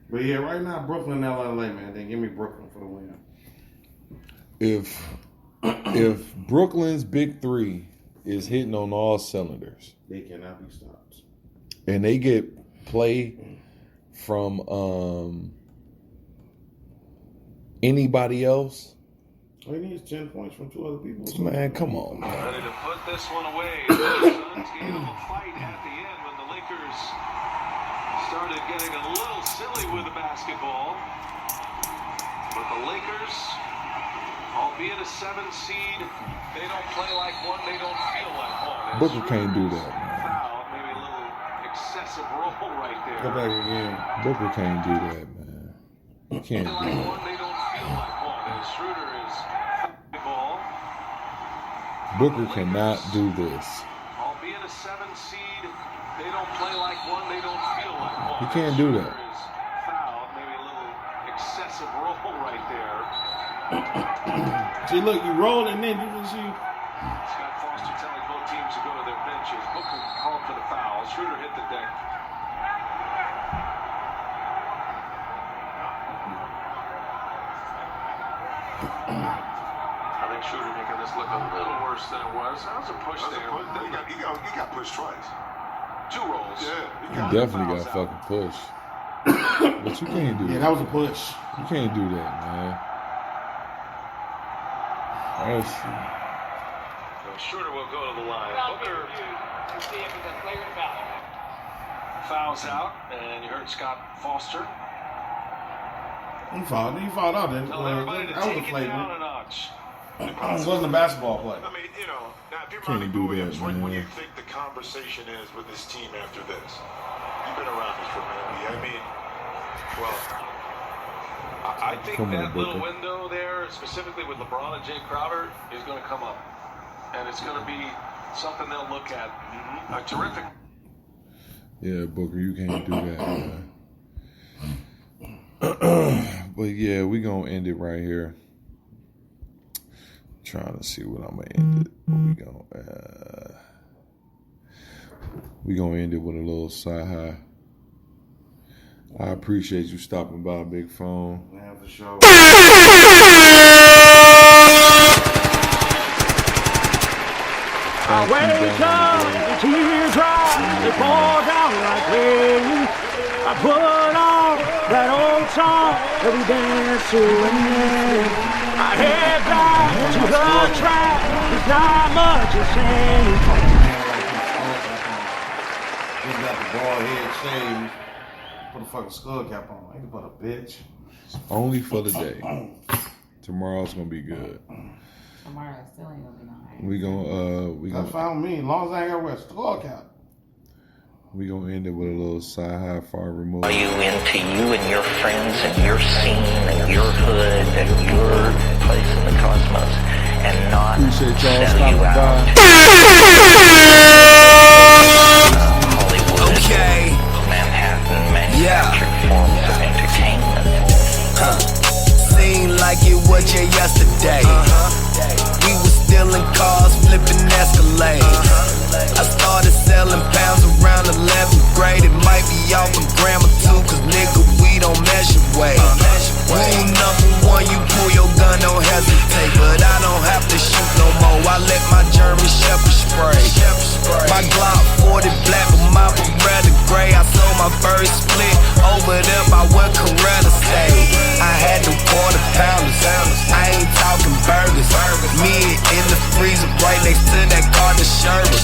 But yeah, right now, Brooklyn and LA, man. Then give me Brooklyn for the win. If Brooklyn's big three is hitting on all cylinders, they cannot be stopped. And they get play from anybody else, All he needs 10 points from 2 other people. man, come on, man. Ready to put this one away. The Suns gave them a fight at the end when the Lakers started getting a little silly with the basketball. But the Lakers, albeit a 7 seed, they don't play like one, they don't feel like one. Booker can't do that, man. Foul, maybe a little excessive roll right there. Go back again. Booker can't do that, man. He can't do Like that. one, they don't feel like one. And Schroeder is ball. Booker cannot do this. Albeit a 7 seed, they don't play like one, they don't feel like one. He can't do that. Foul, maybe a little excessive roll right there. See, look, you roll and then you can see. Scott Foster telling both teams to go to their benches. Booker called for the foul. Schroeder hit the deck. I think Schroeder making this look a little worse than it was. That was a push there. He got pushed twice. 2 rolls. Yeah, He definitely got fucking pushed. But you can't do Yeah, that. that was a push. You can't do that, man. Schroeder will go to the line. Booker fouls out, and you heard Scott Foster He fouled out then. tell everybody to That was a take it flagrant. down a notch. It wasn't a basketball play. I mean, you know, now if you're Can't Monty do that, Williams, what do man. you think the conversation is with this team after this? You've been around this for a minute. I mean, well, I think Come on, that little Booker. window there, specifically with LeBron and Jay Crowder, is going to come up. And it's going to be something they'll look at. A terrific. Yeah, Booker, you can't do that, man. But yeah, we gonna end it right here. Trying to see what I'm gonna end it. We gonna end it with a little side high. I appreciate you stopping by, Big Phone. Yeah, for sure. I wake up, the tears dry. they fall down like rain. I put on that old song that we dance to and then I head back to the track. There's not much to say. He's got the bald head shaved. Put a fucking skull cap on. Ain't but a bitch. It's only for the day. Tomorrow's gonna be good. Tomorrow still ain't gonna be no hard. We gonna That's fine with me. As long as I ain't gotta wear a skull cap. We gonna end it with a little sci-hi far remote. Are you into you and your friends and your scene and your hood and your place in the cosmos and not Appreciate y'all sell you stopping out? by. Hollywood, Okay. Manhattan, manufactured forms of entertainment. Seemed like it was just yesterday. We were still in cars, flipping Escalades. I started selling pounds around 11th grade. It might be off a gram or two, cause nigga, we don't measure weight. Rule number one, you pull your gun, don't hesitate. But I don't have to shoot no more, I let my German Shepherd spray. My Glock 40 black, but my Beretta gray. I sold my first split over there by where Coretta stayed. I had the quarter pounders, I ain't talking burgers. Mid in the freezer, right next to that garden sherbet.